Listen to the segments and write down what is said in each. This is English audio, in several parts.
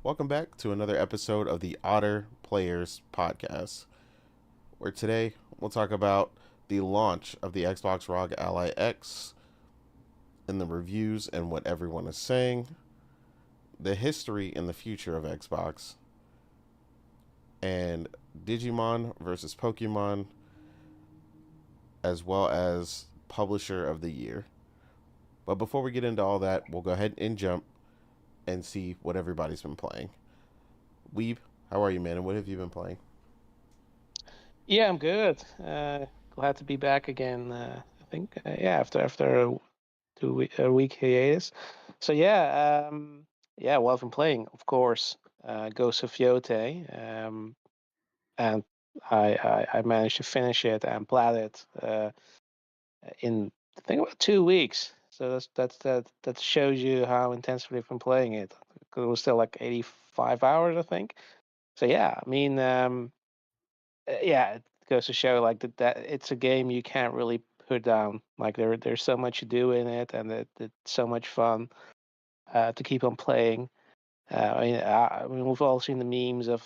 Welcome back to another episode of the Otter Players Podcast, where today we'll talk about the launch of the Xbox ROG Ally X and the reviews and what everyone is saying, the history and the future of Xbox, and Digimon versus Pokemon, as well as Publisher of the Year. But before we get into all that, we'll go ahead and jump and see what everybody's been playing. Weeb, how are you, man? And what have you been playing? Yeah, I'm good. Glad to be back again. I think yeah, after a week hiatus. So yeah, well, I've been playing, of course, Ghost of Yotei, and I managed to finish it and plat it in I think about 2 weeks. So that shows you how intensely I've been playing it. 'Cause it was still like 85 hours, I think. So yeah, I mean. Yeah, it goes to show like that it's a game you can't really put down. Like there's so much to do in it, and it's so much fun to keep on playing. I mean, we've all seen the memes of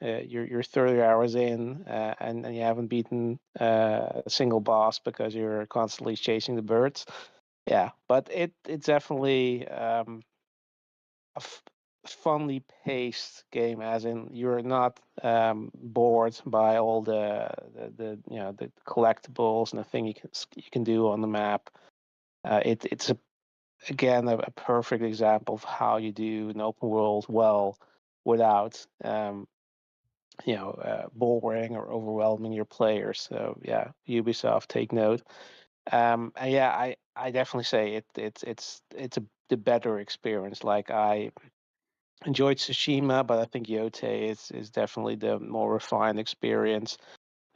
you're 30 hours in and you haven't beaten a single boss because you're constantly chasing the birds. Yeah, but it's definitely a funly paced game, as in you're not bored by all the collectibles and the thing you can do on the map. It's again a perfect example of how you do an open world well without boring or overwhelming your players. So yeah, Ubisoft, take note. And yeah, I definitely say the better experience. Like I enjoyed Tsushima, but I think Yote is definitely the more refined experience.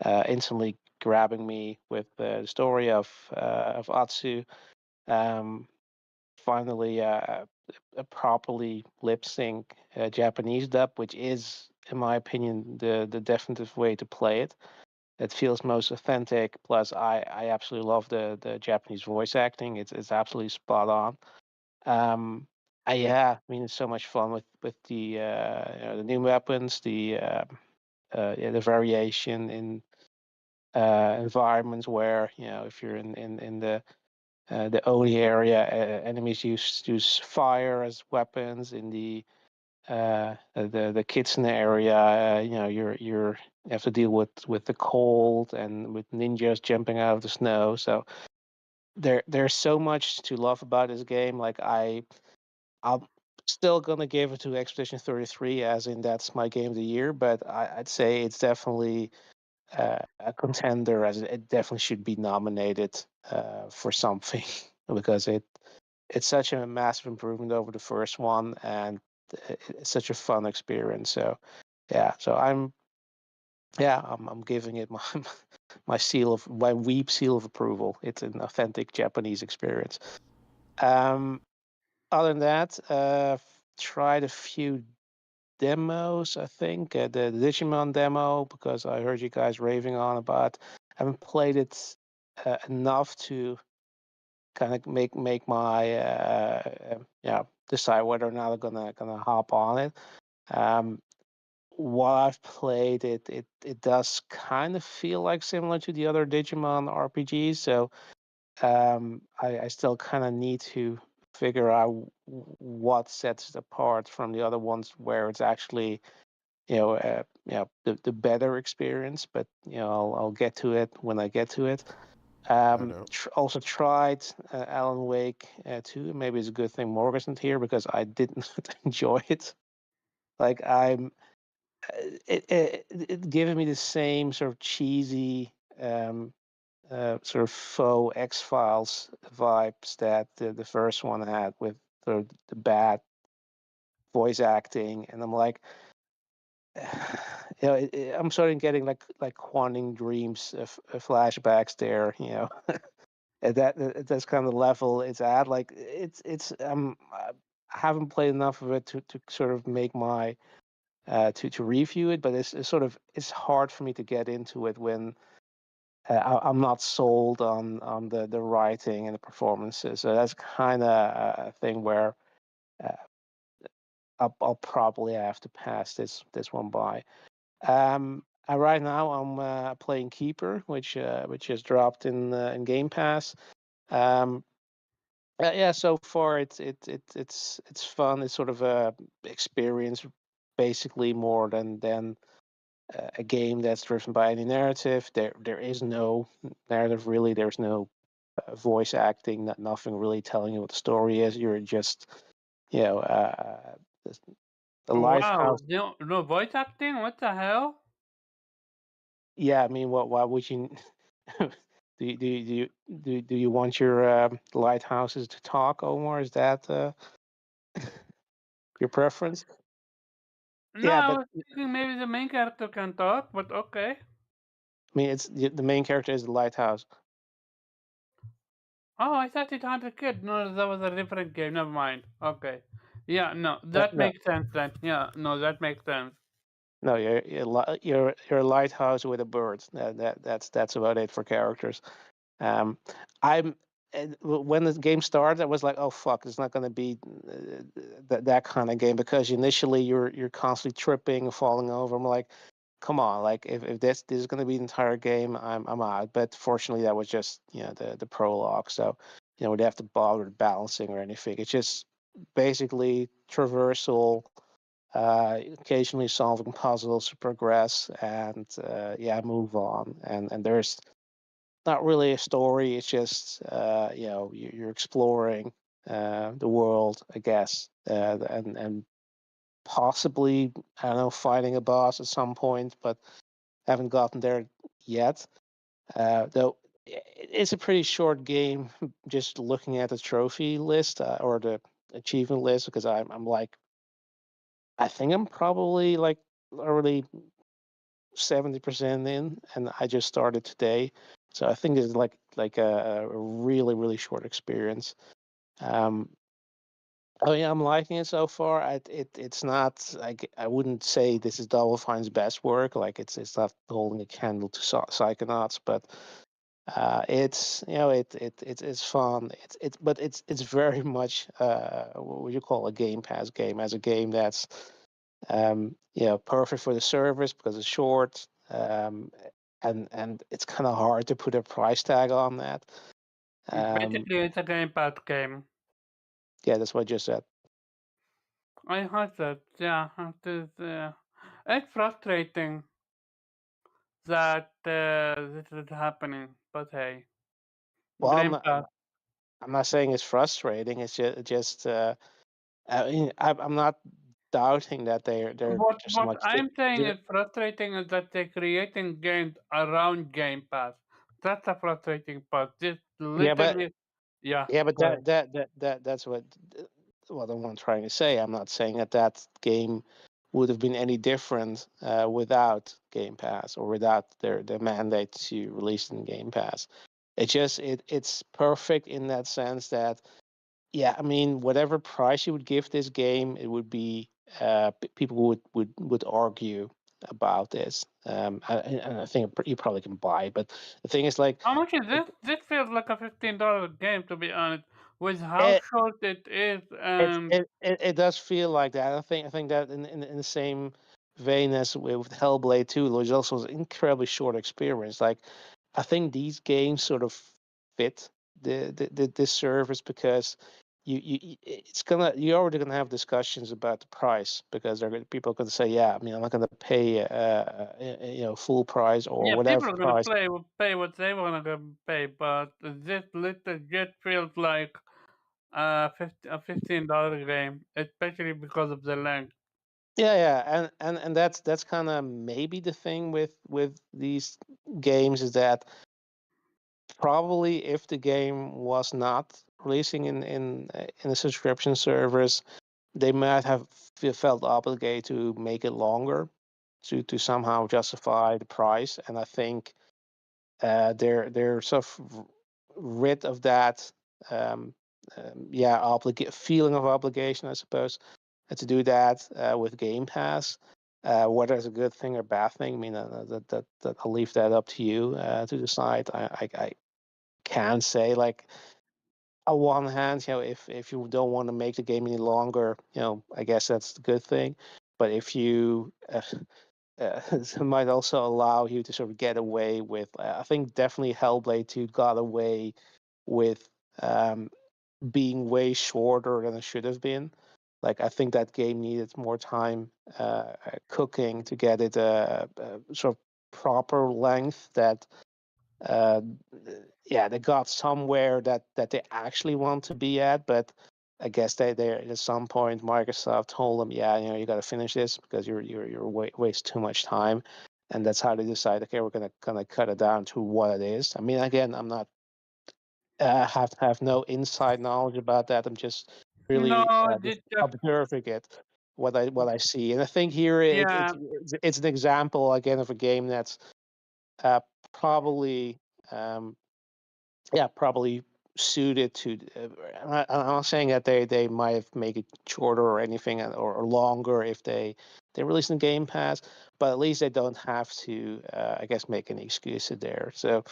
Instantly grabbing me with the story of Atsu. Um, Finally, a properly lip sync Japanese dub, which is, in my opinion, the definitive way to play it. It feels most authentic. Plus, I absolutely love the Japanese voice acting. It's absolutely spot on. Um, yeah, I mean it's so much fun with the new weapons, yeah, the variation in environments where if you're in the Oni area, enemies use fire as weapons. In the Kitsune area, you have to deal with the cold and with ninjas jumping out of the snow. So there's so much to love about this game. Like I'm still gonna give it to Expedition 33, as in that's my game of the year. But I'd say it's definitely a contender, as it definitely should be nominated for something because it's such a massive improvement over the first one, and it's such a fun experience. So yeah, I'm giving it my my weep seal of approval. It's an authentic Japanese experience. Um, Other than that, tried a few demos, I think. The Digimon demo, because I heard you guys raving on about. I haven't played it enough to kind of make my decide whether or not I'm gonna hop on it. Um, while I've played it, it does kind of feel like similar to the other Digimon RPGs. So I still kind of need to figure out what sets it apart from the other ones, where it's actually the better experience. But I'll get to it when I get to it. No doubt. Also tried Alan Wake 2. Maybe it's a good thing Morgan isn't here because I did not enjoy it. Like it giving me the same sort of cheesy sort of faux X Files vibes that the first one had, with the bad voice acting, and I'm like, I'm starting getting like Quantum Dreams flashbacks there. That's kind of the level it's at. Like I haven't played enough of it to sort of make my to review it, but it's sort of it's hard for me to get into it when I'm not sold on the writing and the performances. So that's kind of a thing where uh, I'll probably have to pass this one by. Right now I'm playing Keeper, which has dropped in Game Pass. Um, yeah, so far it's fun. It's sort of a experience, basically more than a game that's driven by any narrative. There is no narrative really. There's no voice acting. Nothing really telling you what the story is. You're just you know the, the Wow, lighthouse. no voice acting? What the hell? Yeah, I mean, what? Why would you? Do you want your lighthouses to talk, Omar? Is that your preference? No, Yeah, I but was thinking maybe the main character can talk, but okay. I mean, it's the main character is the lighthouse. Oh, I thought it had a kid. No, that was a different game. Never mind. Okay. Yeah, no, But that no, makes sense then. Yeah, no, that makes sense. no, you're a lighthouse with a bird. That's about it for characters. Um, I'm when the game started, I was like, oh fuck, it's not going to be that kind of game because initially you're constantly tripping and falling over. I'm like, come on, like if this is going to be the entire game, I'm out. But fortunately, that was just the prologue, so we didn't have to bother with balancing or anything. It's just basically traversal, occasionally solving puzzles to progress, and yeah, move on. And there's not really a story. It's just you're exploring the world, I guess, and possibly I don't know fighting a boss at some point, but haven't gotten there yet. Though it's a pretty short game. Just looking at the trophy list or the achievement list, because I'm like I think I'm probably like already 70% in, and I just started today. So I think it's like a really really short experience. Um, oh yeah, I'm liking it so far. It's not like I wouldn't say this is Double Fine's best work. Like it's not holding a candle to Psychonauts, but it's it's fun. It's very much what would you call a Game Pass game, as a game that's perfect for the service because it's short. And it's kind of hard to put a price tag on that. Um, Basically, it's a Game Pass game. yeah, that's what I just said. I heard that. Yeah, it's frustrating that this is happening. But hey, Well, Game Pass. I'm not saying it's frustrating. It's just I mean, I'm not doubting that they're just so What much. I'm saying is frustrating is that they're creating games around Game Pass. That's the frustrating part. This Yeah, but literally, yeah. yeah, but Go ahead. that's what I'm trying to say. I'm not saying that game would have been any different without Game Pass or without their mandate to release in Game Pass. It's perfect in that sense that yeah, I mean whatever price you would give this game, it would be people would argue about this. And I think you probably can buy, but the thing is like. How much is this? This feels like a $15 game, to be honest, with how It, short it is. It And it does feel like that. I think that in the same vein as with Hellblade 2, there's also an incredibly short experience. Like I think these games sort of fit this service because you're already gonna have discussions about the price because people are gonna say, yeah, I mean I'm not gonna pay full price or yeah, people whatever are gonna price. pay what they wanna pay, but this little just feels like a $15 game, especially because of the length. Yeah, and that's kind of maybe the thing with these games is that probably if the game was not releasing in a subscription service, they might have felt obligated to make it longer to somehow justify the price. And I think they're sort of rid of that feeling of obligation, I suppose, to do that with Game Pass. Whether it's a good thing or bad thing, I mean, that I'll leave that up to you to decide. I can say like on one hand, if you don't want to make the game any longer, I guess that's the good thing. But if you it might also allow you to sort of get away with. I think definitely Hellblade 2 got away with being way shorter than it should have been. Like I think that game needed more time cooking to get it sort of proper length that uh, they got somewhere that they actually want to be at, but I guess they at some point Microsoft told them, you got to finish this because you're waste too much time, and that's how they decide. Okay, we're gonna cut it down to what it is. I mean, again, I'm not have no inside knowledge about that. I'm just really No, just this just observing it, what I see, and I think here yeah, it's an example again of a game that's uh, probably um, probably suited to. I'm not saying that they might have make it shorter or anything or longer if they release in Game Pass, but at least they don't have to, I guess, make any excuses there. So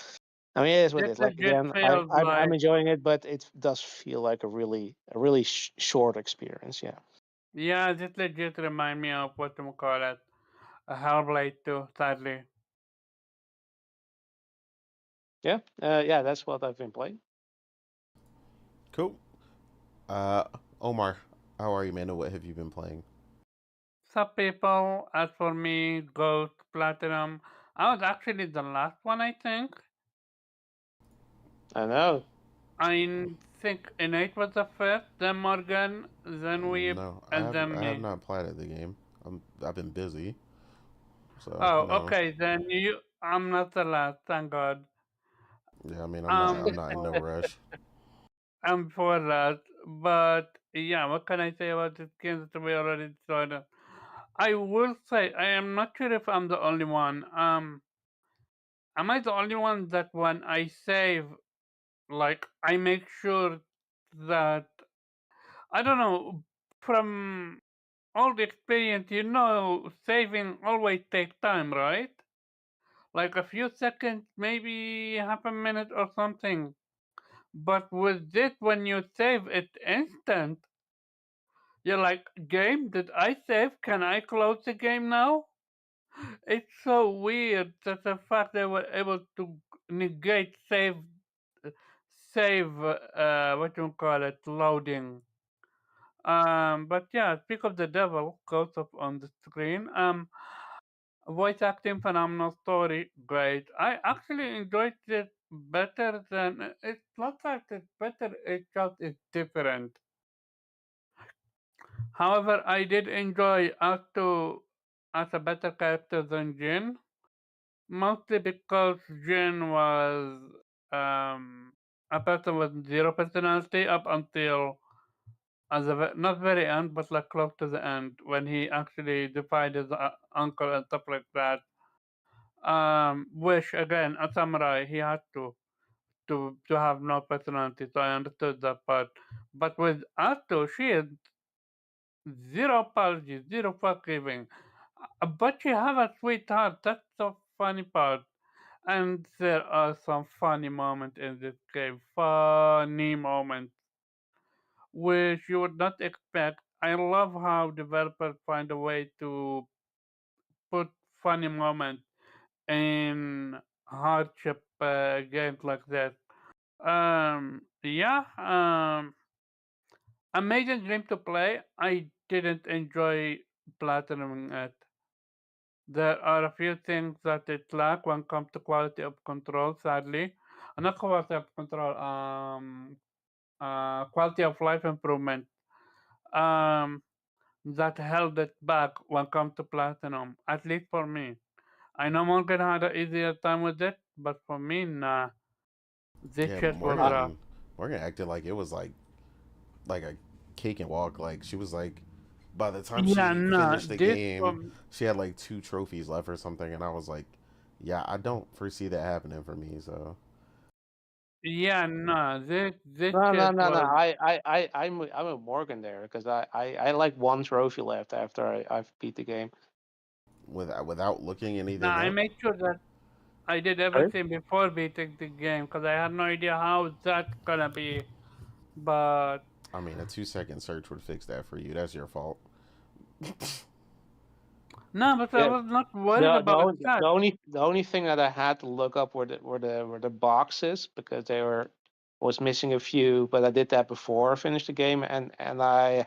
I mean, it is what it this is. Like legit again, feels I'm like enjoying it, but it does feel like a really short experience. Yeah. yeah, this legit remind me of what you call it, a Hellblade 2, sadly. Yeah. That's what I've been playing. Cool. Omar, how are you, man? What have you been playing? Some people, as for me, Ghost, Platinum. I was actually the last one, I think. I know. I think Innate was the first, then Morgan, then Weep, No, and then I have me. not played at the game. I've been busy, so Oh, no. okay, then I'm not the last, thank God. Yeah, I mean, I'm Um, not in no rush. I'm for that, but yeah, what can I say about this game that we already started? I will say I am not sure if I'm the only one. Am I the only one that when I save, like I make sure that I don't know from all the experience, saving always takes time, right? Like a few seconds, maybe half a minute or something. But with this, when you save it instant, you're like, game, did I save? Can I close the game now? It's so weird that the fact they were able to negate save what you call it loading. But yeah, speak of the devil goes up on the screen. Voice acting phenomenal, story great. I actually enjoyed it better than it's not like it's better. It just is different. However, I did enjoy Atto as a better character than Jin, mostly because Jin was um, a person with zero personality up until not very end, but like close to the end when he actually defied his uncle and stuff like that. Which again, a samurai, he had to have no personality, so I understood that part. But with Atto, she is zero apology, zero forgiving. But you have a sweetheart. That's the funny part. And there are some funny moments in this game. Funny moments which you would not expect. I love how developers find a way to put funny moments in hardship games like that. Yeah. Amazing game to play. I didn't enjoy platinum it. There are a few things that it lack when it comes to quality of control, sadly. Not quality of control, quality of life improvement. Um, that held it back when it comes to platinum, at least for me. I know Morgan had an easier time with it, but for me, nah. This Yeah, shit was rough. Morgan acted like it was like a cake and walk. Like she was like, by the time Yeah, she nah. finished the This game, she had like 2 trophies left or something, and I was like, yeah, I don't foresee that happening for me. So yeah, nah. This No. shit was I'm with Morgan there because I like one trophy left after I've beat the game. without looking nah. anything I up. made sure that I did Sorry? everything before beating the game because I had no idea how that's gonna be. But I mean, a 2-second search would fix that for you. That's your fault. no, but I Yeah, was not worried the the about only that. the only thing that I had to look up were the boxes because they was missing a few, but I did that before I finished the game, and I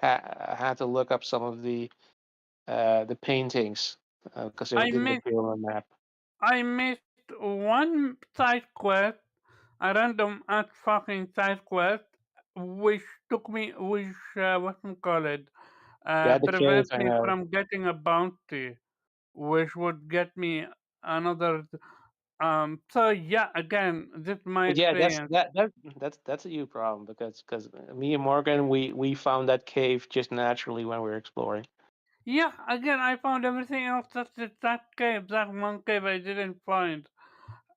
had to look up some of the paintings because they I didn't missed appear on the map. I missed one side quest, a random ass fucking side quest, which took me, which call it, Yeah, the cave, prevent I me know. from getting a bounty, which would get me another. So yeah, again, this is my But yeah, experience. that's a you problem because me and Morgan we found that cave just naturally when we were exploring. Yeah, again, I found everything else. That's it. That cave, that one cave I didn't find,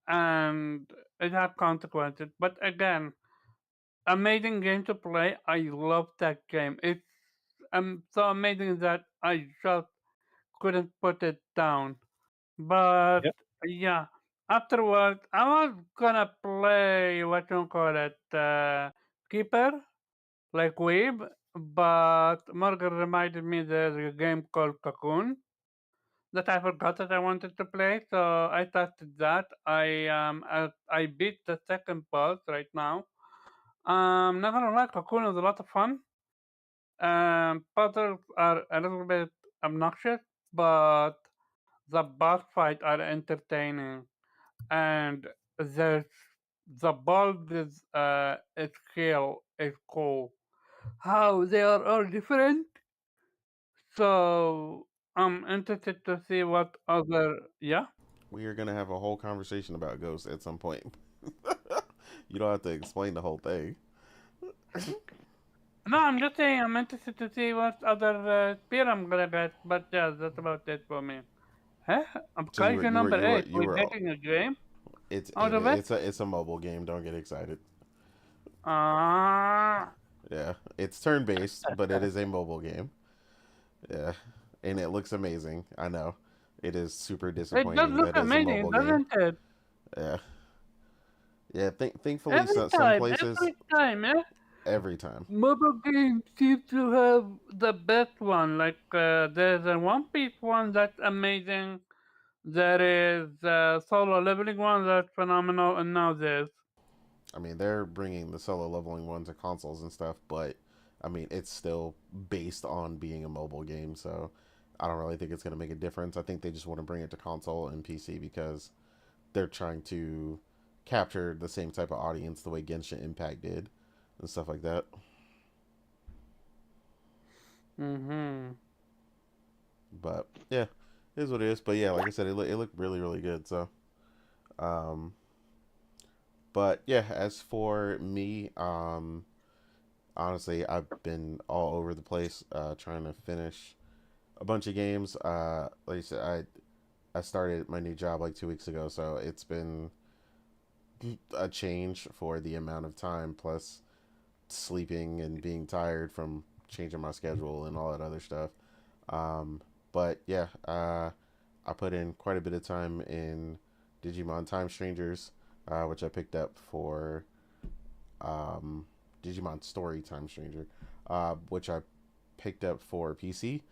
and it had consequences. But again, amazing game to play. I love that game. It's so amazing that I just couldn't put it down. But Yep. yeah, afterwards I was gonna play what you call it, Keeper, like Weeb, but Morgan reminded me there's a game called Cocoon that I forgot that I wanted to play, so I tested that. I beat the second boss right now. Not gonna lie, Cocoon is a lot of fun. Puzzles are a little bit obnoxious, but the boss fights are entertaining, and the the boss skill is cool. How they are all different. So I'm interested to see what other yeah. We are gonna have a whole conversation about ghosts at some point. You don't have to explain the whole thing. No, I'm just saying I'm interested to see what other spear I'm gonna get. But yeah, that's about it for me. Huh? So you were Application you were number you were 8. you We're were. getting a game It's out it, of it. it's a mobile game. Don't get excited. Ah, Yeah, it's turn based, but it is a mobile game. Yeah, and it looks amazing. I know. It is super it does disappointing look that it's a amazing, mobile game. doesn't it? Yeah, yeah. Thankfully, Every some time, places every time, eh? every time. Mobile games seem to have the best one. Like there's a One Piece one that's amazing. There is a solo leveling one that's phenomenal, and now this. I mean, they're bringing the solo leveling one to consoles and stuff, but I mean, it's still based on being a mobile game, so I don't really think it's going to make a difference. I think they just want to bring it to console and PC because they're trying to capture the same type of audience the way Genshin Impact did and stuff like that. Mm-hmm. But yeah, it is what it is. But yeah, like I said, it looked really really good. So, um, but yeah, as for me, honestly, I've been all over the place trying to finish a bunch of games. Like I said, I started my new job like 2 weeks ago, so it's been a change for the amount of time plus sleeping and being tired from changing my schedule and all that other stuff. Um, but yeah, I put in quite a bit of time in Digimon Time Strangers, which I picked up for um, Digimon Story Time Stranger, which I picked up for PC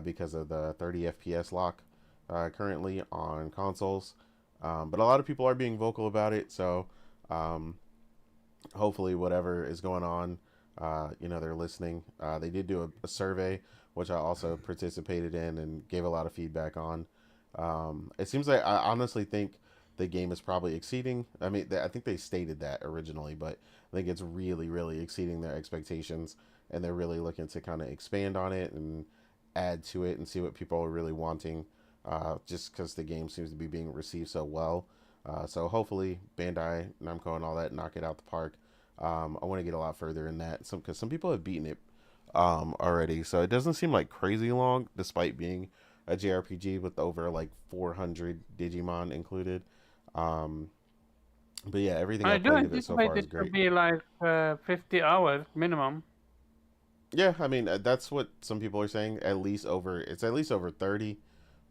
because of the 30 FPS lock currently on consoles. But a lot of people are being vocal about it, so um, hopefully, whatever is going on, they're listening. They did do a survey, which I also participated in and gave a lot of feedback on. It seems like I honestly think the game is probably exceeding. I mean, I think they stated that originally, but I think it's really, really exceeding their expectations, and they're really looking to kind of expand on it and add to it and see what people are really wanting. Just because the game seems to be being received so well. So hopefully Bandai, Namco, and all that knock it out the park. I want to get a lot further in that, because some people have beaten it already, so it doesn't seem like crazy long, despite being a JRPG with over like 400 Digimon included. Um, but yeah, everything I I've do played of it so anticipate far it is to great. be like 50 hours minimum. Yeah, I mean that's what some people are saying. It's at least over 30,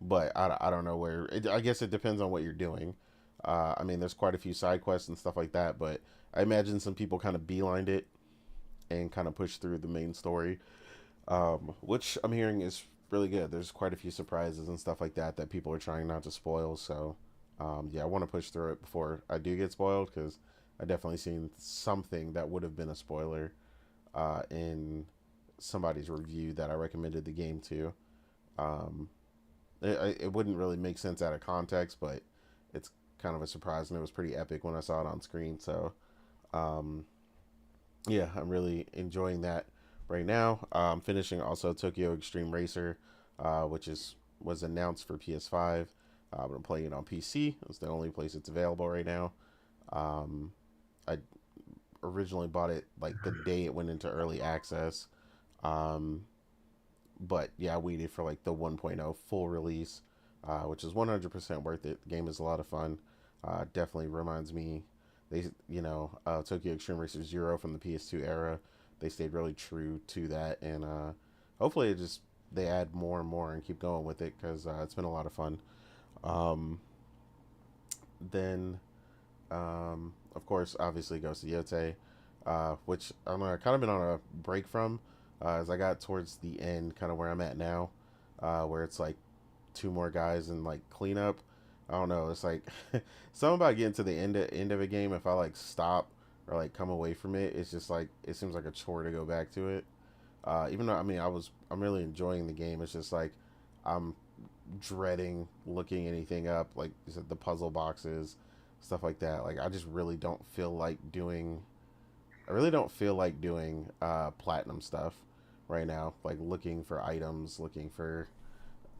but I don't know I guess it depends on what you're doing. I mean, there's quite a few side quests and stuff like that, but I imagine some people kind of beelined it and kind of push through the main story, which I'm hearing is really good. There's quite a few surprises and stuff like that that people are trying not to spoil. So, yeah, I want to push through it before I do get spoiled because I definitely seen something that would have been a spoiler in somebody's review that I recommended the game to. Um, it wouldn't really make sense out of context, but it's kind of a surprise, and it was pretty epic when I saw it on screen. So, um, yeah, I'm really enjoying that right now. I'm finishing also Tokyo Extreme Racer, which was announced for PS5. I'm playing it on PC. It's the only place it's available right now. Um, I originally bought it like the day it went into early access. Um, but yeah, I waited for like the 1.0 full release, which is 100% worth it. The game is a lot of fun. Definitely reminds me, Tokyo Extreme Racer Zero from the PS2 era. They stayed really true to that, and hopefully they add more and more and keep going with it because it's been a lot of fun. Um, then, of course, obviously Ghost of Yote, which I don't know, I've kind of been on a break from, as I got towards the end, kind of where I'm at now, where it's like two more guys and like cleanup. I don't know. It's like something about getting to the end of a game. If I like stop or like come away from it, it's just like it seems like a chore to go back to it. Even though I'm really enjoying the game. It's just like I'm dreading looking anything up, like you said, the puzzle boxes, stuff like that. Like I just really don't feel like doing. I really don't feel like doing platinum stuff right now. Like looking for items, looking for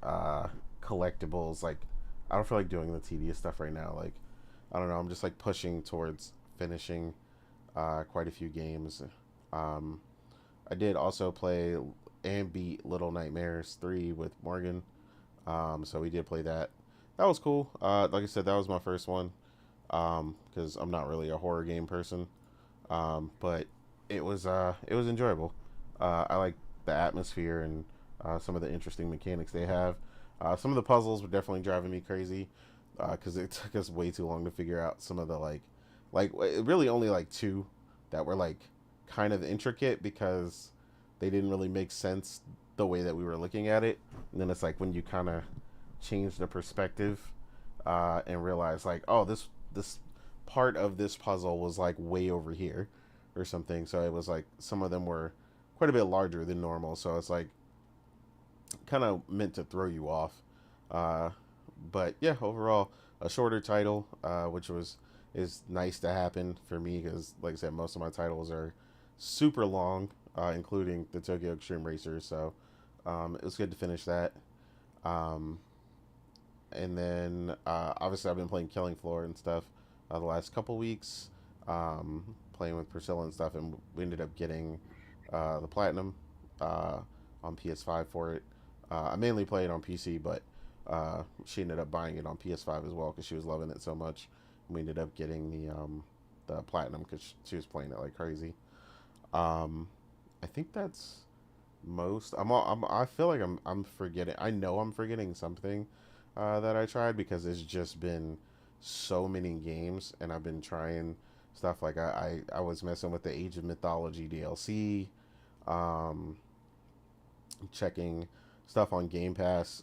uh, collectibles. Like I don't feel like doing the tedious stuff right now. Like I don't know. I'm just like pushing towards finishing quite a few games. Um, I did also play and beat Little Nightmares 3 with Morgan. So we did play that. That was cool. Like I said, that was my first one because I'm not really a horror game person. But it was enjoyable. I like the atmosphere and some of the interesting mechanics they have. Some of the puzzles were definitely driving me crazy because it took us way too long to figure out some of the really only like two that were like kind of intricate because they didn't really make sense the way that we were looking at it. And then it's like when you kind of change the perspective and realize like, oh, this part of this puzzle was like way over here or something. So it was like some of them were quite a bit larger than normal. So it's like kind of meant to throw you off. Uh, but yeah, overall, a shorter title, which is nice to happen for me because, like I said, most of my titles are super long, including the Tokyo Extreme Racer. So it was good to finish that. Um, and then obviously I've been playing Killing Floor and stuff the last couple weeks, playing with Priscilla and stuff, and we ended up getting the platinum on PS5 for it. I mainly play it on PC, but she ended up buying it on PS5 as well because she was loving it so much. We ended up getting the platinum because she was playing it like crazy. I think that's most. I feel like I'm forgetting. I know I'm forgetting something that I tried because it's just been so many games, and I've been trying stuff like I was messing with the Age of Mythology DLC, um, checking stuff on Game Pass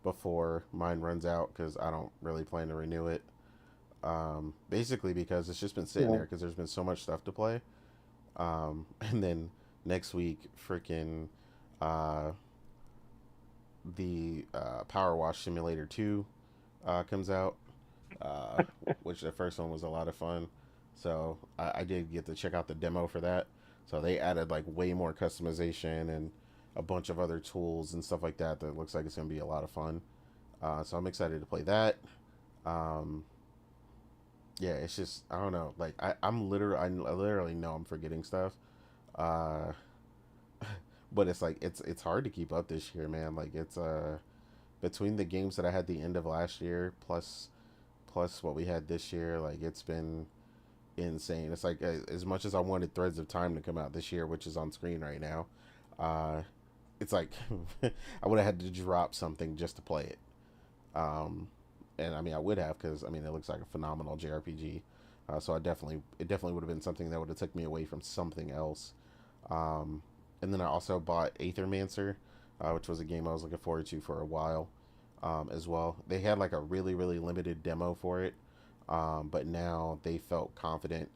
before mine runs out because I don't really plan to renew it. Basically because it's just been sitting there because there's been so much stuff to play. And then next week, freaking uh, the Power Wash Simulator 2 comes out, uh, which the first one was a lot of fun. So I did get to check out the demo for that. So they added like way more customization and a bunch of other tools and stuff like that that looks like it's going to be a lot of fun. So I'm excited to play that. Um, yeah, it's just I don't know. Like I literally know I'm forgetting stuff. Uh, but it's like it's hard to keep up this year, man. Like it's between the games that I had the end of last year plus what we had this year, like it's been insane. It's like as much as I wanted Threads of Time to come out this year, which is on screen right now, uh, it's like I would have had to drop something just to play it. Um, and I mean I would have because I mean it looks like a phenomenal JRPG. So it definitely would have been something that would have took me away from something else. Um, and then I also bought Aethermancer, which was a game I was looking forward to for a while, as well. They had like a really really limited demo for it, but now they felt confident.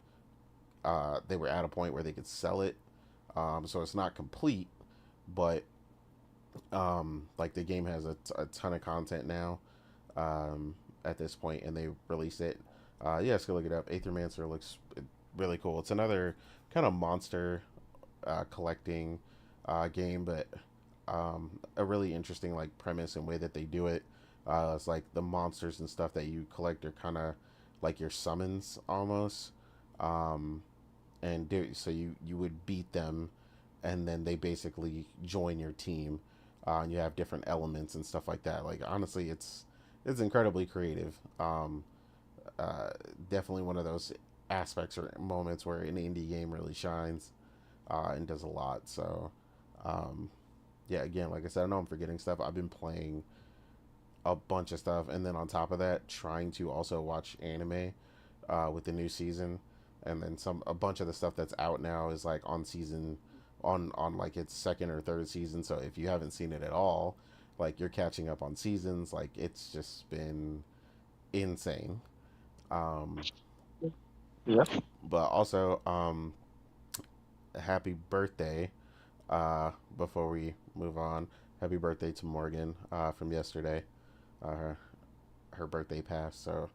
They were at a point where they could sell it, so it's not complete, but like the game has a ton of content now, at this point, and they release it. Yeah, let's go look it up. Aethermancer looks really cool. It's another kind of monster collecting game, but a really interesting like premise and way that they do it. It's like the monsters and stuff that you collect are kind of like your summons almost, um, and so you would beat them, and then they basically join your team, and you have different elements and stuff like that. Like honestly, it's incredibly creative. Uh, Definitely one of those aspects or moments where an indie game really shines, and does a lot. So, um, yeah, again, like I said, I know I'm forgetting stuff. I've been playing a bunch of stuff, and then on top of that, trying to also watch anime, with the new season, and then a bunch of the stuff that's out now is like on season, on like its second or third season. So if you haven't seen it at all, like you're catching up on seasons. Like it's just been insane. Um, Yep. but also, happy birthday. Before we move on, happy birthday to Morgan, from yesterday. Her birthday passed, so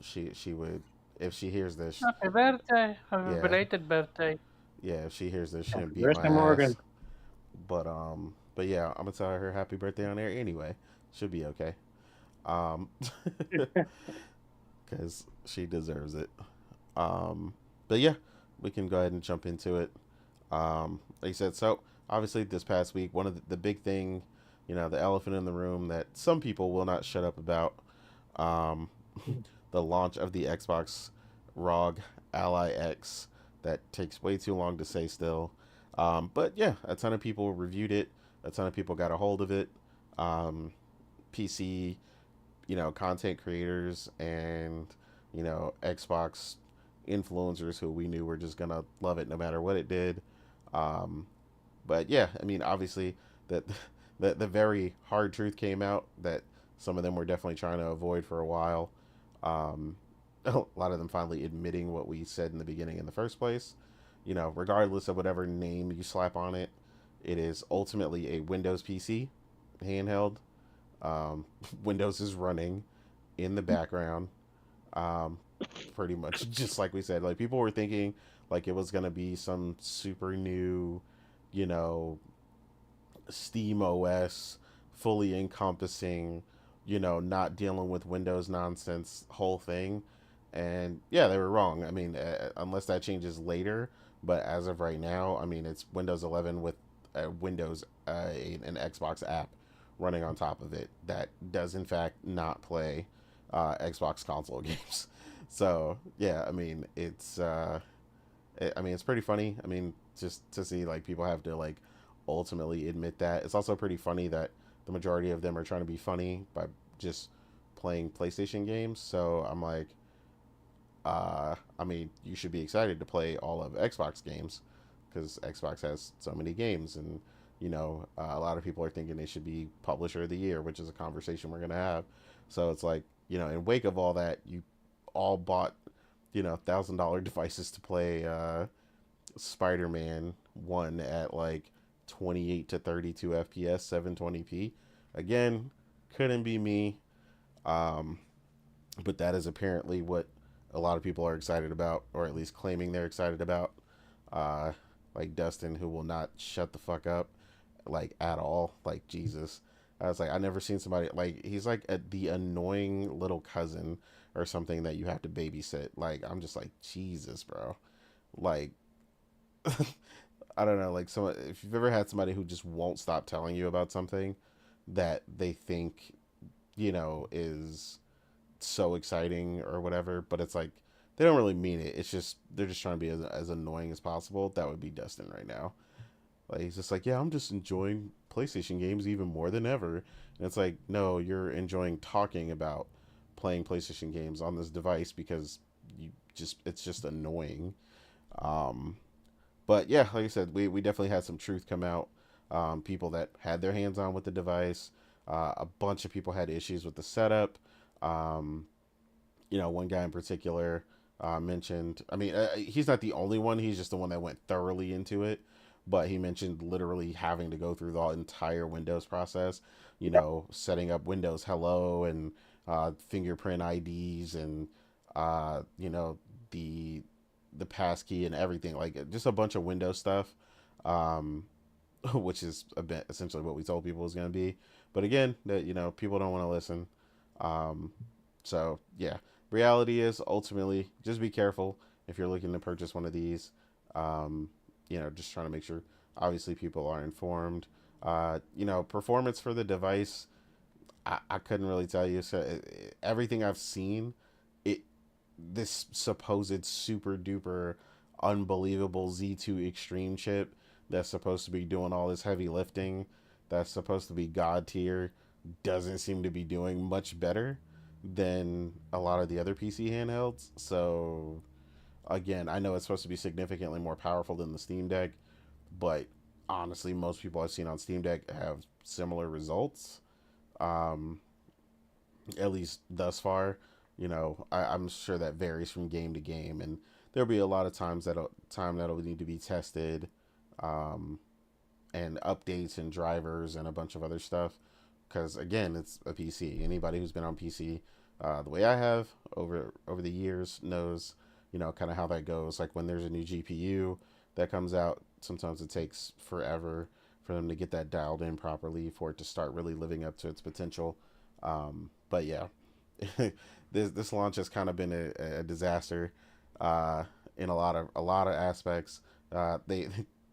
she would, if she hears this, Happy birthday. Happy yeah, belated birthday. yeah, if she hears this, she Happy didn't beat my birthday, Morgan. ass. But yeah, I'm gonna tell her happy birthday on air anyway. Should be okay. Um, because she deserves it. But yeah, we can go ahead and jump into it. Like I said, so obviously this past week, one of the big thing, the elephant in the room that some people will not shut up about, um, the launch of the Xbox ROG Ally X, that takes way too long to say still. But yeah, a ton of people reviewed it. A ton of people got a hold of it. PC, content creators and, Xbox influencers who we knew were just gonna love it no matter what it did. Um, but yeah, I mean, obviously, that the very hard truth came out that some of them were definitely trying to avoid for a while. A lot of them finally admitting what we said in the beginning in the first place. Regardless of whatever name you slap on it, it is ultimately a Windows PC handheld. Um, Windows is running in the background. Um, Pretty much just like we said, like people were thinking like it was gonna be some super new, you know, Steam OS, fully encompassing, not dealing with Windows nonsense whole thing. And yeah, they were wrong. I mean, unless that changes later, but as of right now, I mean, it's Windows 11 with Windows, an Xbox app running on top of it that does in fact not play Xbox console games. So yeah, I mean, it's pretty funny. I mean, just to see like people have to like ultimately admit that. It's also pretty funny that the majority of them are trying to be funny by just playing PlayStation games. So I'm like, I mean, you should be excited to play all of Xbox games because Xbox has so many games, and a lot of people are thinking they should be Publisher of the Year, which is a conversation we're gonna have. So it's like, in wake of all that, you all bought, $1,000 devices to play Spider-Man 1 at like 28 to 32 FPS, 720p. Again, couldn't be me. Um, but that is apparently what a lot of people are excited about, or at least claiming they're excited about. Uh, like Dustin, who will not shut the fuck up, like at all. Like Jesus, I was like, I never seen somebody like he's like the annoying little cousin or something that you have to babysit. Like I'm just like Jesus, bro. Like I don't know. Like if you've ever had somebody who just won't stop telling you about something that they think is so exciting or whatever, but it's like they don't really mean it. It's just they're just trying to be as annoying as possible. That would be Dustin right now. Like he's just like, yeah, I'm just enjoying PlayStation games even more than ever. And it's like, no, you're enjoying talking about playing PlayStation games on this device because it's just annoying. Um, but yeah, like I said, we definitely had some truth come out. People that had their hands on with the device, a bunch of people had issues with the setup. Um, one guy in particular mentioned. I mean, he's not the only one. He's just the one that went thoroughly into it. But he mentioned literally having to go through the entire Windows process. Setting up Windows Hello and fingerprint IDs and the the passkey and everything, like just a bunch of Windows stuff, um, which is a bit essentially what we told people was going to be. But again, that people don't want to listen. Um, so yeah, reality is ultimately just be careful if you're looking to purchase one of these. Um, just trying to make sure obviously people are informed. Performance for the device, I couldn't really tell you. So everything I've seen, it this supposed super duper unbelievable Z2 Extreme chip that's supposed to be doing all this heavy lifting, that's supposed to be god tier, doesn't seem to be doing much better than a lot of the other PC handhelds. So again, I know it's supposed to be significantly more powerful than the Steam Deck, but honestly, most people I've seen on Steam Deck have similar results. Um, at least thus far. I'm sure that varies from game to game, and there'll be a lot of that'll need to be tested, um, and updates and drivers and a bunch of other stuff. Because again, it's a PC. Anybody who's been on PC, the way I have over the years knows, kind of how that goes. Like when there's a new GPU that comes out, sometimes it takes forever for them to get that dialed in properly for it to start really living up to its potential. But yeah, this launch has kind of been a disaster in a lot of aspects. They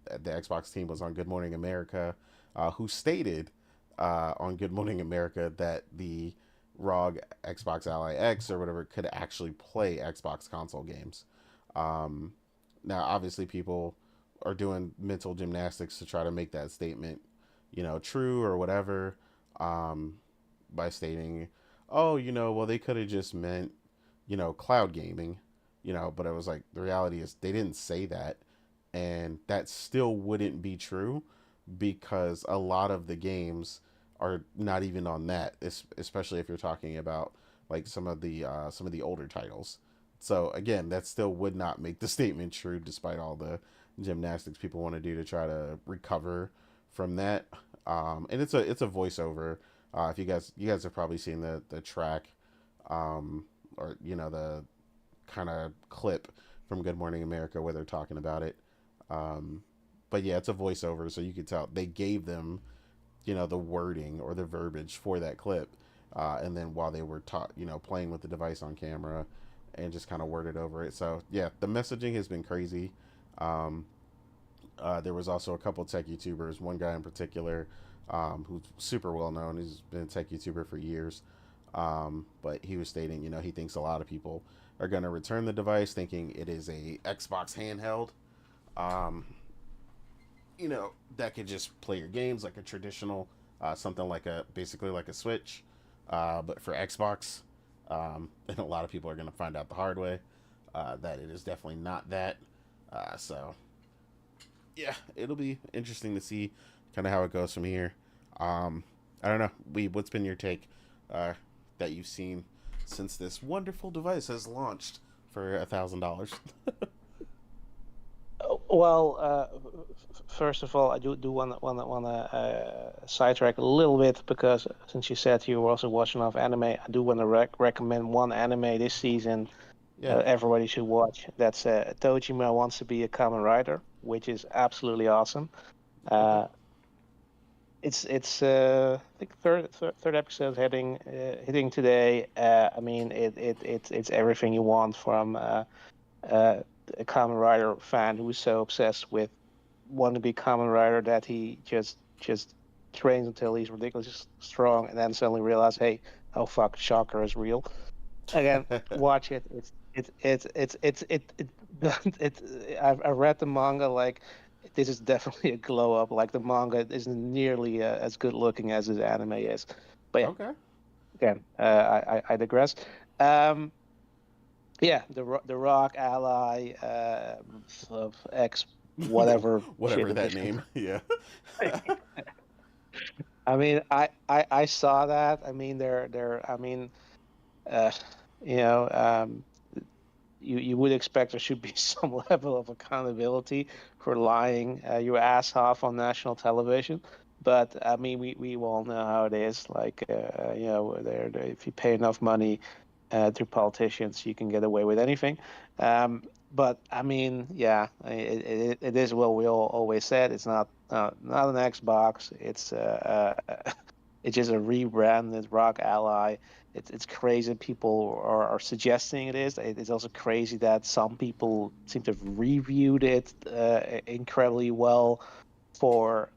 the Xbox team was on Good Morning America, who stated on Good Morning America that the ROG Xbox Ally X or whatever could actually play Xbox console games. Um, Now, obviously, people are doing mental gymnastics to try to make that statement, true or whatever, um, by stating, oh, well, they could have just meant, cloud gaming, but it was like, the reality is they didn't say that. And that still wouldn't be true because a lot of the games are not even on that, especially if you're talking about like some of the older titles. So again, that still would not make the statement true, despite all the gymnastics people want to do to try to recover from that. And it's a voiceover. If you guys have probably seen the track, or the kind of clip from Good Morning America where they're talking about it. Um, but yeah, it's a voiceover, so you could tell they gave them the wording or the verbiage for that clip, and then while they were playing with the device on camera, and just kind of worded over it. So yeah, the messaging has been crazy. Um, there was also a couple tech YouTubers, one guy in particular, who's super well known. He's been a tech YouTuber for years. But he was stating, he thinks a lot of people are going to return the device thinking it is a Xbox handheld. Um, that could just play your games like a traditional, something like basically like a Switch, but for Xbox. And a lot of people are going to find out the hard way that it is definitely not that. So yeah, it'll be interesting to see kind of how it goes from here. I don't know. What's been your take that you've seen since this wonderful device has launched for $1,000? Well, first of all, I do want to sidetrack a little bit because since you said you were also watching a lot of anime, I do want to recommend one anime this season Yeah. everybody should watch. That's Tojima Wants to Be a Kamen Rider, which is absolutely awesome. Okay. It's I think third episode hitting today. I mean it's everything you want from a Kamen Rider fan who is so obsessed with wanting to be Kamen Rider that he just trains until he's ridiculously strong and then suddenly realize, hey, oh fuck, Shocker is real. Again, watch it. It's I read the manga, like this is definitely a glow up. Like the manga isn't nearly as good looking as his anime is. But yeah, Okay. again, I digress. Um, Yeah, the Rock Ally of X whatever shit Whatever that edition. name. Yeah. I mean, I saw that. I mean, they're. I mean, uh, you know, you would expect there should be some level of accountability for lying your ass off on national television. But I mean, we all know how it is. Like, if you pay enough money to politicians, you can get away with anything. But I mean, yeah, it is what we all always said. It's not an Xbox. It's just a rebranded Rock Ally. It's crazy people are suggesting it is. It's also crazy that some people seem to have reviewed it incredibly well for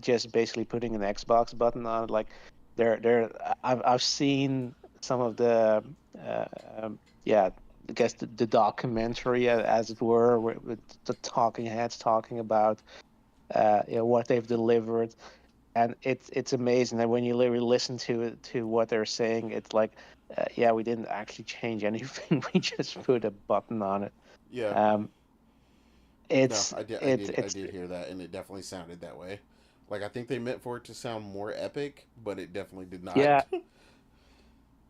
just basically putting an Xbox button on it. Like I've seen some of the uh, yeah, I guess the documentary as it were with the talking heads talking about what they've delivered, and it's amazing that when you literally listen to what they're saying, it's like, yeah, we didn't actually change anything. We just put a button on it. Yeah. Um, No, it's I it's did hear that, and it definitely sounded that way. Like I think they meant for it to sound more epic, but it definitely did not. yeah.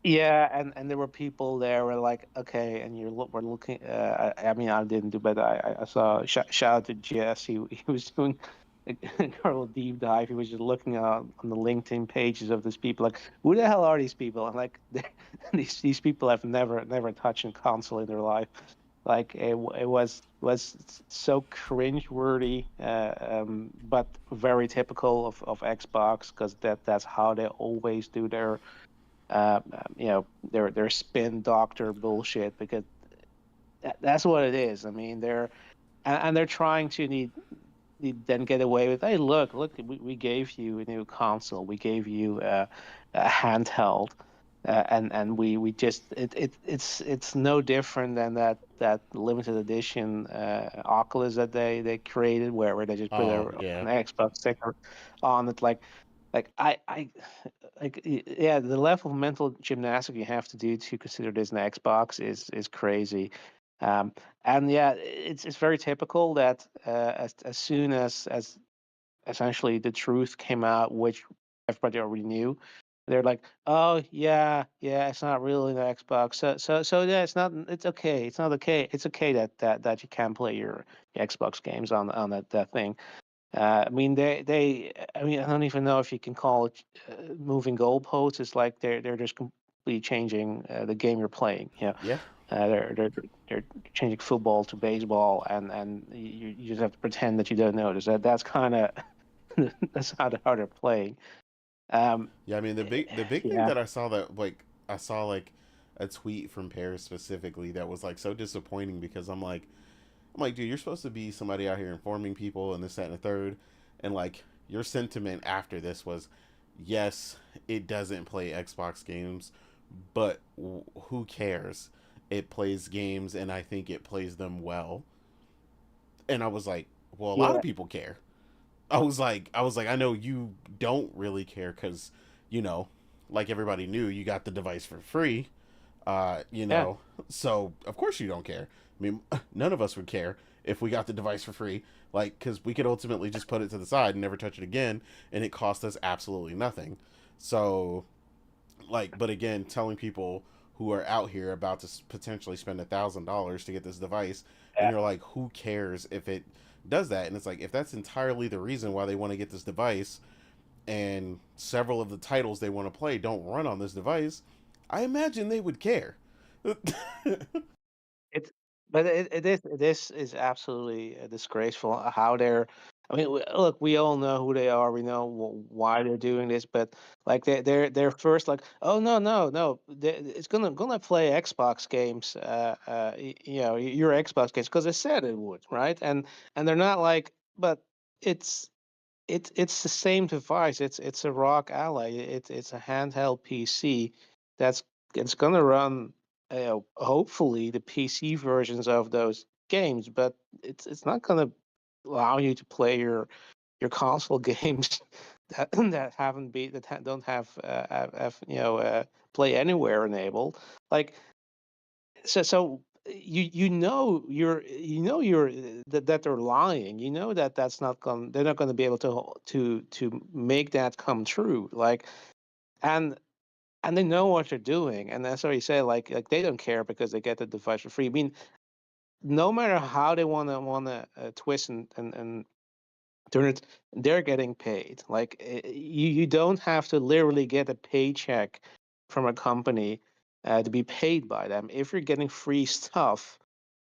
Yeah, and there were people there were like, okay, and we're looking. I mean, I didn't do, but I saw shout out to Jess. He was doing a incredible deep dive. He was just looking on the LinkedIn pages of these people. Like, who the hell are these people? And like, these people have never touched a console in their life. Like it was so cringe-worthy, but very typical of Xbox because that's how they always do their spin doctor bullshit, because that's what it is. I mean, they're trying to then get away with, hey, look, we gave you a new console, we gave you a handheld, and we just it's no different than that limited edition Oculus that they created, where they just put Oh an yeah, Xbox sticker on it. Like yeah, the level of mental gymnastics you have to do to consider this an Xbox is crazy. Um, and yeah, it's very typical that as soon as essentially the truth came out, which everybody already knew, they're like, oh yeah, it's not really the Xbox. So yeah, it's not. It's okay. It's not okay. It's okay that you can't play your Xbox games on that thing. I mean, I mean, I don't even know if you can call it moving goalposts. It's like they're just completely changing the game you're playing. yeah, They're changing football to baseball, and you just have to pretend that you don't notice that. That's kind of that's how they're playing. Um, yeah. I mean, the big thing yeah, that I saw, that like I saw like a tweet from Paris specifically that was like so disappointing, because I'm like, dude, you're supposed to be somebody out here informing people and this, that, and the third, and like your sentiment after this was, yes, it doesn't play Xbox games, but who cares? It plays games, and I think it plays them well. And I was like, well, a lot yeah, of people care. I was like, I know you don't really care because, you know, like everybody knew, you got the device for free. Uh, you yeah, know, so of course you don't care. I mean, none of us would care if we got the device for free, like, because we could ultimately just put it to the side and never touch it again, and it cost us absolutely nothing. So, like, but again, telling people who are out here about to potentially spend $1,000 to get this device, and yeah. you're like, who cares if it does that? And it's like, if that's entirely the reason why they want to get this device, and several of the titles they want to play don't run on this device, I imagine they would care. It's but it is absolutely disgraceful how they're. I mean, look, we all know who they are. We know why they're doing this, but like they're first like, oh no, it's gonna play Xbox games, your Xbox games, because they said it would, right? And they're not like, but it's it's the same device. It's a ROG Ally. It's a handheld PC that's it's gonna run hopefully the PC versions of those games, but it's not gonna allow you to play your console games that haven't been don't have play anywhere enabled. Like so you know you're that they're lying. You know that they're not going to be able to make that come true. Like and and they know what they're doing, and that's what you say. Like they don't care because they get the device for free. I mean, no matter how they want to twist and turn it, they're getting paid. Like you don't have to literally get a paycheck from a company to be paid by them. If you're getting free stuff,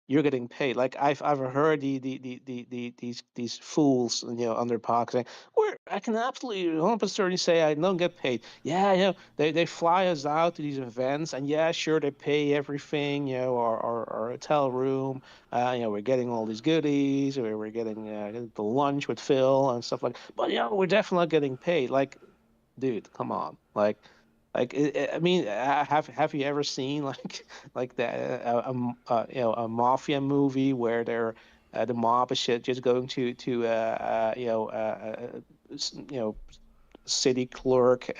you're getting paid. Like I've heard these fools, on their podcast saying, "Where I can absolutely 100% say I don't get paid." Yeah, they fly us out to these events, and yeah, sure they pay everything, our hotel room. We're getting all these goodies, we're getting the lunch with Phil and stuff like. But we're definitely not getting paid. Like, dude, come on, I mean, have you ever seen like a mafia movie where the mob is just going to city clerk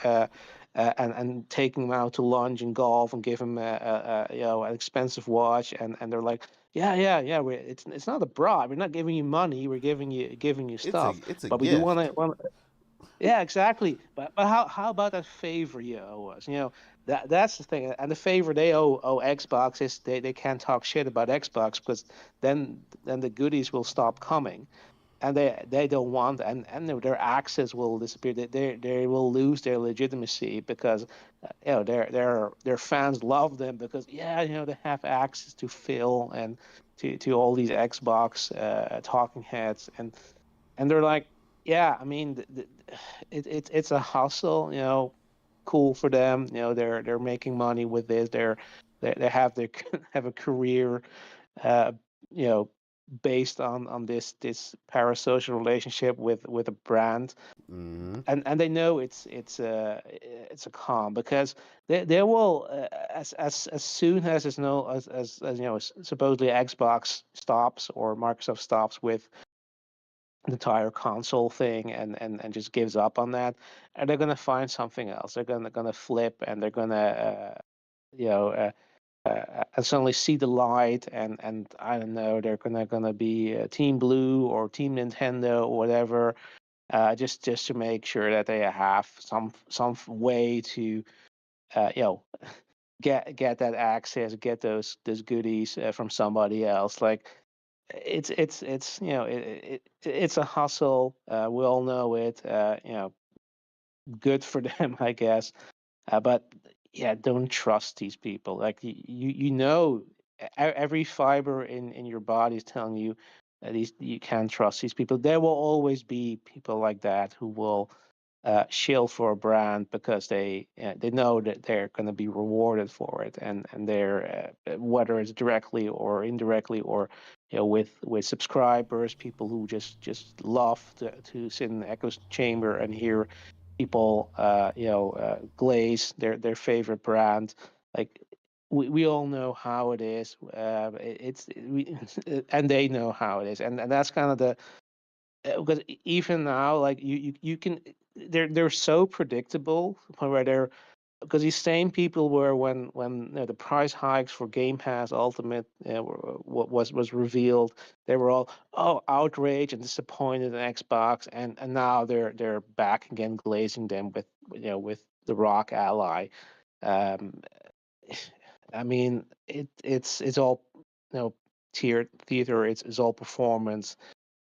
and taking him out to lunch and golf and give him an expensive watch and they're like, yeah, it's not a bribe, we're not giving you money, we're giving you stuff, It's a but we do gift. yeah, exactly. But how about that favor you owe us? That's the thing. And the favor they owe Xbox is they can't talk shit about Xbox because then the goodies will stop coming, and they don't want, and their access will disappear. They will lose their legitimacy because their fans love them because they have access to Phil and to all these Xbox talking heads, and they're like, yeah, I mean, it's a hustle, cool for them. They're making money with this. They have have a career, uh, you know, based on this parasocial relationship with a brand, Mm-hmm. and they know it's a con because they will as soon as supposedly Xbox stops or Microsoft stops with the entire console thing and just gives up on that, and they're gonna find something else. They're gonna flip, and they're gonna you know suddenly see the light, and I don't know, they're gonna be Team Blue or Team Nintendo or whatever, just to make sure that they have some way to uh, you know get that access, get those goodies from somebody else. Like it's a hustle. We all know it. Good for them, I guess. But yeah, don't trust these people. Like every fiber in your body is telling you that you can't trust these people. There will always be people like that who will shill for a brand because they know that they're going to be rewarded for it, and they're whether it's directly or indirectly, or with subscribers, people who just love to sit in the echo chamber and hear people glaze their favorite brand. Like we all know how it is. And they know how it is, and that's kind of the because even now, like you can, they're so predictable where they're because these same people were when the price hikes for Game Pass Ultimate what was revealed, they were all outraged and disappointed in Xbox, and now they're back again glazing them with the Rock Ally. Um, I mean it's all tiered theater. It's all performance.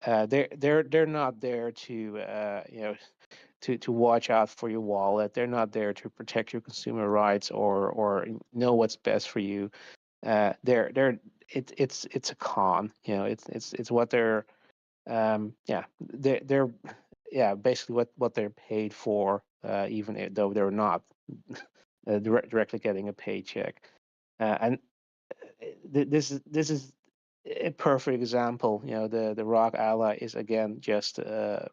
They're not there to to watch out for your wallet. They're not there to protect your consumer rights or know what's best for you. They're it's a con. It's what they're basically what they're paid for, even though they're not directly getting a paycheck. And this is a perfect example. The Rock Ally is again just an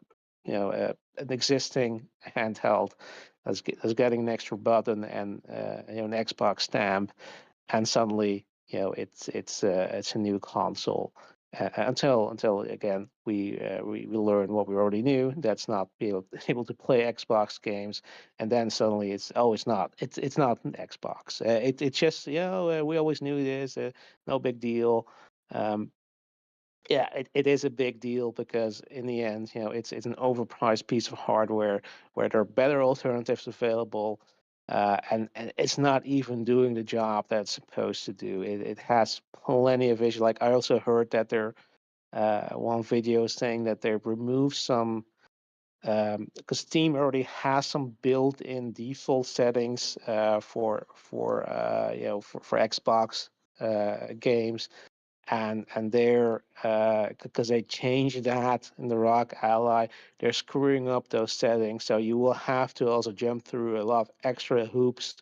existing handheld that's getting an extra button and an Xbox stamp, and suddenly it's a new console. until again we learn what we already knew. That's not able to play Xbox games, and then suddenly it's not an Xbox. It's just we always knew this. No big deal. Um, yeah, it is a big deal because in the end, it's an overpriced piece of hardware where there are better alternatives available, and it's not even doing the job that it's supposed to do. It has plenty of visual. Like I also heard that there one video saying that they've removed some because Steam already has some built-in default settings for Xbox games, and they're because they changed that in the ROG Ally, they're screwing up those settings. So you will have to also jump through a lot of extra hoops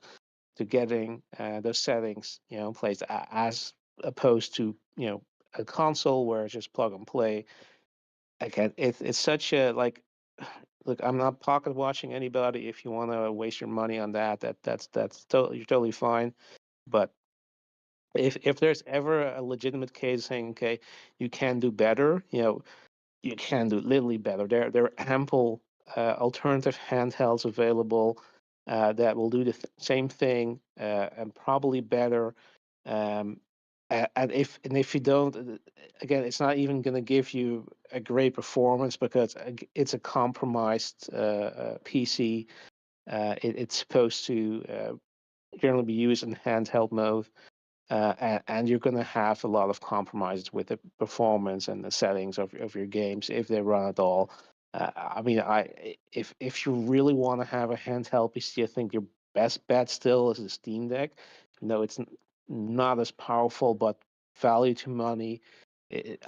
to getting those settings in place, as opposed to a console where it's just plug and play. Again, it's such a like. Look, I'm not pocket watching anybody. If you want to waste your money on you're totally fine. But if there's ever a legitimate case saying, okay, you can do better, you can do literally better. There are ample alternative handhelds available that will do the same thing and probably better. Um, and if you don't, again, it's not even going to give you a great performance because it's a compromised PC. It's supposed to generally be used in handheld mode, and you're going to have a lot of compromises with the performance and the settings of your games if they run at all. I mean, if you really want to have a handheld PC, I think your best bet still is the Steam Deck. It's not as powerful, but value to money.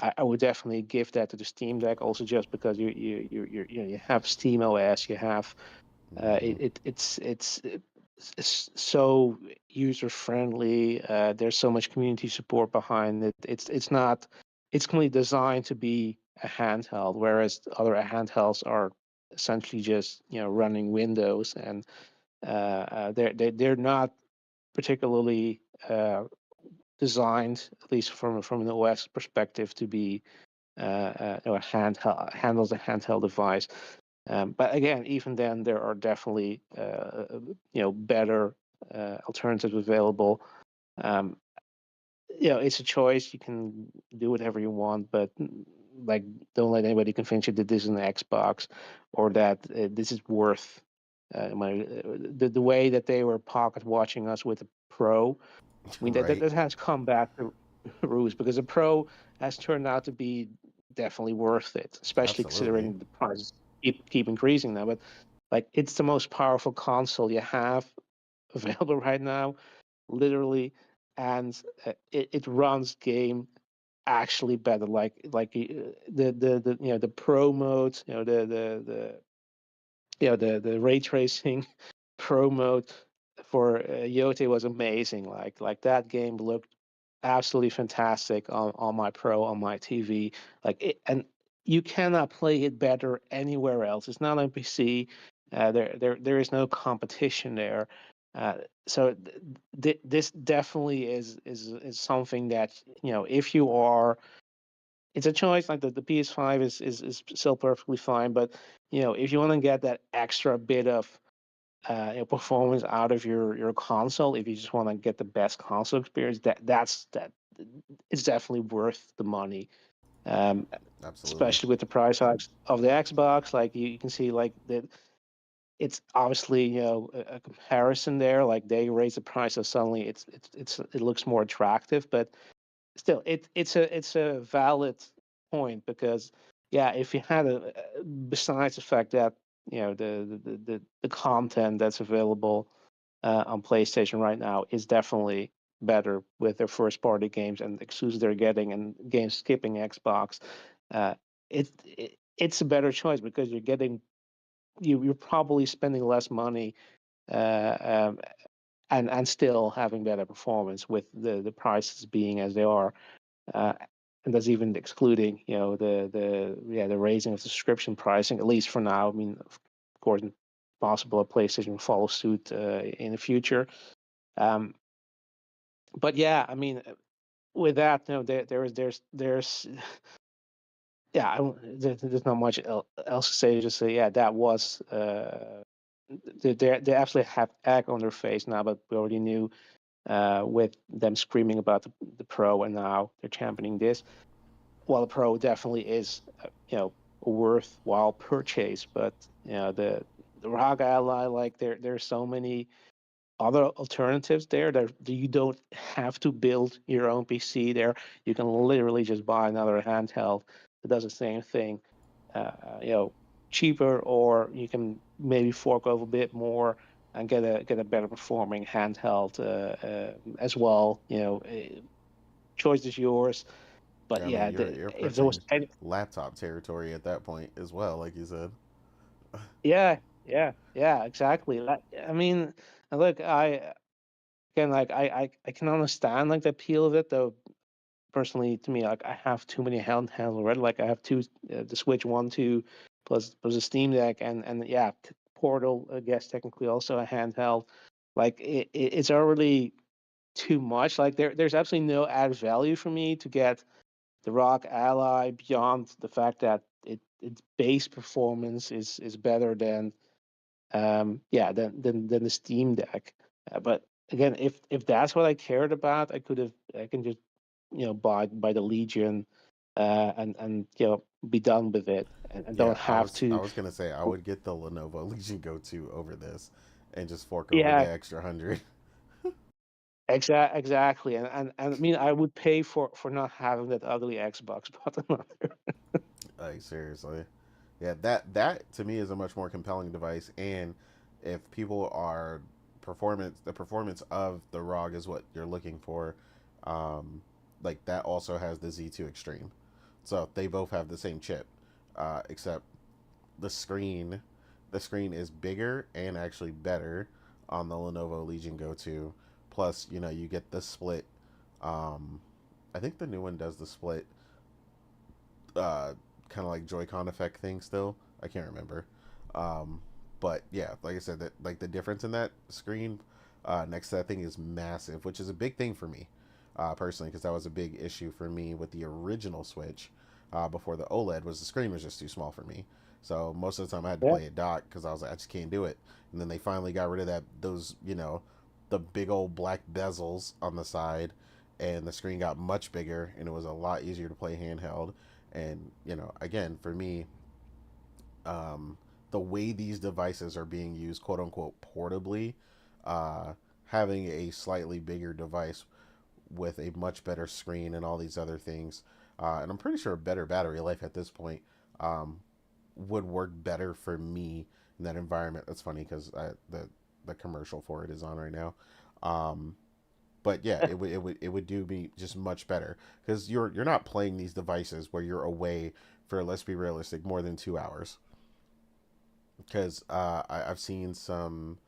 I would definitely give that to the Steam Deck, also just because you have Steam OS, you have it's so user friendly. There's so much community support behind it. It's completely designed to be a handheld, whereas other handhelds are essentially just running Windows, and they're not particularly designed, at least from an OS perspective, to be handles a handheld device. But again, even then, there are definitely better alternatives available. Um, it's a choice. You can do whatever you want, but like, don't let anybody convince you that this is an Xbox or that this is worth the way that they were pocket watching us with the Pro. I mean, Right. that has come back to roost because the Pro has turned out to be definitely worth it, especially Absolutely. considering the prices keep increasing now. But like, it's the most powerful console you have available right now, literally, and it runs game actually better. The Pro mode, the ray tracing Pro mode for Yote was amazing. Like that game looked absolutely fantastic on my Pro on my TV. And you cannot play it better anywhere else. It's not on PC. There is no competition there. Uh, so this definitely is something that if you are, it's a choice. Like the PS5 is still perfectly fine, but if you want to get that extra bit of performance out of your console, if you just want to get the best console experience, that's it's definitely worth the money. Um, Absolutely. Especially with the price hikes of the Xbox, like you can see, like that it's obviously a comparison there. Like they raise the price, so suddenly it looks more attractive, but still it's a valid point because yeah, if you had besides the fact that the content that's available on PlayStation right now is definitely better with their first party games and the exclusives they're getting and games skipping Xbox, uh, it's a better choice because you're probably spending less money uh, um, and still having better performance with the prices being as they are, uh, and that's even excluding the raising of the subscription pricing, at least for now. I mean, of course, possible a PlayStation follow suit in the future. Um, but yeah, I mean, with that, no, there's yeah, there's not much else to say. Just say, yeah, that was they absolutely have egg on their face now, but we already knew with them screaming about the Pro, and now they're championing this. Well, the Pro definitely is, a worthwhile purchase, but the ROG Ally, like there's so many other alternatives there that you don't have to build your own PC there. You can literally just buy another handheld that does the same thing, uh, you know, cheaper, or you can maybe fork over a bit more and get a better performing handheld as well. Choice is yours. But Yeah, I mean, yeah, you're if there was approaching laptop territory at that point as well, like you said. yeah, exactly. I mean, look, I again, like I can understand like the appeal of it, though. Personally, to me, like I have too many handhelds already. Like I have two, the Switch 1, 2, plus a Steam Deck, and yeah, Portal. I guess technically also a handheld. Like it's already too much. Like there's absolutely no added value for me to get the ROG Ally beyond the fact that its base performance is better than than the Steam Deck. But again, if that's what I cared about, I can just buy the Legion, and be done with it, and don't Yeah, have I to. was gonna say I would get the Lenovo Legion Go 2 over this, and just fork over Yeah, the extra 100. exactly, and I mean I would pay for not having that ugly Xbox button on there. Like seriously, yeah. That to me is a much more compelling device, and if people are the performance of the ROG is what you're looking for, um, like that also has the Z2 Extreme, so they both have the same chip, except the screen the screen is bigger and actually better on the Lenovo Legion Go 2. Plus, you get the split. Um, I think the new one does the split, uh, kind of like Joy-Con effect thing. Still, I can't remember. Um, but yeah, like I said, that like the difference in that screen next to that thing is massive, which is a big thing for me personally, because that was a big issue for me with the original Switch before the OLED. Was the screen was just too small for me. So most of the time I had to Yeah, play a dock because I was like, I just can't do it. And then they finally got rid of those the big old black bezels on the side, and the screen got much bigger, and it was a lot easier to play handheld. And again, for me, um, the way these devices are being used, quote unquote, portably, uh, having a slightly bigger device with a much better screen and all these other things, and I'm pretty sure a better battery life at this point, um, would work better for me in that environment. That's funny because the commercial for it is on right now. Um, but yeah, it would do me just much better because you're not playing these devices where you're away for, let's be realistic, more than 2 hours. Because I've seen some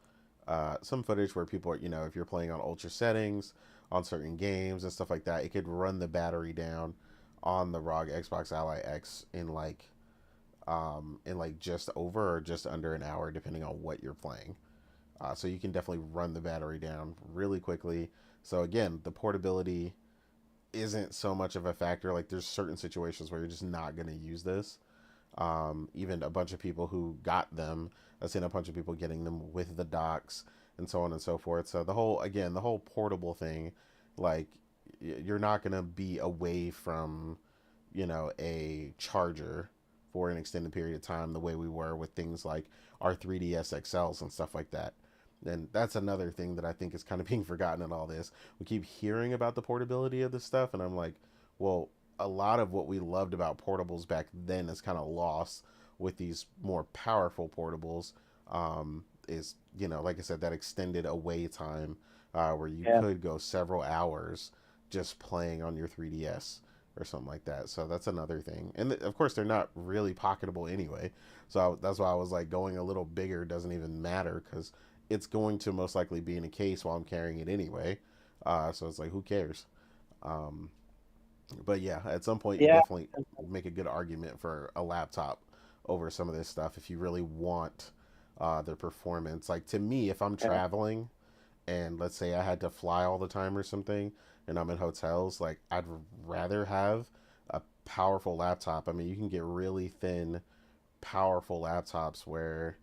footage where people are, if you're playing on ultra settings on certain games and stuff like that, it could run the battery down on the ROG Xbox Ally X in like just over or just under an hour, depending on what you're playing. So you can definitely run the battery down really quickly. So again, the portability isn't so much of a factor. Like there's certain situations where you're just not going to use this. Even a bunch of people who got them, I've seen a bunch of people getting them with the docks and so on and so forth. So the whole portable thing, like you're not going to be away from, a charger for an extended period of time the way we were with things like our 3DS XLs and stuff like that. And that's another thing that I think is kind of being forgotten in all this. We keep hearing about the portability of this stuff, and I'm like, well, a lot of what we loved about portables back then is kind of lost with these more powerful portables. Is like I said, that extended away time where you yeah, could go several hours just playing on your 3DS or something like that. So that's another thing. And of course, they're not really pocketable anyway. So that's why I was like, going a little bigger doesn't even matter because it's going to most likely be in a case while I'm carrying it anyway. So it's like, who cares? Um, but yeah, at some point, you yeah, definitely make a good argument for a laptop over some of this stuff if you really want the performance. Like to me, if I'm yeah, traveling and let's say I had to fly all the time or something, and I'm in hotels, like I'd rather have a powerful laptop. I mean, you can get really thin, powerful laptops where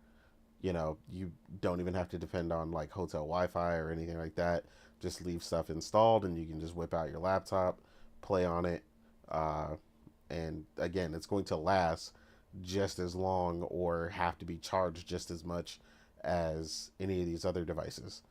you don't even have to depend on like hotel Wi-Fi or anything like that. Just leave stuff installed, and you can just whip out your laptop, play on it, uh, and again, it's going to last just as long or have to be charged just as much as any of these other devices.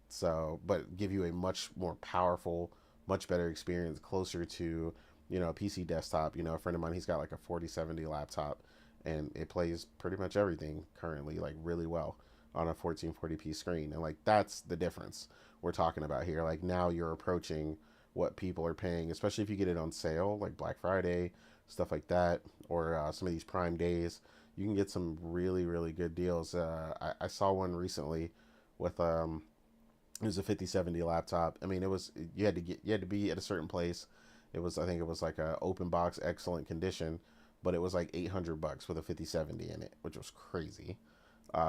So, but give you a much more powerful, much better experience, closer to, a PC desktop. A friend of mine, he's got like a 4070 laptop, and it plays pretty much everything currently, like really well on a 1440p screen. And like that's the difference we're talking about here. Like now you're approaching what people are paying, especially if you get it on sale, like Black Friday, stuff like that, or some of these Prime days. You can get some really, really good deals. I saw one recently with it was a 5070 laptop. I mean, it was you had to be at a certain place. It was, I think it was like a open box, excellent condition, but it was like $800 with a 5070 in it, which was crazy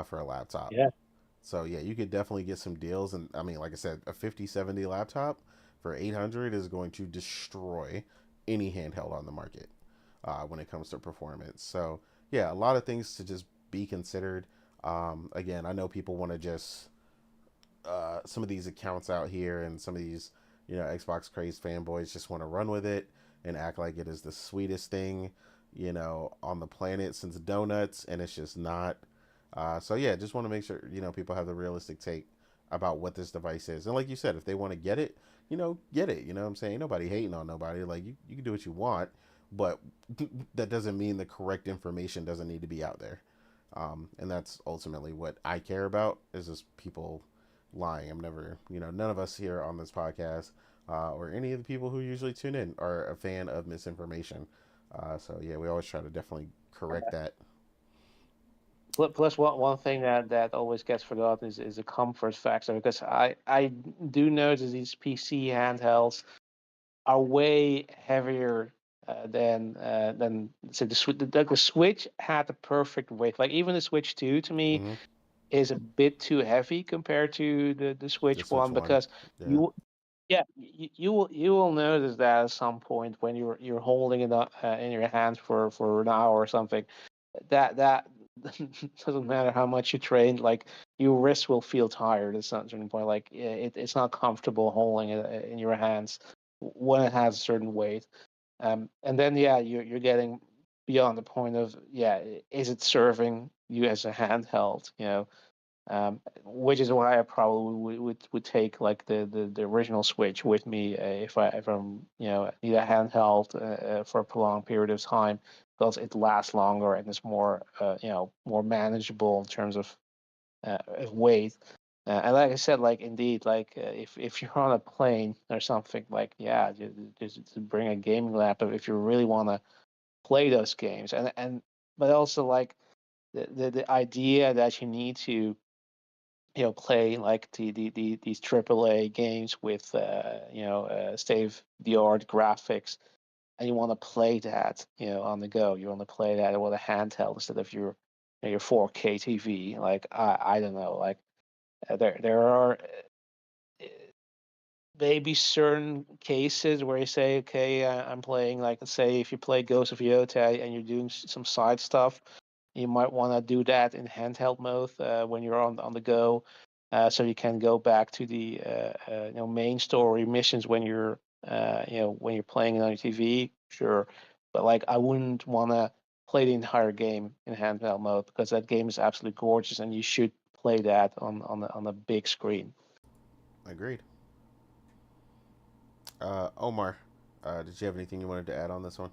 for a laptop. Yeah. So yeah, you could definitely get some deals. And I mean, like I said, a 5070 laptop for 800 is going to destroy any handheld on the market when it comes to performance. So yeah, a lot of things to just be considered. Again, I know people want to just some of these accounts out here and some of these Xbox crazed fanboys just want to run with it and act like it is the sweetest thing on the planet since donuts, and it's just not. So yeah, just want to make sure people have the realistic take about what this device is. And like you said, if they want to get it, get it. You know what I'm saying? Nobody hating on nobody. Like you can do what you want, but that doesn't mean the correct information doesn't need to be out there. And that's ultimately what I care about, is just people lying. I'm never, none of us here on this podcast or any of the people who usually tune in are a fan of misinformation. So yeah, we always try to definitely correct that. Plus, one thing that always gets forgotten is the comfort factor, because I do notice these PC handhelds are way heavier than say the Switch had the perfect weight. Like even the Switch 2 to me Mm-hmm. is a bit too heavy compared to the The Switch Switch 1, One, because yeah, you yeah you will notice that at some point when you're holding it in your hand for an hour or something, that doesn't matter how much you train, like your wrist will feel tired at some certain point. Like it's not comfortable holding it in your hands when it has a certain weight. And then yeah, you're getting beyond the point of, yeah, is it serving you as a handheld? Which is why I probably would take like the original Switch with me if I'm need a handheld for a prolonged period of time, because it lasts longer and is more manageable in terms of weight. And like I said, like indeed, like if you're on a plane or something, like yeah, just bring a gaming laptop if you really want to play those games. And but also like the idea that you need to play like these AAA games with state of the art graphics, and you want to play that on the go. You want to play that with a handheld instead of your 4K TV. Like I don't know, like there are maybe certain cases where you say, okay, I'm playing, like let's say if you play Ghost of Yotei and you're doing some side stuff, you might want to do that in handheld mode when you're on the go, so you can go back to the main story missions when you're playing it on your TV. Sure, but like I wouldn't want to play the entire game in handheld mode, because that game is absolutely gorgeous and you should play that on a big screen. agreed. Omar, did you have anything you wanted to add on this one?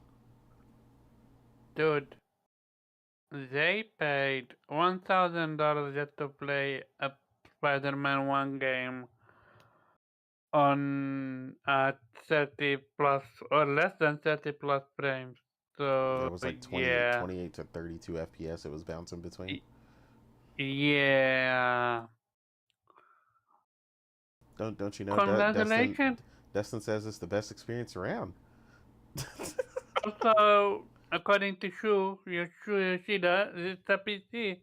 Dude, they paid $1,000 just to play a Spider-Man 1 game on 30 plus or less than 30 plus frames. Yeah, So it was like 28, yeah, 28 to 32 FPS. It was bouncing between. yeah. Don't you know? Congratulations. Destin says it's the best experience around. Also, according to Yoshida, it's a PC.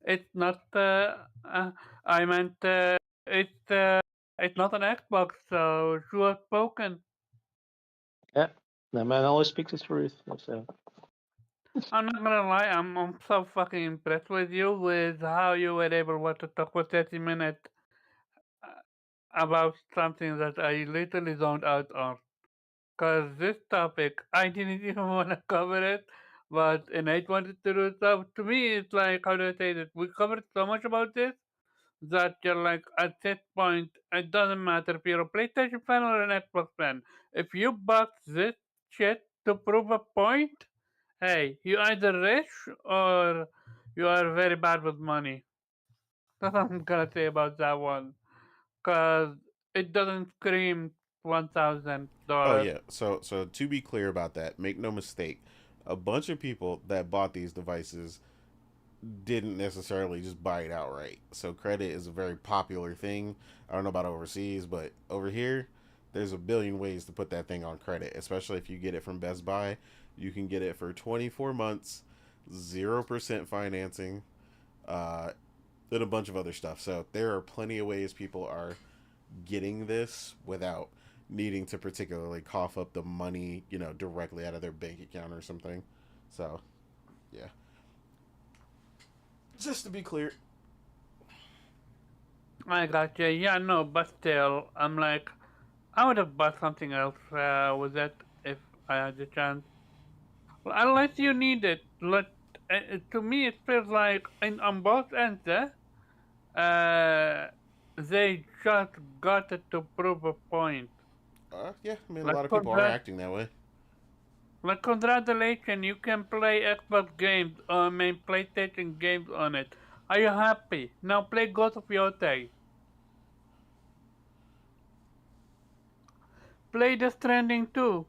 It's not. I meant it's It's not an Xbox, so she was spoken. Yeah, the man always speaks his truth. So I'm not gonna lie, I'm so fucking impressed with you with how you were able to talk for 30 minutes uh, about something that I literally zoned out on. Cause this topic, I didn't even want to cover it, but Innate wanted to do so. To me, it's like, how do I say this? We covered so much about this that you're like, at this point, it doesn't matter if you're a PlayStation fan or an Xbox fan. If you box this shit to prove a point, hey, you either rich or you are very bad with money. That's what I'm gonna say about that one. Cause it doesn't scream Oh $1,000. yeah. So to be clear about that, make no mistake, a bunch of people that bought these devices didn't necessarily just buy it outright. So credit is a very popular thing. I don't know about overseas, but over here, there's a billion ways to put that thing on credit, especially if you get it from Best Buy. You can get it for 24 months, 0% financing, uh, and a bunch of other stuff. So there are plenty of ways people are getting this without needing to particularly cough up the money, directly out of their bank account or something. So, yeah. Just to be clear. I got you. Yeah, no, but still, I'm like, I would have bought something else with that if I had the chance. Well, unless you need it. To me, it feels like on both ends, they just got it to prove a point. Yeah, I mean, a Like, lot of people are congrat- acting that way. like congratulations, you can play Xbox games or PlayStation games on it. Are you happy? Now play Ghost of Yotei. Play The Stranding too.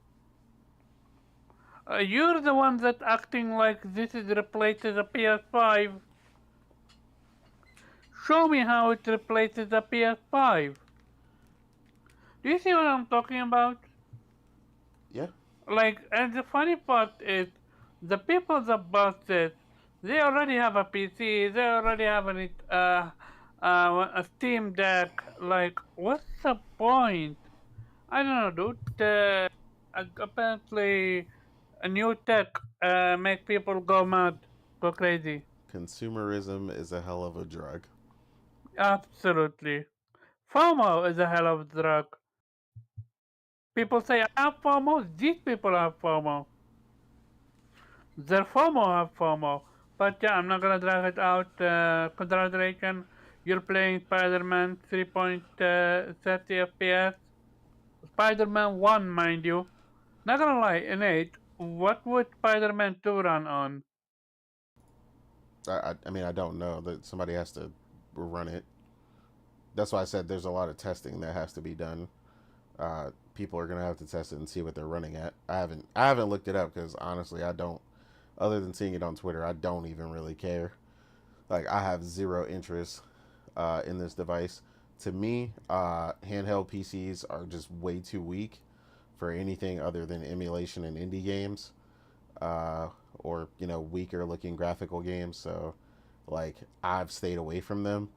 You're the one that acting like this is replaces a PS5. Show me how it replaces a PS5. Do you see what I'm talking about? Yeah. Like, and the funny part is, the people that bought this, they already have a PC, they already have a Steam Deck. Like, what's the point? I don't know, dude. Apparently, a new tech make people go mad, go crazy. Consumerism is a hell of a drug. Absolutely. FOMO is a hell of a drug. People say, I have FOMO. These people have FOMO. Their FOMO have FOMO. But yeah, I'm not gonna drag it out. Congratulations. You're playing Spider-Man 3.30 FPS. Spider-Man 1, mind you. Not gonna lie, in 8, what would Spider-Man 2 run on? I mean, I don't know that somebody has to run it. That's why I said there's a lot of testing that has to be done. People are gonna have to test it and see what they're running at. I haven't looked it up because honestly, I don't. Other than seeing it on Twitter, I don't even really care. Like I have zero interest in this device. To me, handheld PCs are just way too weak for anything other than emulation and indie games, or weaker looking graphical games. So, like I've stayed away from them.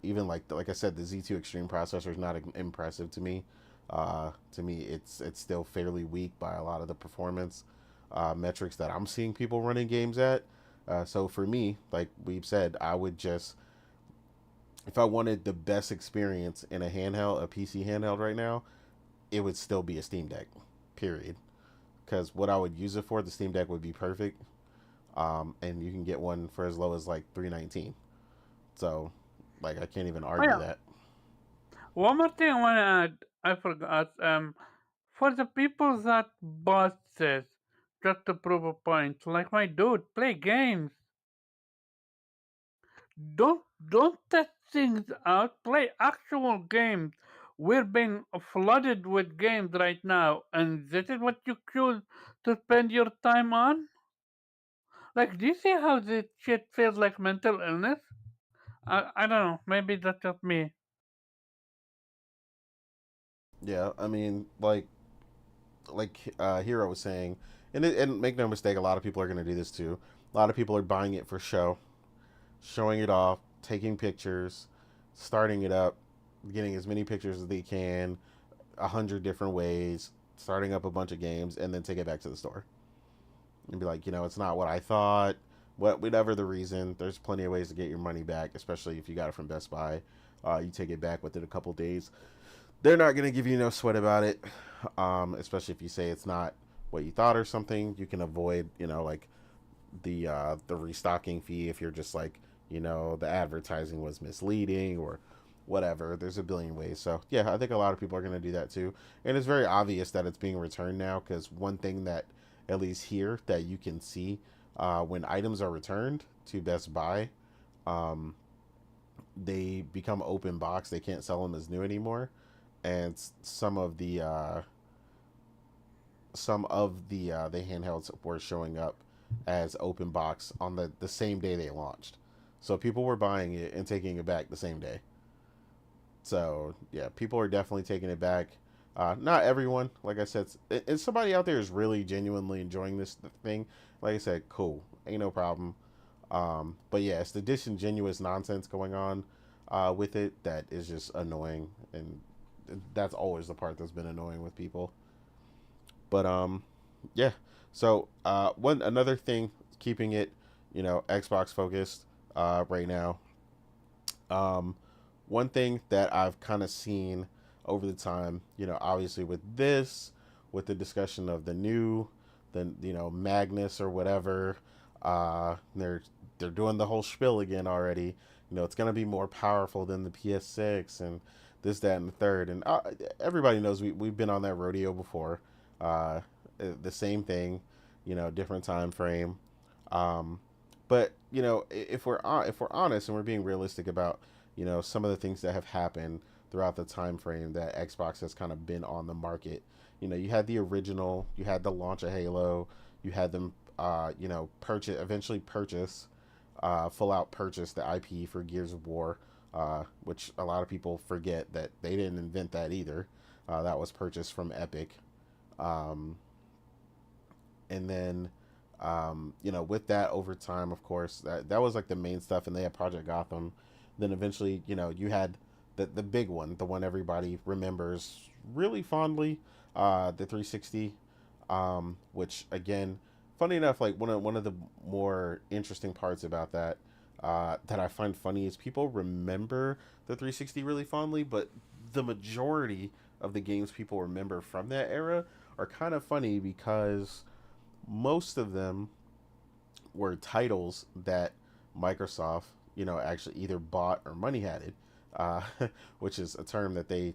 Even like I said, the Z2 Extreme processor is not impressive to me. To me, it's still fairly weak by a lot of the performance metrics that I'm seeing people running games at. So for me, like we've said, I would just, if I wanted the best experience in a handheld, a PC handheld right now, it would still be a Steam Deck. Period. Because what I would use it for, the Steam Deck would be perfect. And you can get one for as low as like $319. So, like, I can't even Oh argue yeah, that. one more thing I wanna add. I forgot. For the people that bought this just to prove a point, like my dude, play games. Don't test things out. Play actual games. We're being flooded with games right now, and this is what you choose to spend your time on. Like, do you see how this shit feels like mental illness? I don't know. Maybe that's just me. Yeah, I mean, like Hero was saying, and make no mistake, a lot of people are going to do this too. A lot of people are buying it for show, showing it off, taking pictures, starting it up. getting as many pictures as they can, 100 different ways, starting up a bunch of games, and then take it back to the store and be like, it's not what I thought. Whatever the reason, there's plenty of ways to get your money back, especially if you got it from Best Buy. You take it back within a couple days. They're not gonna give you no sweat about it, especially if you say it's not what you thought or something. You can avoid, like the restocking fee if you're just like, the advertising was misleading or whatever. There's a billion ways. So yeah, I think a lot of people are gonna do that too, and it's very obvious that it's being returned now, because one thing that at least here that you can see, when items are returned to Best Buy, um, they become open box. They can't sell them as new anymore, and some of the handhelds were showing up as open box on the same day they launched. So people were buying it and taking it back the same day. So yeah, people are definitely taking it back. Not everyone, like I said. If somebody out there is really genuinely enjoying this thing, like I said, cool, ain't no problem. But yeah, it's the disingenuous nonsense going on with it that is just annoying, and that's always the part that's been annoying with people. But yeah. So one another thing, keeping it, Xbox focused right now. Um, One thing that I've kind of seen over the time, obviously with this, with the discussion of the Magnus or whatever, they're doing the whole spiel again already. It's gonna be more powerful than the PS6 and this, that, and the third. And everybody knows we've been on that rodeo before. Uh, the same thing, different time frame. Um, but if we're honest and we're being realistic about some of the things that have happened throughout the time frame that Xbox has kind of been on the market. You had the original, you had the launch of Halo, you had them, full out purchase the IP for Gears of War, which a lot of people forget that they didn't invent that either. That was purchased from Epic. Um, and then, with that over time, of course, that was like the main stuff, and they had Project Gotham. Then eventually, you had the big one, the one everybody remembers really fondly, the 360, which again, funny enough, like one of the more interesting parts about that I find funny is people remember the 360 really fondly, but the majority of the games people remember from that era are kind of funny because most of them were titles that Microsoft, actually either bought or money had it, uh, which is a term that they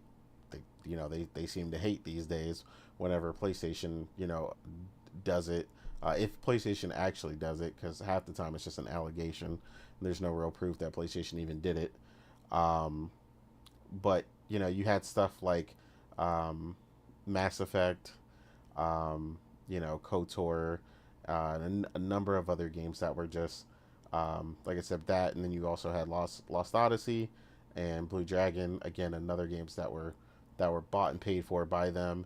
seem to hate these days. Whenever PlayStation, does it, if PlayStation actually does it, because half the time it's just an allegation. There's no real proof that PlayStation even did it. Um, but you had stuff like Mass Effect, KOTOR, and a number of other games that were just, like I said, that, and then you also had Lost Odyssey and Blue Dragon. Again, another games that were bought and paid for by them.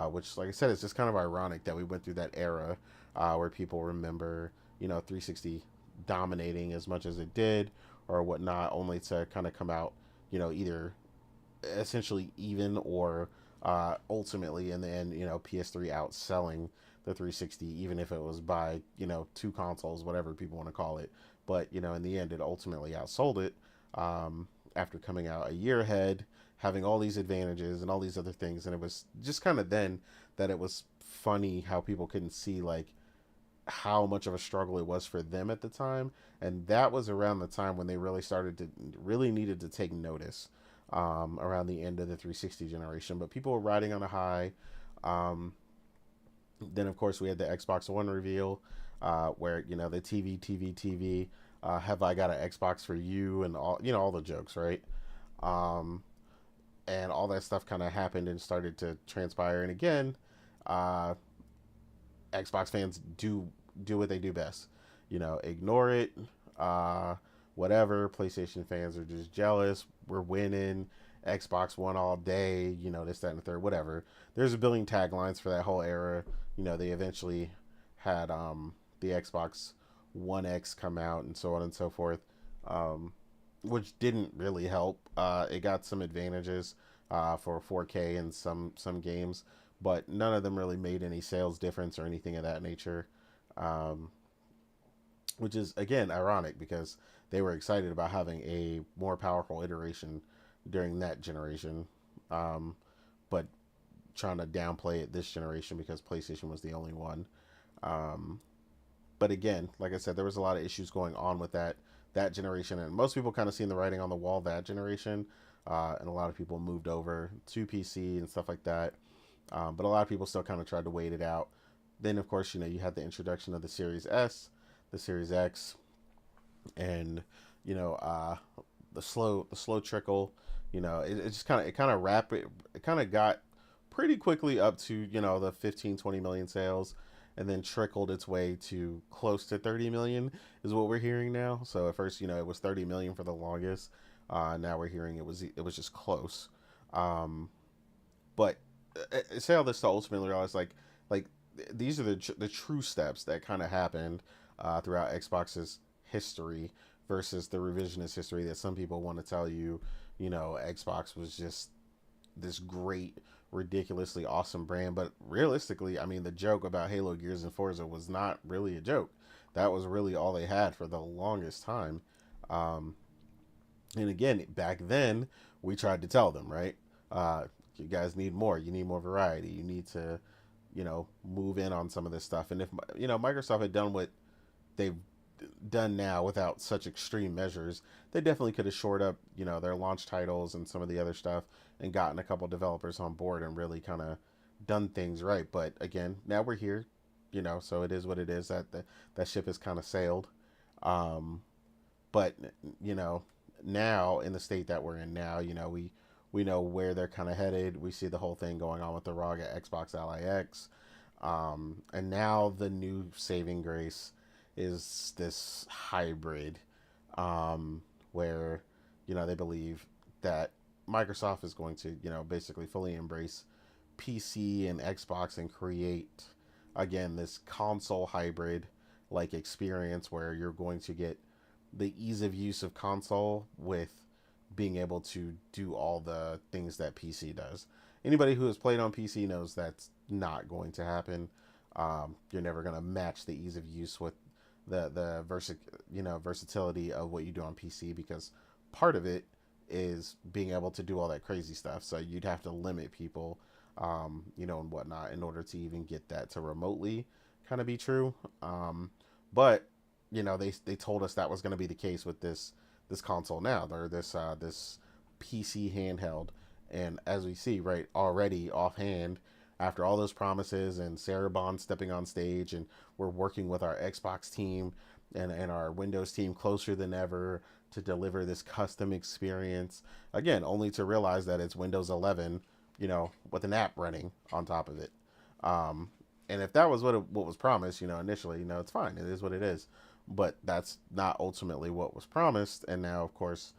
Which, like I said, it's just kind of ironic that we went through that era where people remember, 360 dominating as much as it did or whatnot, only to kind of come out, either essentially even or ultimately in the end, PS3 outselling the 360, even if it was by, two consoles, whatever people want to call it. But, in the end, it ultimately outsold it after coming out a year ahead, having all these advantages and all these other things. And it was just kind of then that it was funny how people couldn't see, like, how much of a struggle it was for them at the time. And that was around the time when they really needed to take notice, around the end of the 360 generation. But people were riding on a high. Then, of course, we had the Xbox One reveal, where, the TV, have I got an Xbox for you, and all the jokes, right? Um, and all that stuff kind of happened and started to transpire. And again, uh, Xbox fans do what they do best, ignore it, uh, whatever. PlayStation fans are just jealous. We're winning. Xbox One all day, this, that, and the third, whatever. There's a billion taglines for that whole era. They eventually had the Xbox One X come out and so on and so forth. Um, which didn't really help. It got some advantages for 4K in some games, but none of them really made any sales difference or anything of that nature. Um, which is again ironic because they were excited about having a more powerful iteration during that generation, um, but trying to downplay it this generation because PlayStation was the only one. Um, but again, like I said, there was a lot of issues going on with that generation, and most people kind of seen the writing on the wall that generation, and a lot of people moved over to PC and stuff like that. But a lot of people still kind of tried to wait it out. Then, of course, you had the introduction of the Series S, the Series X, and you know the slow trickle. It just kind of rapid. It kind of got pretty quickly up to the 15-20 million sales, and then trickled its way to close to 30 million is what we're hearing now. So at first, it was 30 million for the longest. Now we're hearing it was just close. Um, but I say all this to ultimately realize like these are the true steps that kind of happened throughout Xbox's history versus the revisionist history that some people want to tell you. Xbox was just this great, ridiculously awesome brand, but realistically, I mean, the joke about Halo, Gears, and Forza was not really a joke. That was really all they had for the longest time. Um, and again, back then, we tried to tell them, right? You guys need more. You need more variety. You need to, move in on some of this stuff. And if Microsoft had done what they've done now without such extreme measures, they definitely could have shored up, their launch titles and some of the other stuff and gotten a couple developers on board and really kind of done things right. But again, now we're here, so it is what it is. That ship has kind of sailed. Um, but you know, now in the state that we're in now, we know where they're kind of headed. We see the whole thing going on with the ROG at Xbox Ally X. And now the new saving grace is this hybrid, where they believe that Microsoft is going to basically fully embrace PC and Xbox and create again this console hybrid like experience where you're going to get the ease of use of console with being able to do all the things that PC does. Anybody who has played on PC knows that's not going to happen. You're never going to match the ease of use with the versatility of what you do on PC, because part of it is being able to do all that crazy stuff. So you'd have to limit people, and whatnot in order to even get that to remotely kind of be true. But they told us that was going to be the case with this console now, or this PC handheld. And as we see, right, already offhand, after all those promises and Sarah Bond stepping on stage, and we're working with our Xbox team and our Windows team closer than ever to deliver this custom experience. Again, only to realize that it's Windows 11, with an app running on top of it. Um, and if that was what was promised, initially, it's fine. It is what it is. But that's not ultimately what was promised. And now, of course,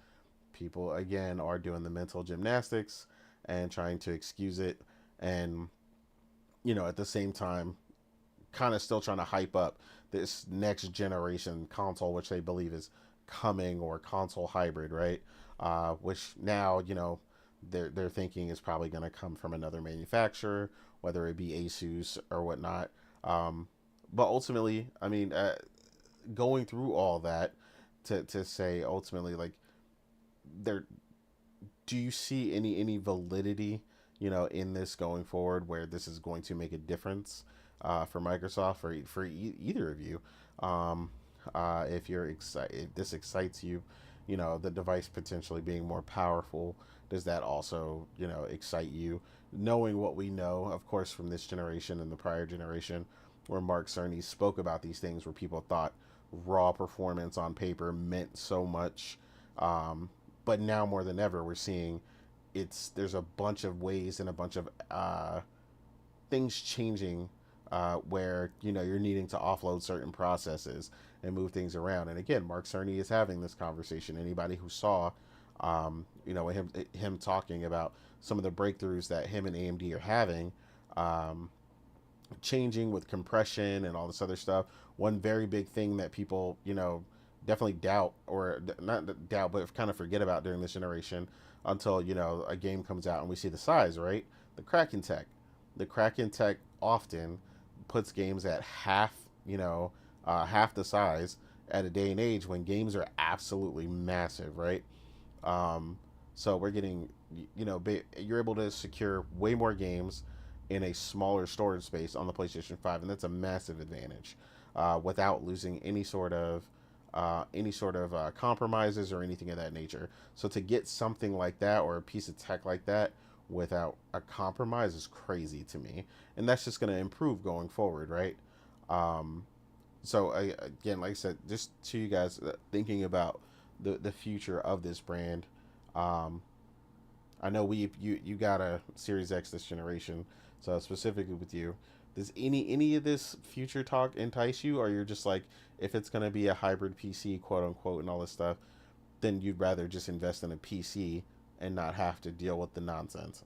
people again are doing the mental gymnastics and trying to excuse it, and at the same time kind of still trying to hype up this next generation console, which they believe is coming, or console hybrid, right? Which now they're thinking is probably going to come from another manufacturer, whether it be Asus or whatnot. But ultimately, I mean, going through all that to say ultimately, like, there, do you see any validity in this going forward, where this is going to make a difference for Microsoft, for either of you? If you're excited, if this excites you, the device potentially being more powerful, does that also excite you, knowing what we know, of course, from this generation and the prior generation, where Mark Cerny spoke about these things, where people thought raw performance on paper meant so much. But now more than ever, we're seeing there's a bunch of ways and a bunch of things changing, where you're needing to offload certain processes and move things around. And again, Mark Cerny is having this conversation. Anybody who saw him talking about some of the breakthroughs that him and AMD are having, changing with compression and all this other stuff. One very big thing that people definitely doubt, or not doubt, but kind of forget about during this generation until a game comes out and we see the size, right? The Kraken tech, the Kraken tech often puts games at half, half the size at a day and age when games are absolutely massive, right? Um, so we're getting, you're able to secure way more games in a smaller storage space on the PlayStation 5, and that's a massive advantage without losing any sort of compromises or anything of that nature. So to get something like that or a piece of tech like that without a compromise is crazy to me, and that's just going to improve going forward, right? Um, again, like I said, just to you guys thinking about the future of this brand. Um, I know you got a Series X this generation, so specifically with you, does any of this future talk entice you, or you're just like, if it's gonna be a hybrid PC, quote unquote, and all this stuff, then you'd rather just invest in a PC and not have to deal with the nonsense?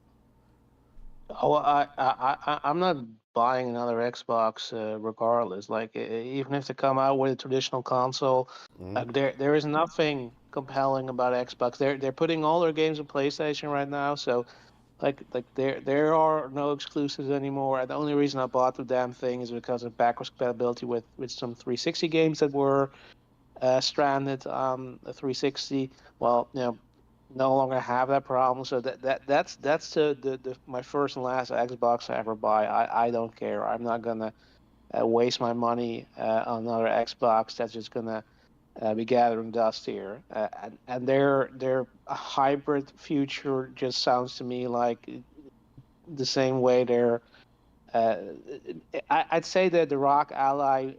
Oh, I'm not buying another Xbox regardless. Like even if they come out with a traditional console, Mm-hmm. there is nothing compelling about Xbox. They're putting all their games on PlayStation right now, so like there are no exclusives anymore. And the only reason I bought the damn thing is because of backwards compatibility with some 360 games that were stranded on the 360. Well, no longer have that problem. So that's the my first and last Xbox I ever buy. I don't care. I'm not gonna waste my money on another Xbox that's just gonna be gathering dust here. And their hybrid future just sounds to me like the same way they're uh, I'd say that the Rock Ally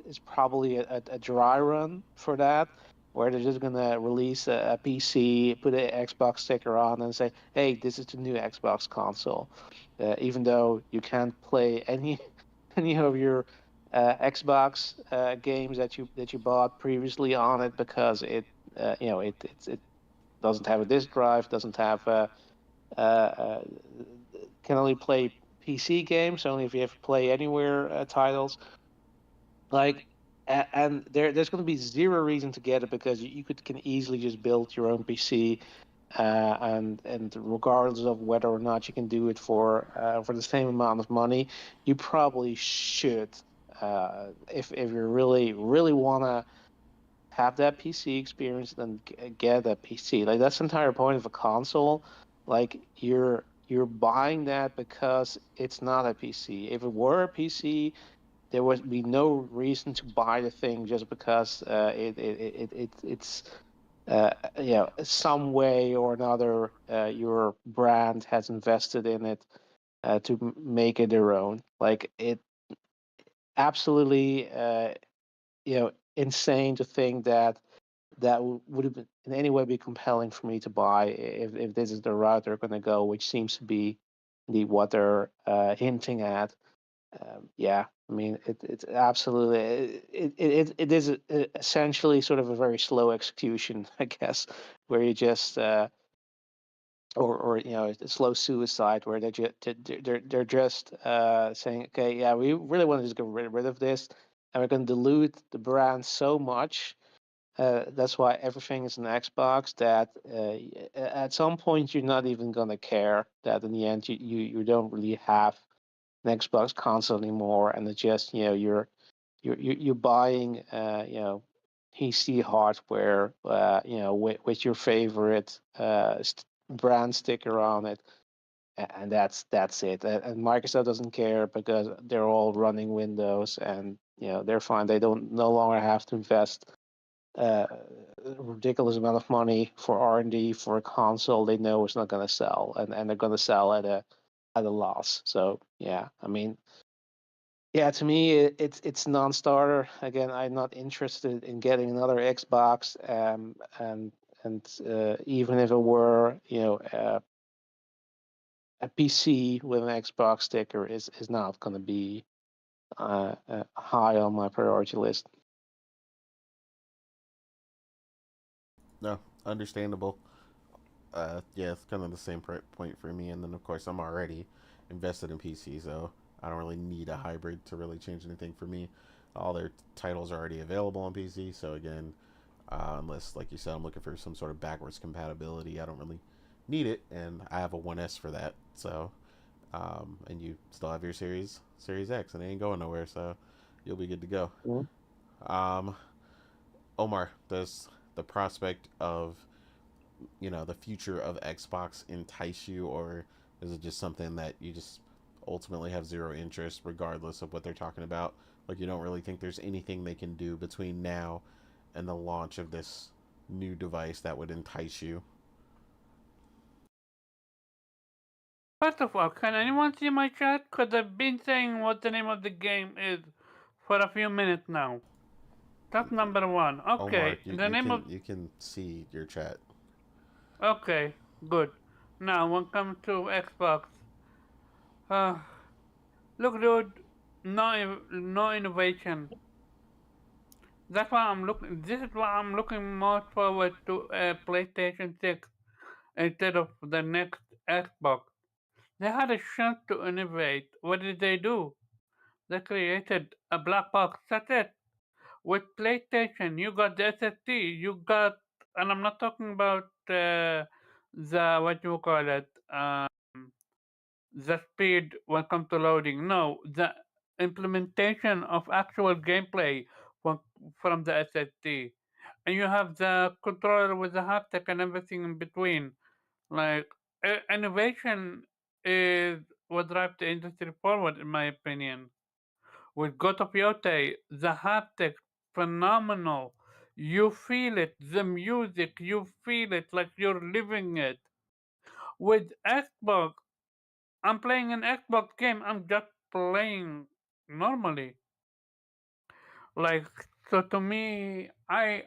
is probably a dry run for that, where they're just gonna release a PC, put an Xbox sticker on, and say, "Hey, this is the new Xbox console." Even though you can't play any any of your Xbox games that you bought previously on it because it doesn't have a disk drive, doesn't have uh, uh, can only play PC games, only if you have Play Anywhere titles. Like, and there's going to be zero reason to get it because you can easily just build your own PC, and regardless of whether or not you can do it for the same amount of money, you probably should. If you really wanna have that PC experience, then get a PC. Like that's the entire point of a console. Like you're buying that because it's not a PC. If it were a PC, there would be no reason to buy the thing just because it's some way or another your brand has invested in it to make it their own. Like it absolutely insane to think that would have been in any way be compelling for me to buy if this is the route they're going to go, which seems to be what they're hinting at. Yeah, I mean it's absolutely it is essentially sort of a very slow execution, I guess, where you just or it's a slow suicide where they're just saying, okay, yeah, we really want to just get rid of this, and we're going to dilute the brand so much that's why everything is an Xbox. That at some point you're not even gonna care. That in the end you don't really have an Xbox console anymore, and it's just you're buying PC hardware with your favorite brand sticker on it, and that's it. And Microsoft doesn't care because they're all running Windows, and they're fine. They don't no longer have to invest uh, a ridiculous amount of money for R&D for a console they know is not going to sell, and they're going to sell at a loss. So yeah, I mean, yeah, to me it's non-starter. Again, I'm not interested in getting another Xbox, and even if it were a PC with an Xbox sticker is not going to be high on my priority list. No, understandable. Yeah, it's kind of the same point for me. And then, of course, I'm already invested in PC, so I don't really need a hybrid to really change anything for me. All their titles are already available on PC, so again, unless, like you said, I'm looking for some sort of backwards compatibility. I don't really need it, and I have a 1S for that. So, and you still have your Series X, and it ain't going nowhere, so you'll be good to go. Mhm. Um, Omar, does the prospect of the future of Xbox entice you, or is it just something that you just ultimately have zero interest, regardless of what they're talking about? Like, you don't really think there's anything they can do between now and the launch of this new device that would entice you? First of all, can anyone see my chat? Because I've been saying what the name of the game is for a few minutes now. That's number one. Omar, Okay, you, the you name can of. you can see your chat. Okay, good. Now, when it comes to Xbox, uh, look, dude, no innovation. That's why I'm looking. This is why I'm looking more forward to a PlayStation 6 instead of the next Xbox. They had a chance to innovate. What did they do? They created a black box. That's it. With PlayStation, you got the SSD. You got, and I'm not talking about the what you call it, the speed when it comes to loading. No, the implementation of actual gameplay from, from the SSD. And you have the controller with the haptic and everything in between. Like, innovation is what drives the industry forward, in my opinion. With God of Yote, the haptic, phenomenal. You feel it, the music, you feel it like you're living it. With Xbox, I'm playing an Xbox game, I'm just playing normally. Like, so to me, I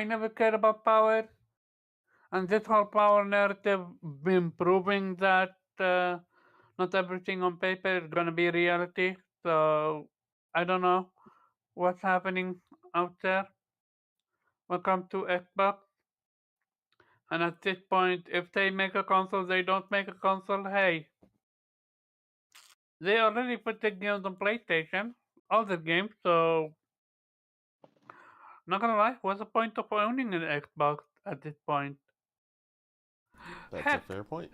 never cared about power, and this whole power narrative been proving that not everything on paper is gonna be reality. So I don't know what's happening out there when it comes to Xbox. And at this point, if they make a console, they don't make a console. Hey, they already put the games on PlayStation, all the games. So not gonna lie, what's the point of owning an Xbox at this point? That's a Heck, fair point.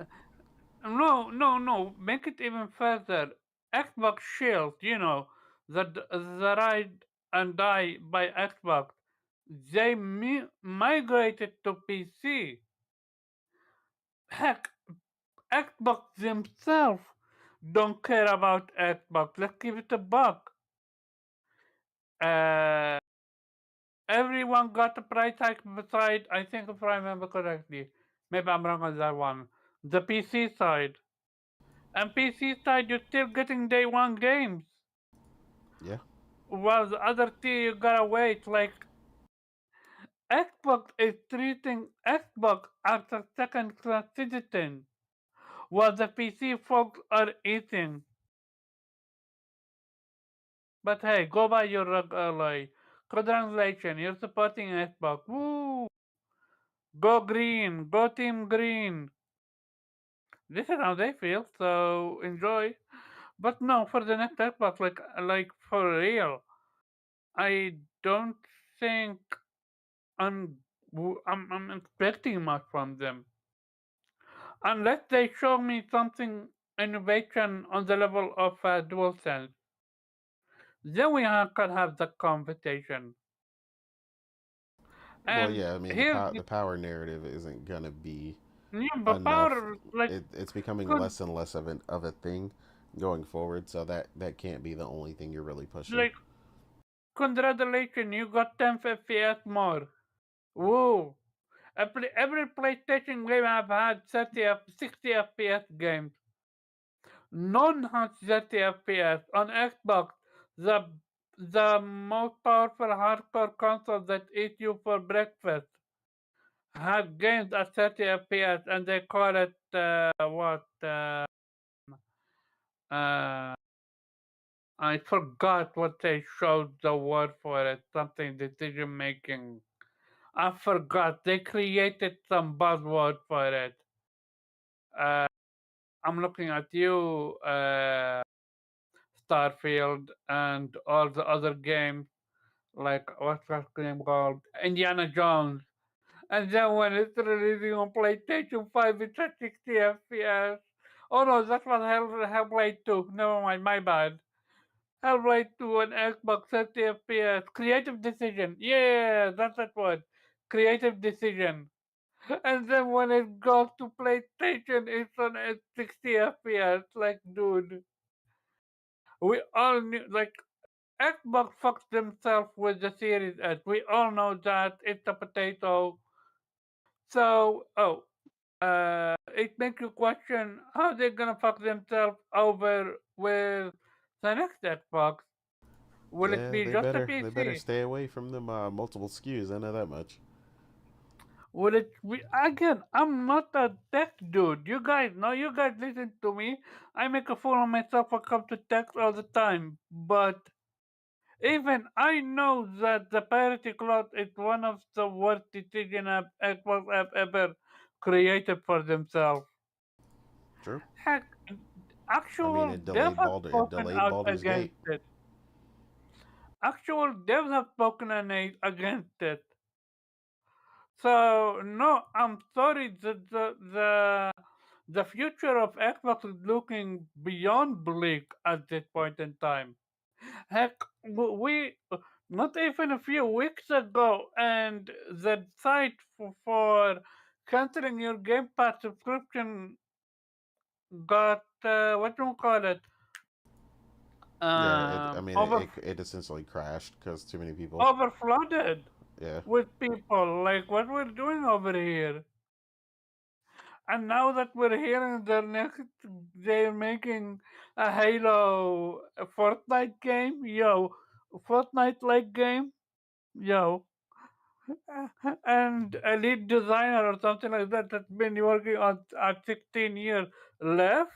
no. Make it even further. Xbox Shield, the ride and die by Xbox. They migrated to PC. Heck, Xbox themselves don't care about Xbox. Let's give it a buck. Uh, Everyone got a price hike beside, I think if I remember correctly. Maybe I'm wrong on that one. The PC side. And PC side, you're still getting day one games. Yeah, While the other two, you gotta wait. Like, Xbox is treating Xbox as a second class citizen, while the PC folks are eating. But hey, go buy your rug ally. Congratulations, you're supporting Xbox. Woo! Go green! Go team green! This is how they feel, so enjoy. But no, for the next Xbox, like for real, I don't think I'm expecting much from them unless they show me something innovation on the level of DualSense. Then could have the conversation. well, And yeah. I mean, here's the power narrative isn't gonna be yeah, but enough. power like It's becoming could less and less of a thing going forward. So that can't be the only thing you're really pushing. like congratulations, you got 10 FPS more. Woo! Every PlayStation game I've had 60 FPS games. None has 30 FPS. On Xbox, the the most powerful hardcore console that eats you for breakfast had games at 30 FPS, and they call it what? Uh, I forgot what they showed the word for it. Something decision making. I forgot. They created some buzzword for it. Uh, I'm looking at you, Starfield, and all the other games. like what's that game called? Indiana Jones. And then when it's releasing on PlayStation 5, it's at 60 FPS. Oh no, that was Hellblade 2. Never mind, my bad. Hellblade 2 on Xbox 30 FPS. Creative decision. Yeah, that's that word. Creative decision. And then when it goes to PlayStation, it's on at 60 FPS. Like, dude, we all knew, like, Xbox fucks themselves with the Series S. We all know that it's a potato. So, it makes you question how they're gonna fuck themselves over with the next Xbox. Will it Yeah, be they just a better they better PC? stay away from them multiple SKUs. I know that much. Will it be again? I'm not a tech dude. You guys know. You guys listen to me. I make a fool of myself when it comes to tech all the time. But even I know that the parity cloud is one of the worst decisions Xbox have ever created for themselves. True. Heck, I mean, actual it dev delayed have It spoken delayed out Baldur's Gate. against it. Actual devs have spoken against it. So no, I'm sorry. The future of Xbox is looking beyond bleak at this point in time. Heck, we not even a few weeks ago, and the site for canceling your Game Pass subscription got what do you call it? Yeah, I mean, Over it essentially crashed because too many people. overflooded Yeah, with people. Like what we're doing over here. And now that we're hearing they're making a Halo a Fortnite game, yo, Fortnite like game, yo, and a lead designer or something like that that's been working on 16 years left,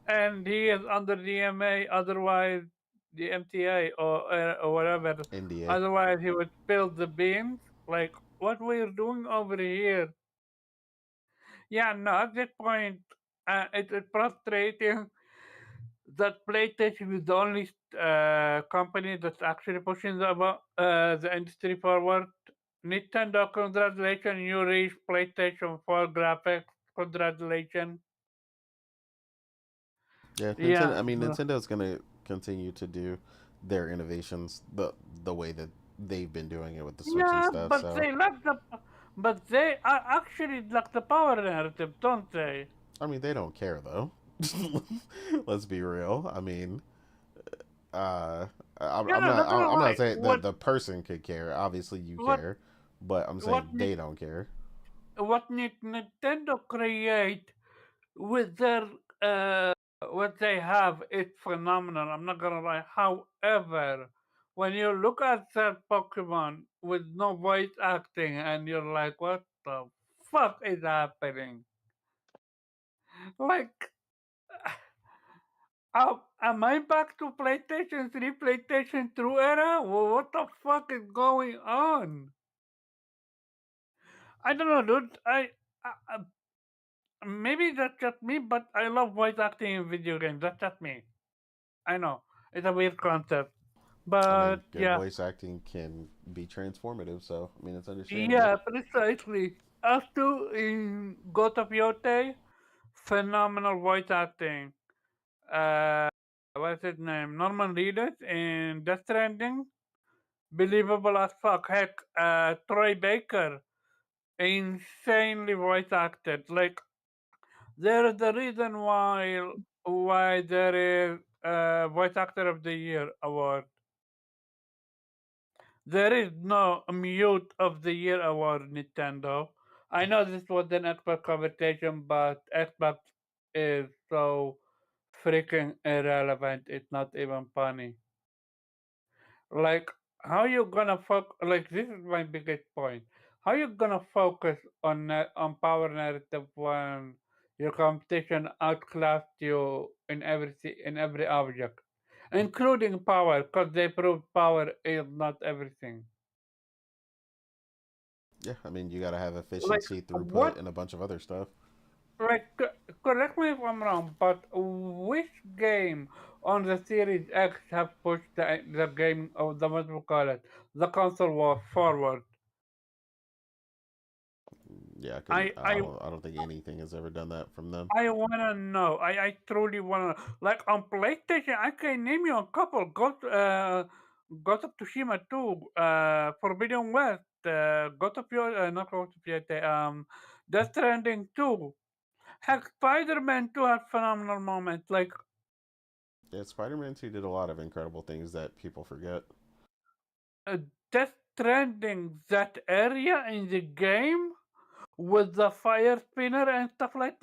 and he is under DMA, otherwise the MTA or whatever, NDA. otherwise he would spill the beans. Like what we're doing over here. Yeah, no, at this point, it's frustrating that PlayStation is the only company that's actually pushing the industry forward. Nintendo, congratulations, you reached PlayStation 4 graphics. Congratulations. Yeah, Nintendo. Yeah, I mean, Nintendo's gonna continue to do their innovations the way that they've been doing it with the Switch and yeah, stuff. but So, they lack but they are actually lack the power narrative, don't they? I mean, they don't care though. Let's be real. I mean, uh, Yeah, no, not gonna I'm not lie. saying that the person could care. Obviously, you What, care, but I'm what, saying they don't care. Nintendo create with their uh, what they have, it's phenomenal. I'm not gonna lie. However, when you look at that Pokemon with no voice acting, and you're like, what the fuck is happening? Like, am I back to PlayStation 3, PlayStation 2 era? Well, what the fuck is going on? I don't know, dude. Maybe that's just me, but I love voice acting in video games. That's just me. I know it's a weird concept, I mean, but good yeah, voice acting can be transformative. So, I mean, it's understandable. yeah, precisely. As to in God of Yote, phenomenal voice acting. Uh, what's his name? Norman Reedus in Death Stranding, believable as fuck. Heck, Troy Baker, insanely voice acted. Like there is the reason why there is a voice actor of the year award. There is no mute of the year award, Nintendo. I know this was an Xbox conversation, but Xbox is so freaking irrelevant. It's not even funny. Like, how you gonna focus? Like, this is my biggest point. How you gonna focus on power narrative when your competition outclassed you in every object, including power, because they proved power is not everything. Yeah, I mean, you got to have Like efficiency, throughput, what? and a bunch of other stuff. Like correct me if I'm wrong, but which game on the Series X have pushed the game, or the what we call it, the console war forward. Yeah, I couldn't. I I I don't think anything has ever done that from them. I wanna know. I truly wanna know. Like on PlayStation, I can name you a couple. Ghost of Tsushima 2, Forbidden West, God of not God of Yete, Death Stranding 2. Heck, Spider-Man 2 had phenomenal moments. Like Yeah, Spider-Man 2 did a lot of incredible things that people forget. uh, Death Stranding, that area in the game with the fire spinner and stuff like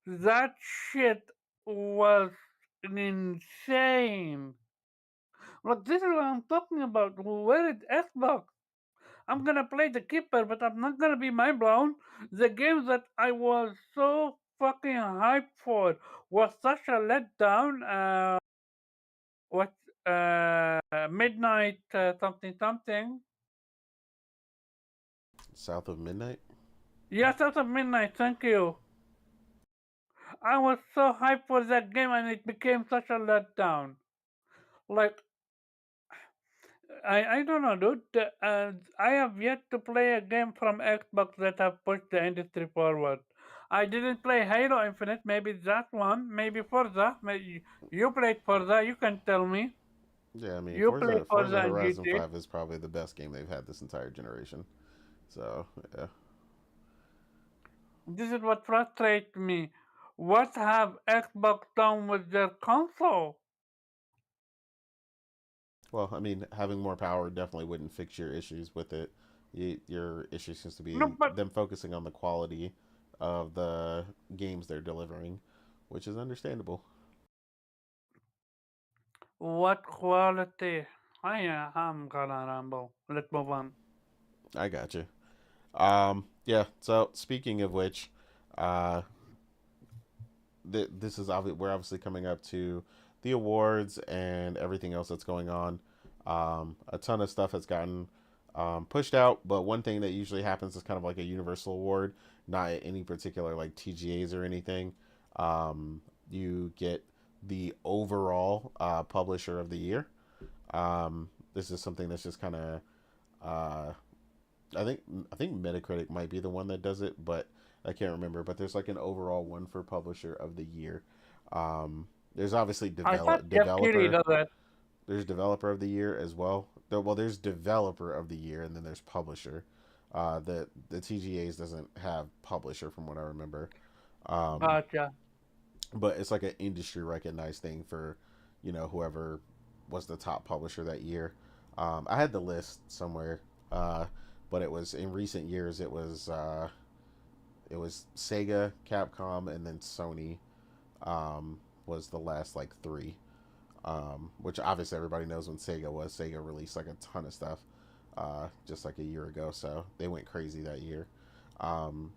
that shit was insane. Like this is what I'm talking about. Where is Xbox? I'm gonna play the keeper, but I'm not gonna be mind blown. The game that I was so fucking hyped for was such a letdown. What? Midnight something something. South of Midnight. Yes, out of midnight. Thank you. I was so hyped for that game, and it became such a letdown. Like I don't know, dude. I have yet to play a game from Xbox that have pushed the industry forward. I didn't play Halo Infinite. Maybe that one. Maybe Forza. Maybe you played Forza. You can tell me. Yeah, I mean, You played Forza Forza and Horizon GTA. 5 is probably the best game they've had this entire generation. So, yeah. This is what frustrates me. What have Xbox done with their console? Well, I mean, having more power definitely wouldn't fix your issues with it. Your issue seems to No, be but them focusing on the quality of the games they're delivering, which is understandable. what quality? I'm gonna ramble. Let's move on. I got you. Yeah. So speaking of which, uh, this is we're obviously coming up to the awards and everything else that's going on. A ton of stuff has gotten pushed out, but one thing that usually happens is kind of like a universal award, not any particular like TGAs or anything. You get the overall publisher of the year. This is something that's just kind of uh, I think I think Metacritic might be the one that does it, but I can't remember. But there's like an overall one for publisher of the year. There's obviously I thought Jeff Keighley does it. There's developer of the year as well. Well, there's developer of the year, and then there's publisher. The TGA's doesn't have publisher from what I remember. Um, Gotcha. but it's like an industry recognized thing for, whoever was the top publisher that year. I had the list somewhere, but it was in recent years. It was Sega, Capcom, and then Sony was the last like three. Which obviously everybody knows when Sega was. Sega released like a ton of stuff just like a year ago, so they went crazy that year. Um,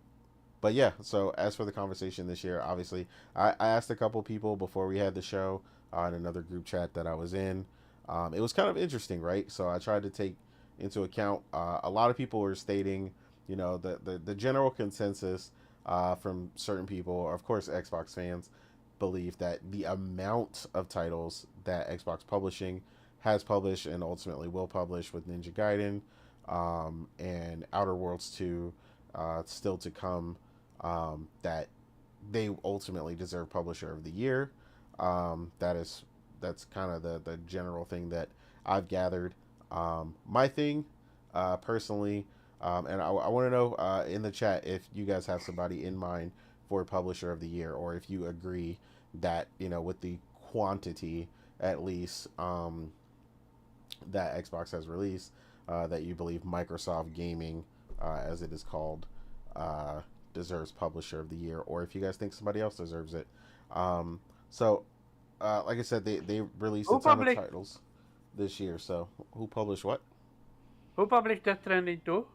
but yeah, so as for the conversation this year, obviously, I asked a couple people before we had the show in another group chat that I was in. It was kind of interesting, right? So I tried to take into account a lot of people were stating, the general consensus from certain people, of course, Xbox fans, believe that the amount of titles that Xbox Publishing has published and ultimately will publish with Ninja Gaiden and Outer Worlds 2 still to come, that they ultimately deserve Publisher of the Year. That's kind of the general thing that I've gathered. My thing, personally, and I want to know in the chat if you guys have somebody in mind for Publisher of the Year, or if you agree that with the quantity at least that Xbox has released, that you believe Microsoft Gaming, as it is called, uh, deserves Publisher of the Year, or if you guys think somebody else deserves it. Um, so, like I said, they released a Who ton of published titles this year. So, who published what? who published Death Stranding 2?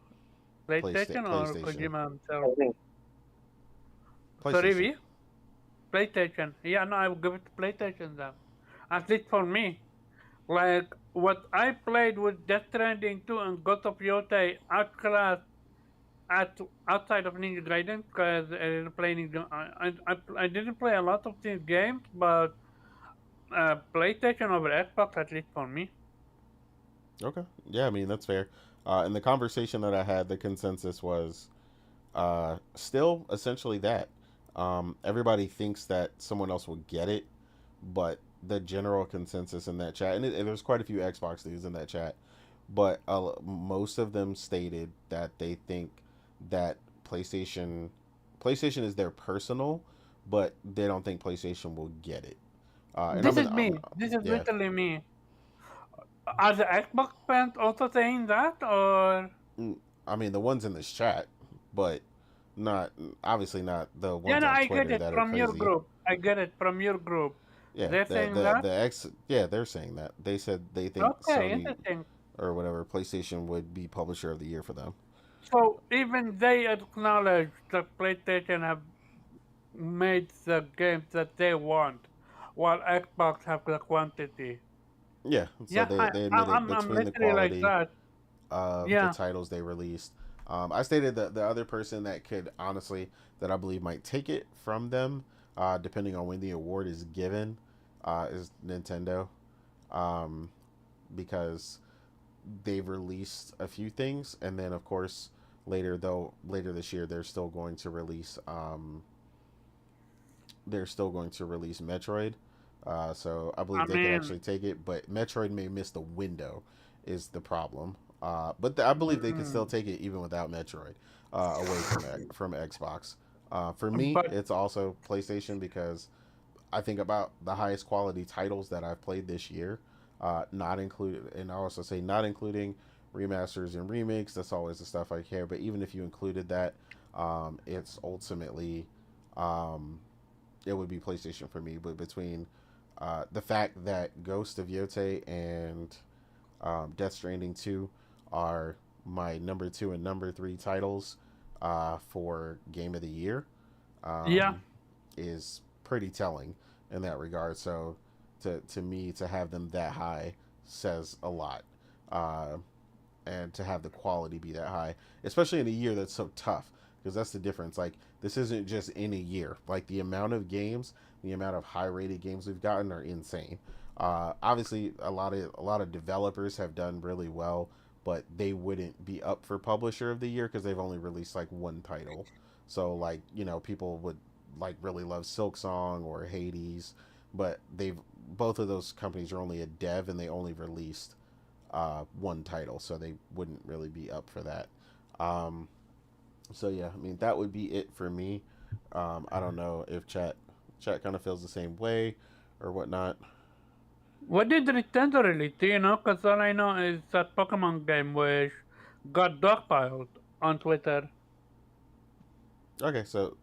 PlayStation or PlayStation. Kojima himself? Sorry, PlayStation. we? PlayStation. Yeah, no, I would give it to PlayStation then. At least for me. Like, what I played with Death Stranding 2 and God of Yotei outclassed outside of Ninja Gaiden, because I didn't play I didn't play a lot of these games, but PlayStation over Xbox, at least for me. Okay. Yeah, I mean that's fair. In the conversation that I had, the consensus was still essentially that. Everybody thinks that someone else will get it, but the general consensus in that chat, and there's quite a few Xbox dudes in that chat, but most of them stated that they think that PlayStation is their personal, but they don't think PlayStation will get it. And This is me. This is yeah. literally me. Are the Xbox fans also saying that, or? Mm, I mean, the ones in this chat, but not obviously not the Yeah, ones no, on I get Twitter it that are from your crazy. group. I get it from your group. Yeah, They're saying that? they're saying that. They said they think Okay, Sony interesting. or whatever PlayStation would be publisher of the year for them. So even they acknowledge that PlayStation have made the games that they want, while Xbox have the quantity. Yeah, so Yeah, I, they I'm, admitted I'm, I'm between the literally like quality that. of the Yeah, titles they released. I stated that the other person that could honestly that I believe might take it from them, depending on when the award is given, is Nintendo, um, because they've released a few things, and then of course later this year they're still going to release Metroid. So I I believe they could mean, actually take it, but Metroid may miss the window, is the problem. But I believe they can still mm, take it even without Metroid away from Xbox. For me, but it's also PlayStation because I think about the highest quality titles that I've played this year, not included, and I also say not including remasters and remakes. That's always the stuff I care. But even if you included that, it's ultimately um, it would be PlayStation for me. But between the fact that Ghost of Yote and Death Stranding 2 are my number 2 and number 3 titles for Game of the Year, yeah, um, is pretty telling in that regard. So to me, to have them that high says a lot. Uh, and to have the quality be that high, especially in a year that's so tough, because that's the difference. Like this isn't just in a year. Like the amount of games, the amount of high rated games we've gotten are insane. Obviously, a lot of developers have done really well, but they wouldn't be up for publisher of the year because they've only released like one title. So like people would like really love Silk Song or Hades, but they've both of those companies are only a dev and they only released one title, so they wouldn't really be up for that. Um, so yeah, I mean that would be it for me. I don't know if chat kind of feels the same way or whatnot. what did Nintendo release? Do you know? Because all I know is that Pokemon game which got dogpiled on Twitter. Okay, so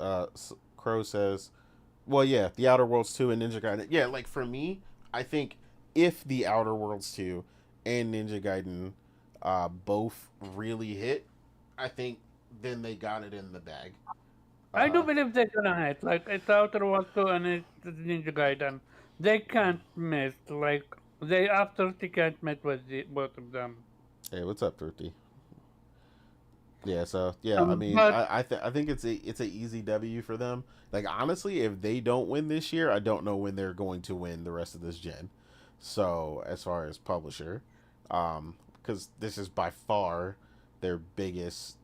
Crow says, well, yeah, the Outer Worlds 2 and Ninja Gaiden. Yeah, like for me, I think if the Outer Worlds 2 and Ninja Gaiden both really hit, I think then they got it in the bag. I do Uh, believe they're gonna hit. Like it's Outer Worlds 2 and it's Ninja Gaiden. They can't miss. Like they absolutely can't miss with both of them. hey, what's up, Thrifty? Yeah, so yeah, I mean, But I think it's a easy W for them. Like honestly, if they don't win this year, I don't know when they're going to win the rest of this gen. So as far as publisher, because this is by far their biggest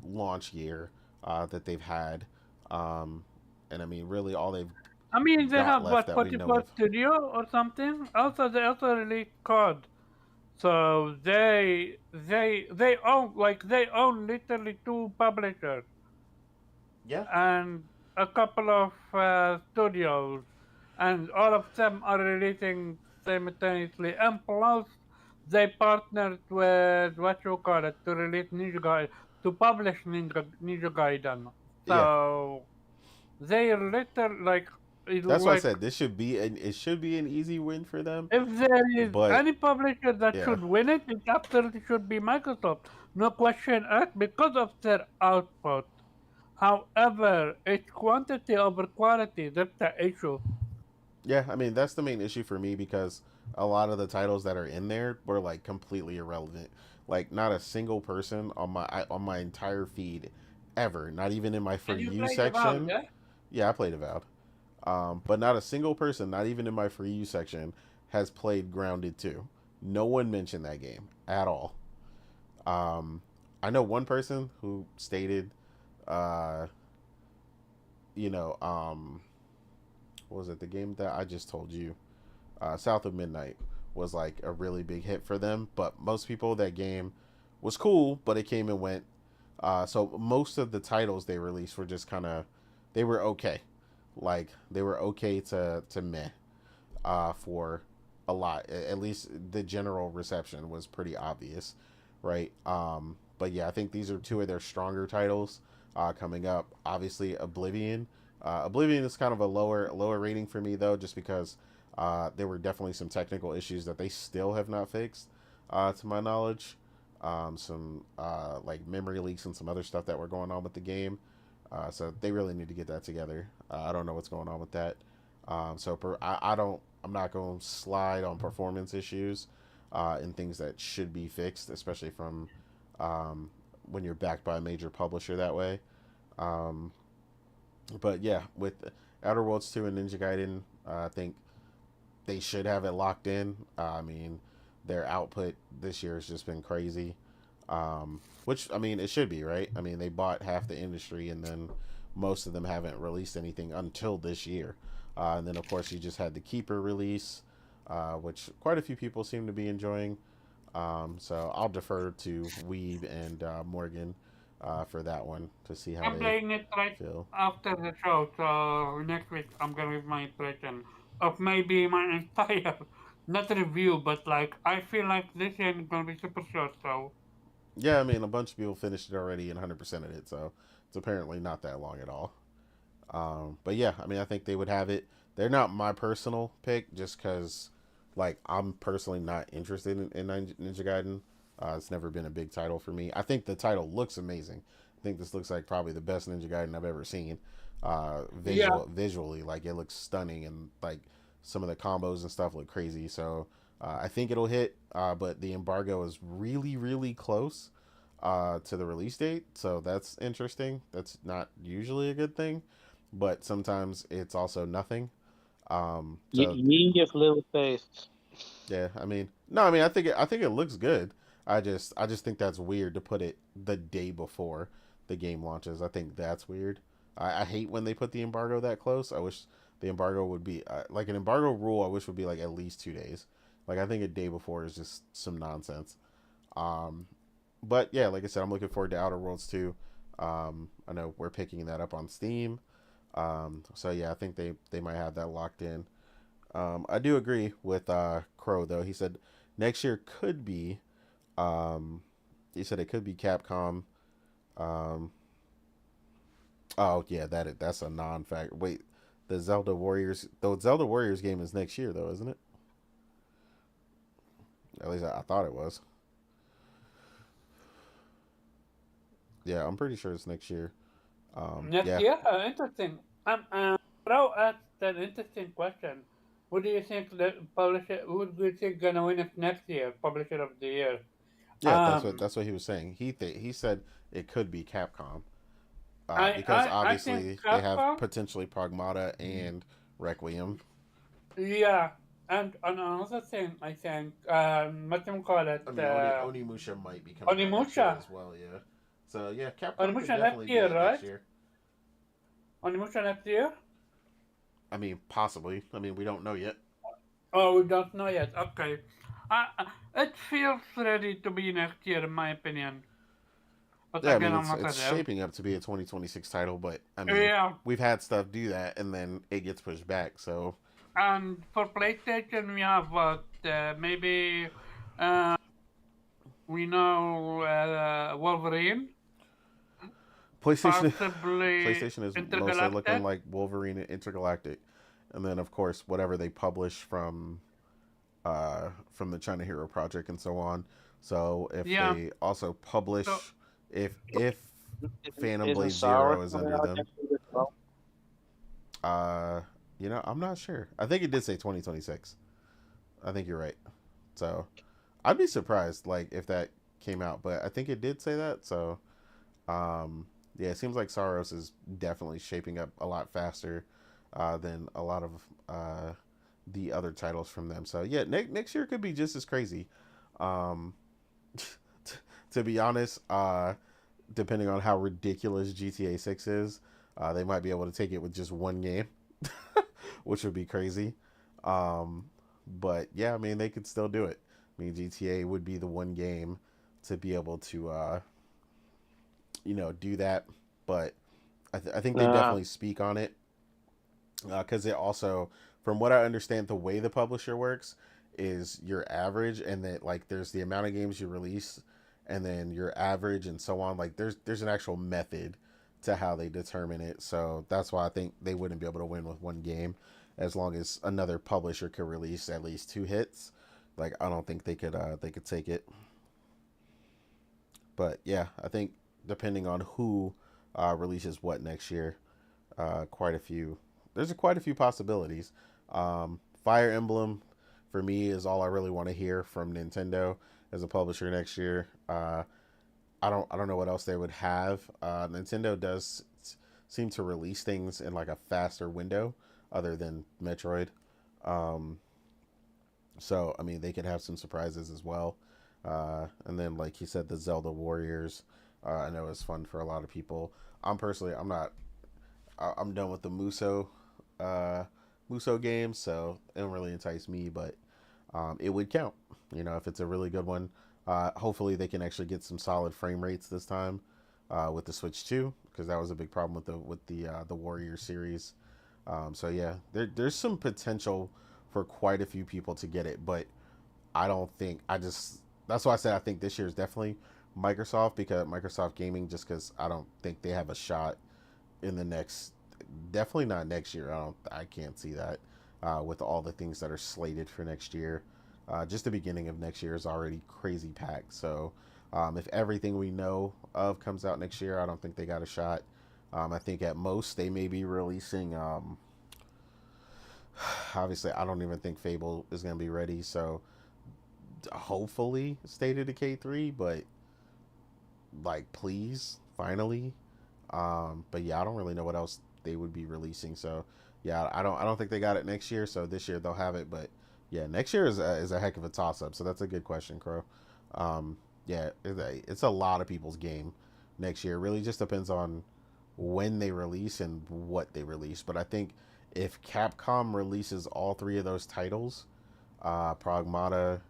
launch year that they've had, and I mean really all they've I mean they got have left what that we know 44 of. Studio or something. Also they also released COD. So they own literally two publishers Yeah, and a couple of studios, and all of them are releasing simultaneously. And plus, they partnered with what you call it to release to publish Ninja Gaiden. yeah. So they literally That's why I like said it should be an easy win for them. if there is But any publisher that yeah, should win it, it absolutely should be Microsoft. No question asked because of their output. However, it's quantity over quality. That's the issue. yeah, I mean that's the main issue for me because a lot of the titles that are in there were like completely irrelevant. Like not a single person on my entire feed ever, not even in my for And you you played Avowed, section. yeah? Yeah, I played Avowed. But not a single person, not even in my for you section, has played Grounded 2. No one mentioned that game at all. Um, I know one person who stated, uh, you know, what was it? The game that I just told you, South of Midnight, was like a really big hit for them. But most people, that game was cool, but it came and went. So most of the titles they released were just kind of, they were okay. Like they were okay to meh for a lot. At least the general reception was pretty obvious, right? But yeah, I think these are two of their stronger titles coming up. Obviously, Oblivion. Oblivion is kind of a lower rating for me though, just because there were definitely some technical issues that they still have not fixed, to my knowledge. Some like memory leaks and some other stuff that were going on with the game. So they really need to get that together. I don't know what's going on with that. I don't. I'm not going to slide on performance issues and things that should be fixed, especially from um, when you're backed by a major publisher that way. Um, but yeah, with Outer Worlds 2 and Ninja Gaiden, I think they should have it locked in. I mean, their output this year has just been crazy. Which, I mean, it should be, right? I mean, they bought half the industry, and then most of them haven't released anything until this year. And then, of course, you just had the Keeper release, which quite a few people seem to be enjoying. So I'll defer to Weeb and Morgan for that one to see how I'm they playing it right feel. after the show, so next week I'm gonna give my impression of maybe my entire, not review, but like I feel like this game is gonna be super short. So Yeah, I mean, a bunch of people finished it already and 100% of it, so it's apparently not that long at all. But yeah, I mean, I think they would have it. They're not my personal pick just because, like, I'm personally not interested in Ninja Gaiden. It's never been a big title for me. I think the title looks amazing. I think this looks like probably the best Ninja Gaiden I've ever seen. yeah, Visually, like it looks stunning, and like some of the combos and stuff look crazy. So I think it'll hit. But the embargo is really close to the release date, so that's interesting. That's not usually a good thing, but sometimes it's also nothing. So You give little faith. yeah, I mean, no, I mean, I think it looks good. I just think that's weird to put it the day before the game launches. I think that's weird. I hate when they put the embargo that close. I wish the embargo would be like an embargo rule. I wish would be like at least 2 days. Like I think a day before is just some nonsense. Um, but yeah, like I said, I'm looking forward to Outer Worlds 2. I know we're picking that up on Steam. So yeah, I think they might have that locked in. I do agree with Crow though. He said next year could be. Um, he said it could be Capcom. Um, oh yeah, that's a non-fact. Wait, the Zelda Warriors game is next year though, isn't it? At least I thought it was. Yeah, I'm pretty sure it's next year. next Yeah, year, interesting. Bro asked an interesting question. Who do you think the publisher? Who do you think gonna win it next year? Publisher of the year. yeah, Um, that's what he was saying. He said it could be Capcom, I because I I think obviously they have Capcom. potentially Pragmata and Requiem. Yeah, and another thing I think, what do you call it? I mean, Onimusha might be coming out next Onimusha. year as well. Yeah. So yeah, Capcom could Onimusha next definitely be year, it next right? year. Onimusha next year? I mean, possibly. I mean, we don't know yet. Oh, we don't know yet. Okay. It feels ready to be next year, in my opinion. But Yeah, I again, mean, I'm not it's there. shaping up to be a 2026 title, but I mean, Yeah. we've had stuff do that, and then it gets pushed back. So And for PlayStation, we have what? Maybe uh, we know Wolverine, PlayStation, possibly PlayStation is mostly looking Intergalactic. like Wolverine and Intergalactic, and then of course whatever they publish from the China Hero Project and so on. So if Yeah. they also So publish, if Phantom Isn't Blade Sour Zero is coming under out them, next week as well? uh, I'm not sure. I think it did say 2026. I think you're right. So I'd be surprised like if that came out, but I think it did say that. So yeah, it seems like Saros is definitely shaping up a lot faster. than a lot of the other titles from them. So yeah, next year could be just as crazy. Um, to be honest, depending on how ridiculous GTA 6 is, they might be able to take it with just one game, which would be crazy. Um, but yeah, I mean, they could still do it. I mean, GTA would be the one game to be able to, do that. But I think they Nah. definitely speak on it because it also, from what I understand, the way the publisher works is your average, and that like there's the amount of games you release, and then your average, and so on. Like there's an actual method to how they determine it. So that's why I think they wouldn't be able to win with one game, as long as another publisher could release at least two hits. Like I don't think they could take it. But yeah, I think depending on who releases what next year, quite a few. There's quite a few possibilities. Fire Emblem, for me, is all I really want to hear from Nintendo as a publisher next year. I don't know what else they would have. Nintendo does seem to release things in like a faster window, other than Metroid. Um, so I mean, they could have some surprises as well. And then, like you said, the Zelda Warriors. I know it's fun for a lot of people. I'm not. I'm done with the uh, Muso games, so it don't really entice me. But it would count, if it's a really good one. Hopefully, they can actually get some solid frame rates this time with the Switch 2, because that was a big problem with the Warrior series. So yeah, there's some potential for quite a few people to get it, but I don't think I just that's why I said I think this year is definitely Microsoft, because Microsoft Gaming, just because I don't think they have a shot in the next, definitely not next year. I can't see that with all the things that are slated for next year. Just the beginning of next year is already crazy packed. So if everything we know of comes out next year, I don't think they got a shot. I think at most they may be releasing. Obviously, I don't even think Fable is going to be ready. So hopefully State of Decay 3, but like please, finally. But yeah, I don't really know what else they would be releasing. So yeah, I don't think they got it next year. So this year they'll have it, but yeah, next year is a heck of a toss up. So that's a good question, Crow. Yeah, it's a lot of people's game next year. It really just depends on when they release and what they release. But I think if Capcom releases all three of those titles, Pragmata,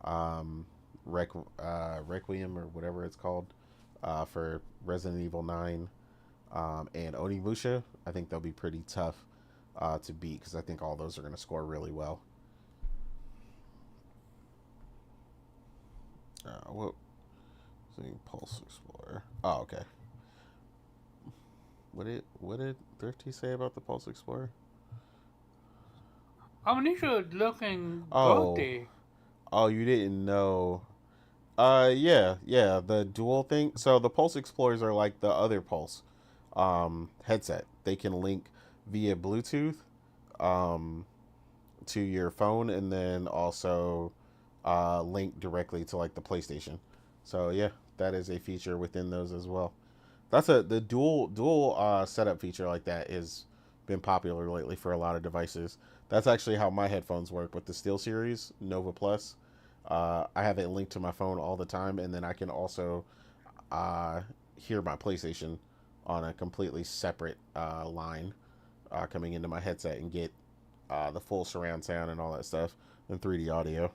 um, Requiem, or whatever it's called, for Resident Evil 9, and Onimusha, I think they'll be pretty tough to beat, because I think all those are going to score really well. What? Pulse Explorer. Oh, okay. What did Thrifty say about the Pulse Explorer? Omnisho's looking Oh, goatee. oh, you didn't know. Yeah, the dual thing. So the Pulse Explorers are like the other Pulse headset. They can link via Bluetooth um, to your phone, and then also link directly to like the PlayStation. So yeah, that is a feature within those as well. That's the dual setup feature like that has been popular lately for a lot of devices. That's actually how my headphones work with the Steel Series Nova Plus. I have it linked to my phone all the time, and then I can also uh, hear my PlayStation on a completely separate line coming into my headset, and get the full surround sound and all that stuff, and 3D audio.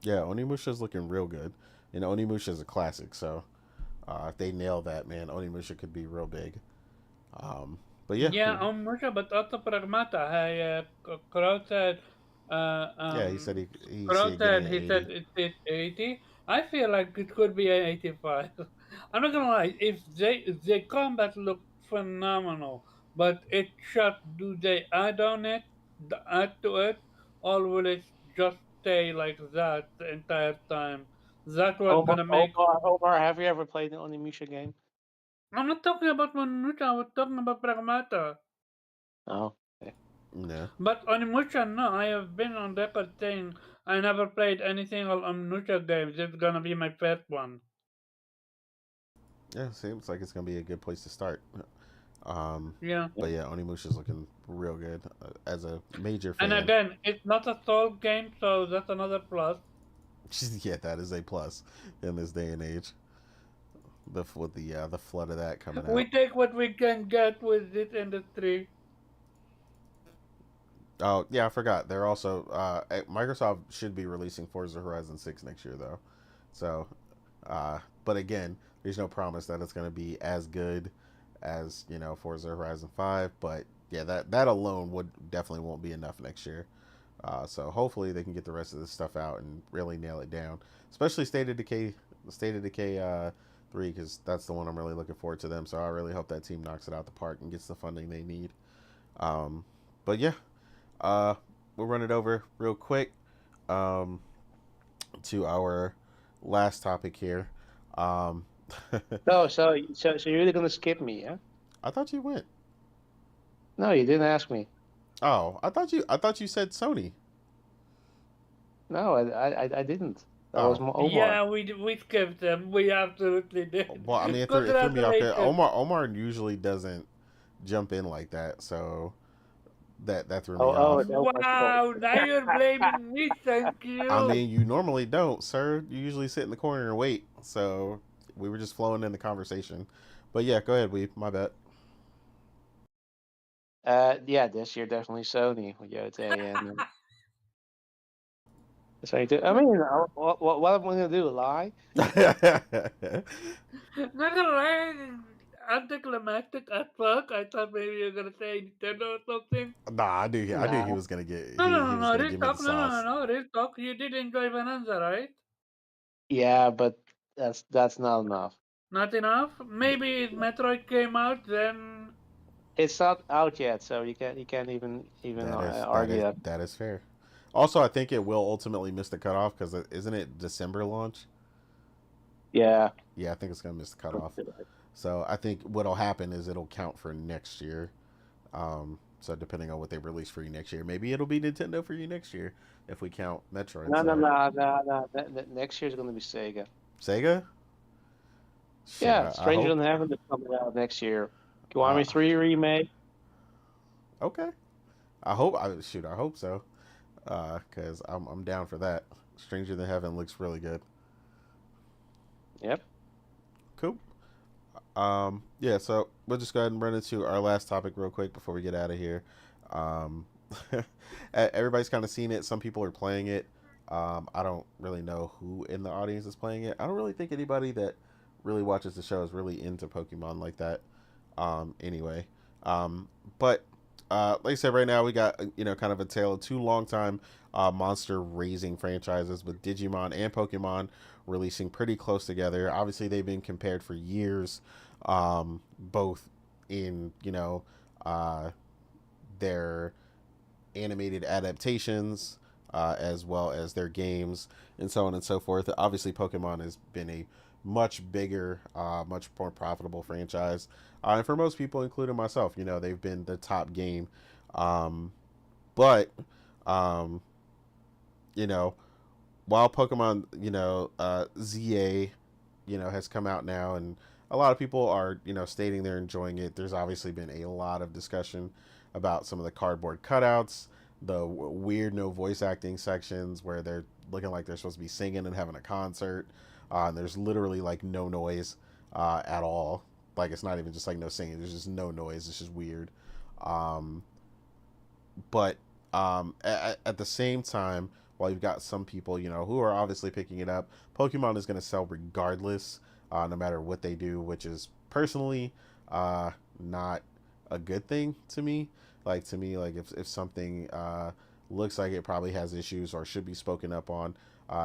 Yeah, Onimusha's looking real good, and Onimusha's a classic. So if they nail that, man, Onimusha could be real big. But yeah, Yeah, Omnisha, but also Pragmata. Crowd said, uh, yeah, he um, said he Crowd said getting said an he said 80. it's 80. I feel like it could be an 85. I'm not gonna lie. If the combat looked phenomenal, but it shot. Do they add to it, or will it just stay like that the entire time? That was Omar, gonna make. Omar, Omar, have you ever played an Onimusha game? I'm not talking about Monucha. I was talking about Pragmata. Oh, okay. No, But on Mucha, no, I have been on record saying I never played any single Mucha games. This is gonna be my first one. yeah, seems like it's gonna be a good place to start. Yeah. But yeah, Onimusha's looking real good as a major And fan. again, it's not a Soul game, so that's another plus. Yeah, that is a plus in this day and age. With the flood of that coming We out. take what we can get with this industry. Oh yeah, I forgot. They're also Microsoft should be releasing Forza Horizon 6 next year though. So, but again, there's no promise that it's going to be as good as Forza Horizon 5. But yeah, that alone would definitely won't be enough next year. So hopefully they can get the rest of this stuff out and really nail it down, especially State of Decay 3, because that's the one I'm really looking forward to them. So I really hope that team knocks it out the park and gets the funding they need. But yeah, uh, we'll run it over real quick to our last topic here. Um, So you're really gonna skip me, yeah? I thought you went. No, you didn't ask me. Oh, I thought you said Sony. No, I didn't. That was Oh, Omar. Yeah, we skipped them. We absolutely did. well, I mean, it threw me off there. Congratulations. Omar usually doesn't jump in like that, so that threw me Oh, off. that was my Wow, fault. now you're blaming me. Thank I you. mean, you normally don't, sir. You usually sit in the corner and wait. So we were just flowing in the conversation. But yeah, go ahead, Weeb. My bad. Yeah, this year definitely Sony. Yote and Sony too. I mean, what am I gonna do? Lie? Not gonna lie, anticlimactic as fuck. I thought maybe you're gonna say Nintendo or something. Nah, I knew he Nah. was gonna get No, no, he no, was no. gonna Real give me the talk. No, no, no, sauce. no. Real talk. You did enjoy Bonanza, right? Yeah, but that's not enough. Not enough. Maybe if Metroid came out, then It's not out yet, so you can't even argue that. That is fair. Also, I think it will ultimately miss the cutoff because isn't it December launch? Yeah. Yeah, I think it's gonna miss the cutoff. So I think what'll happen is it'll count for next year. So depending on what they release for you next year, maybe it'll be Nintendo for you next year if we count Metroid. No, no, So no, no, no. Next year's gonna be Sega. Sega, shit, Yeah, I Stranger hope. than Heaven is coming out next year. Kiwami Uh, 3 remake. okay, I hope. I hope so. Because I'm down for that. Stranger Than Heaven looks really good. Yep. Cool. Yeah, so we'll just go ahead and run into our last topic real quick before we get out of here. Um, everybody's kind of seen it. Some people are playing it. I don't really know who in the audience is playing it. I don't really think anybody that really watches the show is really into Pokemon like that. Anyway, but like I said, right now we got kind of a tale of two long-time monster raising franchises with Digimon and Pokemon releasing pretty close together. Obviously, they've been compared for years, both in their animated adaptations as well as their games and so on and so forth. Obviously, Pokemon has been a much bigger, much more profitable franchise, and for most people, including myself, they've been the top game. But um, you know, while Pokemon, ZA, has come out now, and a lot of people are, stating they're enjoying it. There's obviously been a lot of discussion about some of the cardboard cutouts, the weird no voice acting sections where they're looking like they're supposed to be singing and having a concert, and there's literally like no noise at all. Like it's not even just like no singing. There's just no noise. It's just weird. Um, but at the same time, while you've got some people, who are obviously picking it up, Pokemon is going to sell regardless, no matter what they do, which is personally not a good thing to me. Like to me, like if something looks like it probably has issues or should be spoken up on,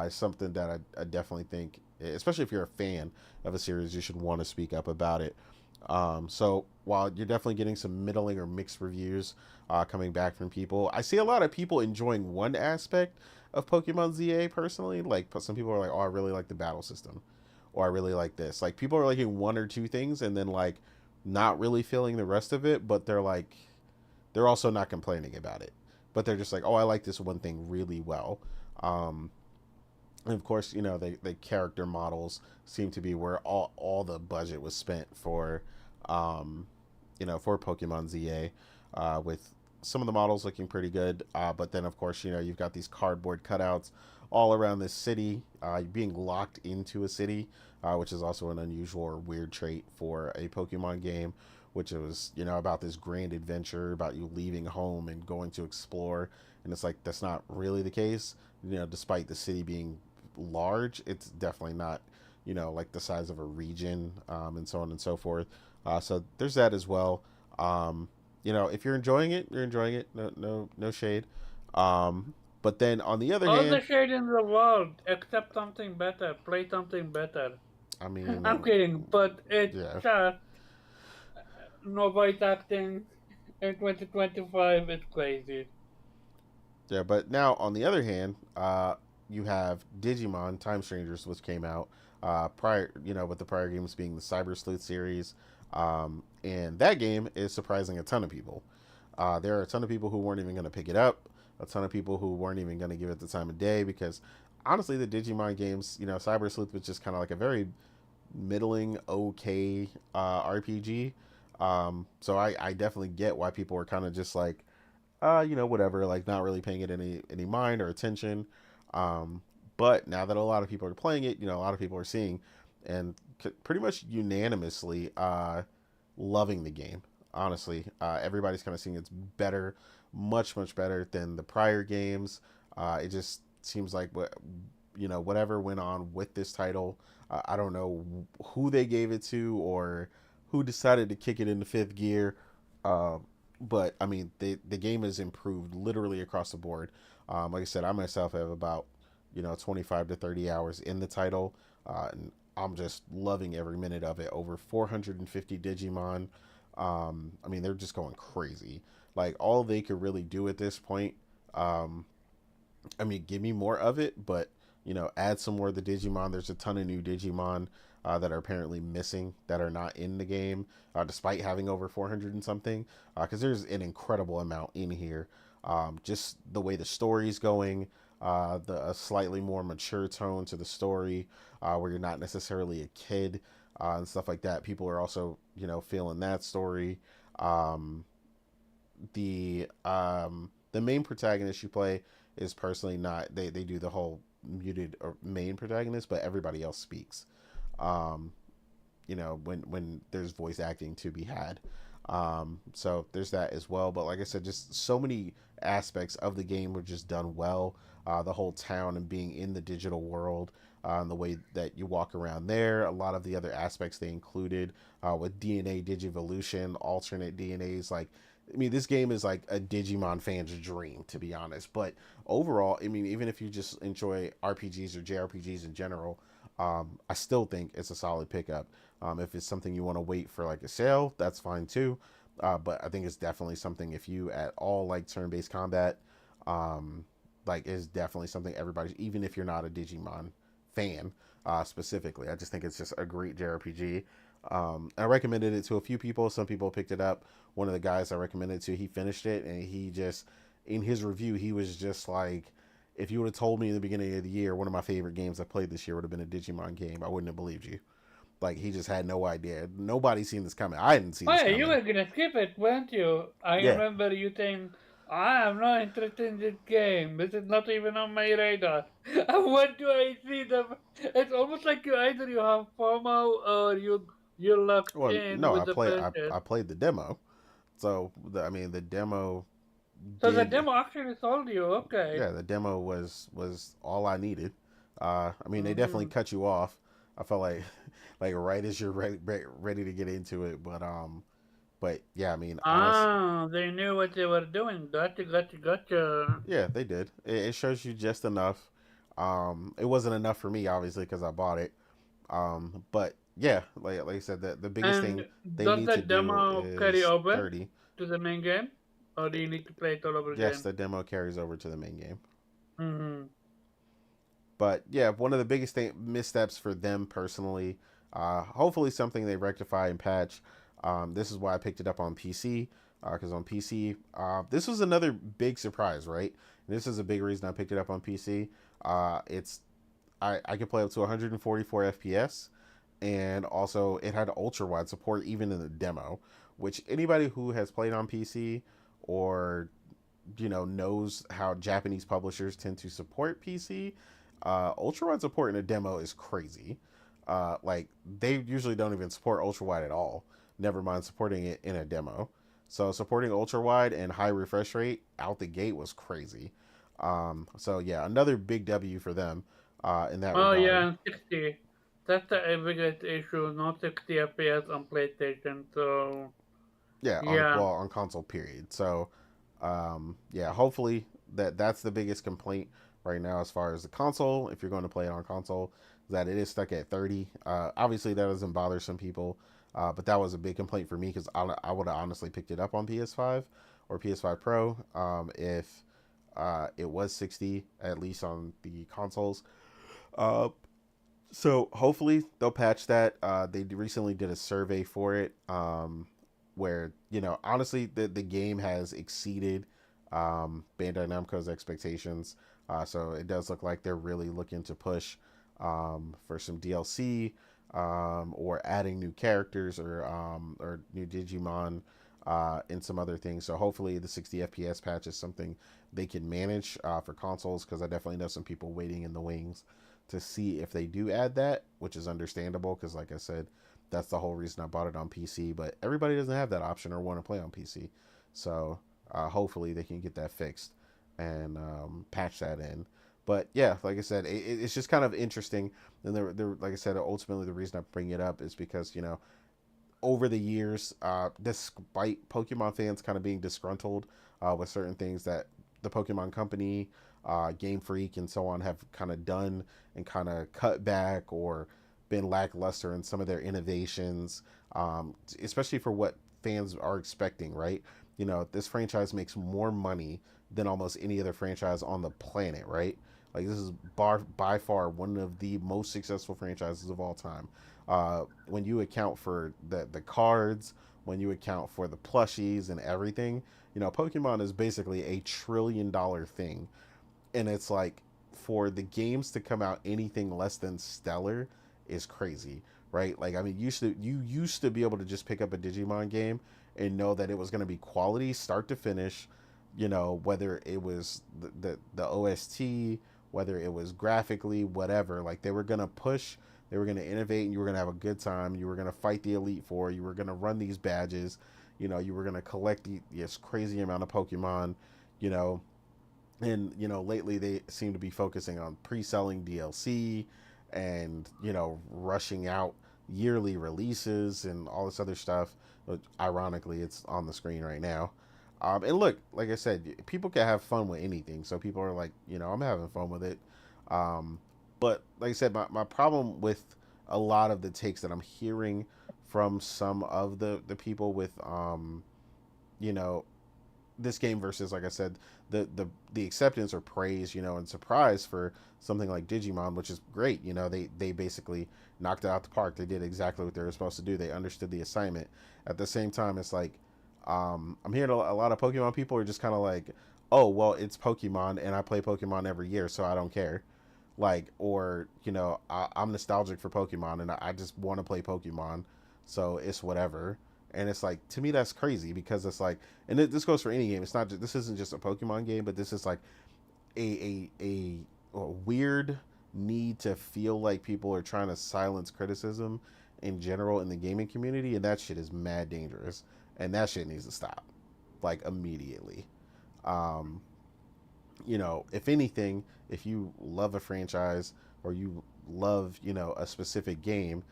it's something that I definitely think, especially if you're a fan of a series, you should want to speak up about it. So while you're definitely getting some middling or mixed reviews coming back from people, I see a lot of people enjoying one aspect of Pokemon ZA personally. Like some people are like, oh, I really like the battle system, or I really like this. Like people are liking one or two things and then like not really feeling the rest of it, but they're also not complaining about it. But they're just like, oh, I like this one thing really well. And of course, the character models seem to be where all the budget was spent for for Pokemon ZA, with some of the models looking pretty good. But then, of course, you've got these cardboard cutouts all around this city, being locked into a city, which is also an unusual or weird trait for a Pokemon game, which was, about this grand adventure, about you leaving home and going to explore. And it's like, that's not really the case. Despite the city being large, it's definitely not, like the size of a region, and so on and so forth. So there's that as well. If you're enjoying it, you're enjoying it. No shade. But then on the other All hand, the shade in the world, except something better. Play something better. I mean, I'm kidding, but it's yeah, just no voice acting in 2025. It's crazy. yeah. But now on the other hand, you have Digimon Time Strangers, which came out prior, with the prior games being the Cyber Sleuth series, and that game is surprising a ton of people. There are a ton of people who weren't even going to pick it up, a ton of people who weren't even going to give it the time of day because honestly, the Digimon games, Cyber Sleuth was just kind of like a very middling, okay RPG. So I definitely get why people were kind of just like, whatever, like not really paying it any mind or attention. Um, but now that a lot of people are playing it, a lot of people are seeing and pretty much unanimously loving the game. Honestly, everybody's kind of seeing it's better, much better than the prior games. It just seems like whatever went on with this title. I don't know who they gave it to or who decided to kick it into fifth gear. But I mean, the game has improved literally across the board. Like I said, I myself have about 25 to 30 hours in the title, and I'm just loving every minute of it. Over 450 Digimon. I mean, they're just going crazy. Like all they could really do at this point. I mean, give me more of it, but add some more of the Digimon. There's a ton of new Digimon that are apparently missing that are not in the game, despite having over 400 and something. Because there's an incredible amount in here. Just the way the story's going, a slightly more mature tone to the story, where you're not necessarily a kid, and stuff like that. People are also feeling that story. Um, the main protagonist you play is personally not, they do the whole muted or main protagonist, but everybody else speaks. Um, when there's voice acting to be had. So there's that as well. But like I said, just so many aspects of the game were just done well. The whole town and being in the digital world, and the way that you walk around there. A lot of the other aspects they included, with DNA digivolution, alternate DNAs. Like, I mean, this game is like a Digimon fan's dream, to be honest. But overall, I mean, even if you just enjoy RPGs or JRPGs in general, I still think it's a solid pickup. If it's something you want to wait for like a sale, that's fine too. But I think it's definitely something, if you at all like turn-based combat, like is definitely something everybody, even if you're not a Digimon fan, specifically. I just think it's just a great JRPG. I recommended it to a few people. Some people picked it up. One of the guys I recommended to, he finished it, and he just, in his review, he was just like, if you would have told me in the beginning of the year one of my favorite games I played this year would have been a Digimon game, I wouldn't have believed you. Like, he just had no idea. Nobody's seen this coming. I hadn't seen Oh this yeah, coming. you were gonna skip it, weren't you? I Yeah. remember you saying, I am not interested in this game. This is not even on my radar. And what do I see them? It's almost like either you have FOMO or you're locked Well, in no, with the person. I played the demo. So, I mean, the demo So the did, demo actually sold you, okay. yeah, the demo was all I needed. I mean, they definitely Mm-hmm. cut you off. I felt like, like right as you're ready to get into it, but yeah, I mean, honest, Ah, they knew what they were doing. Gotcha. yeah, they did. It shows you just enough. It wasn't enough for me, obviously, because I bought it. But yeah, like I said, the biggest And thing they does need the to do demo carry is over 30. to the main game? Or do you need to play it all over Yes, again? the demo carries over to the main game. Mm-hmm. But yeah, one of the biggest missteps for them personally, hopefully something they rectify and patch. This is why I picked it up on PC, because on PC, this was another big surprise, right? And this is a big reason I picked it up on PC. It's I can play up to 144 FPS, and also it had ultra wide support even in the demo, which anybody who has played on PC or knows how Japanese publishers tend to support PC, ultra wide support in a demo is crazy. Like they usually don't even support ultra wide at all. Never mind supporting it in a demo. So supporting ultra wide and high refresh rate out the gate was crazy. So yeah, another big W for them in that Oh regard. yeah, and 60. That's the biggest issue. No 60 FPS on PlayStation. So Yeah, yeah. on console period. So yeah, hopefully that's the biggest complaint right now as far as the console. If you're going to play it on console, that it is stuck at 30. Obviously, that doesn't bother some people, but that was a big complaint for me because I would have honestly picked it up on PS5 or PS5 Pro if it was 60 at least on the consoles. Uh, so hopefully they'll patch that. They recently did a survey for it, where honestly the game has exceeded Bandai Namco's expectations. So it does look like they're really looking to push for some DLC or adding new characters or new Digimon and some other things. So hopefully the 60 FPS patch is something they can manage for consoles because I definitely know some people waiting in the wings to see if they do add that, which is understandable because, like I said, that's the whole reason I bought it on PC. But everybody doesn't have that option or want to play on PC, so hopefully they can get that fixed and patch that in. But yeah, like I said, it's just kind of interesting. And like I said, ultimately the reason I bring it up is because over the years, despite Pokemon fans kind of being disgruntled with certain things that the Pokemon Company, Game Freak, and so on have kind of done and kind of cut back or been lackluster in some of their innovations, especially for what fans are expecting, right? This franchise makes more money than almost any other franchise on the planet, right? Like this is by far one of the most successful franchises of all time. When you account for the cards, when you account for the plushies and everything, Pokemon is basically $1 trillion thing, and it's like for the games to come out anything less than stellar is crazy, right? Like I mean, you used to be able to just pick up a Digimon game and know that it was going to be quality start to finish, whether it was the OST, whether it was graphically, whatever. Like they were going to push, they were going to innovate, and you were going to have a good time. You were going to fight the Elite Four. You were going to run these badges. You were going to collect this crazy amount of Pokemon. You know, and lately they seem to be focusing on pre-selling DLC and rushing out yearly releases and all this other stuff. But ironically, it's on the screen right now. And look, like I said, people can have fun with anything, so people are like, I'm having fun with it. um, but like I said, my problem with a lot of the takes that I'm hearing from some of the people with you know this game versus, like I said, the acceptance or praise, and surprise for something like Digimon, which is great. They basically knocked it out the park. They did exactly what they were supposed to do. They understood the assignment. At the same time, it's like I'm hearing a lot of Pokemon people are just kind of like, oh well, it's Pokemon, and I play Pokemon every year, so I don't care. Like, or I'm nostalgic for Pokemon, and I just want to play Pokemon, so it's whatever. And it's like, to me that's crazy because it's like, and this goes for any game. It's not just, this isn't just a Pokemon game, but this is like a weird need to feel like people are trying to silence criticism in general in the gaming community, and that shit is mad dangerous, and that shit needs to stop, like immediately. um if anything, if you love a franchise or you love a specific game,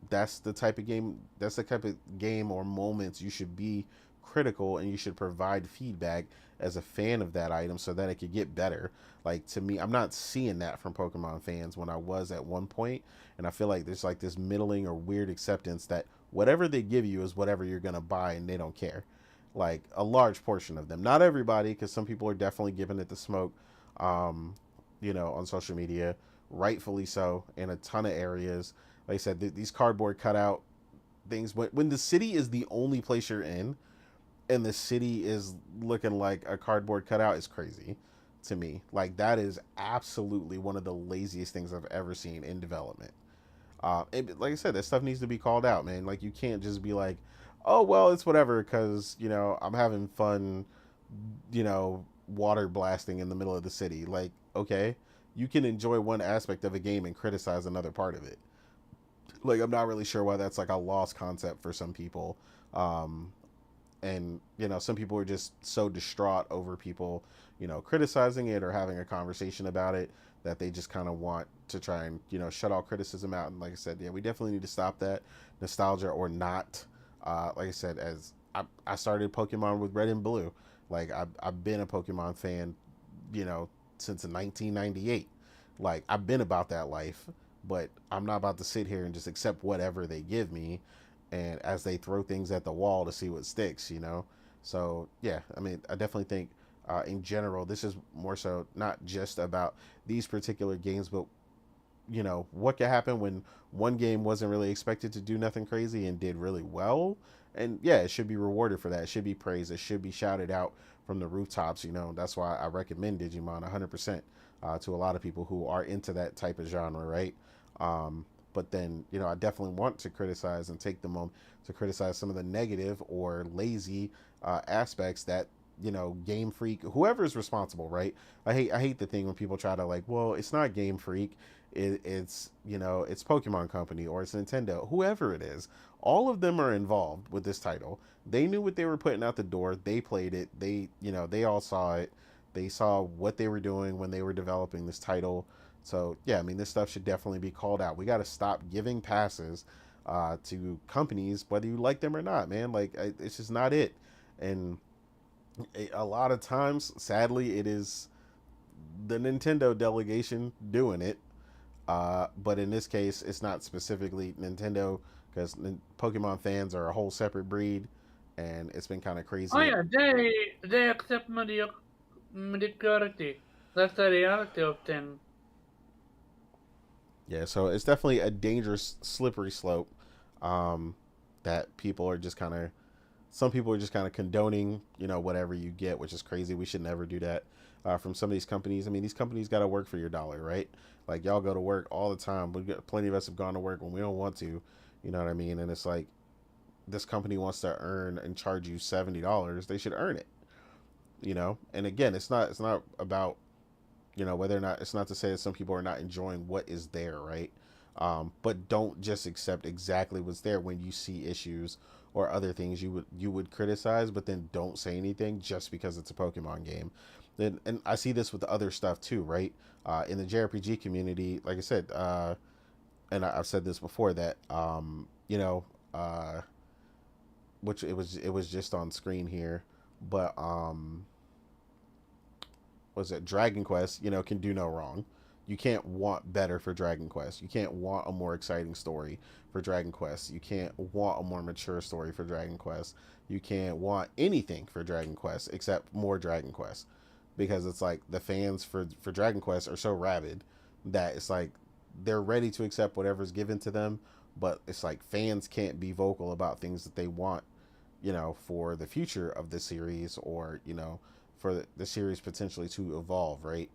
that's the type of game or moments you should be critical, and you should provide feedback as a fan of that item so that it could get better. Like, to me, I'm not seeing that from Pokemon fans when I was at one point, and I feel like there's like this middling or weird acceptance that whatever they give you is whatever you're going to buy, and they don't care. Like, a large portion of them, not everybody, because some people are definitely giving it the smoke, um on social media, rightfully so, in a ton of areas. Like I said, these cardboard cutout things, when the city is the only place you're in and the city is looking like a cardboard cutout, is crazy to me. Like, that is absolutely one of the laziest things I've ever seen in development. Like I said, that stuff needs to be called out, man. Like you can't just be like, oh well, it's whatever because I'm having fun, water blasting in the middle of the city. Like okay, you can enjoy one aspect of a game and criticize another part of it. Like I'm not really sure why that's like a lost concept for some people. Um, and some people are just so distraught over people criticizing it or having a conversation about it that they just kind of want to try and shut all criticism out. And like I said, yeah, we definitely need to stop that, nostalgia or not. Like I said, as I started Pokemon with Red and Blue. Like I've been a Pokemon fan you know since 1998. Like I've been about that life, but I'm not about to sit here and just accept whatever they give me and as they throw things at the wall to see what sticks. So yeah, I mean, I definitely think in general this is more so not just about these particular games, but what could happen when one game wasn't really expected to do nothing crazy and did really well. And yeah, it should be rewarded for that. It should be praised. It should be shouted out from the rooftops. That's why I recommend Digimon 100% to a lot of people who are into that type of genre, right? But then I definitely want to criticize and take the moment to criticize some of the negative or lazy aspects that Game Freak, whoever is responsible, right? I hate the thing when people try to like, well, it's not Game Freak, it's Pokemon Company or it's Nintendo, whoever it is. All of them are involved with this title. They knew what they were putting out the door. They played it. They all saw it. They saw what they were doing when they were developing this title. So yeah, I mean, this stuff should definitely be called out. We got to stop giving passes to companies, whether you like them or not, man. Like it's just not it. And a lot of times, sadly, it is the Nintendo delegation doing it. But in this case, it's not specifically Nintendo because Pokemon fans are a whole separate breed, and it's been kind of crazy. Oh yeah, they accept mediocrity. That's the reality of things. Yeah, so it's definitely a dangerous, slippery slope that people are just kind of some people are just kind of condoning, whatever you get, which is crazy. We should never do that from some of these companies. I mean, these companies got to work for your dollar, right? Like y'all go to work all the time. Plenty of us have gone to work when we don't want to, you know what I mean? And it's like this company wants to earn and charge you $70. They should earn it. And again, it's not about whether or not, it's not to say that some people are not enjoying what is there, right? But don't just accept exactly what's there when you see issues or other things you would criticize, but then don't say anything just because it's a Pokemon game. And I see this with other stuff too, right? In the JRPG community, like I said, and I've said this before that uh, which it was just on screen here, but was it Dragon Quest, can do no wrong. You can't want better for Dragon Quest. You can't want a more exciting story for Dragon Quest. You can't want a more mature story for Dragon Quest. You can't want anything for Dragon Quest except more Dragon Quest. Because it's like the fans for Dragon Quest are so rabid that it's like they're ready to accept whatever's given to them, but it's like fans can't be vocal about things that they want, for the future of the series or, for the series potentially to evolve, right?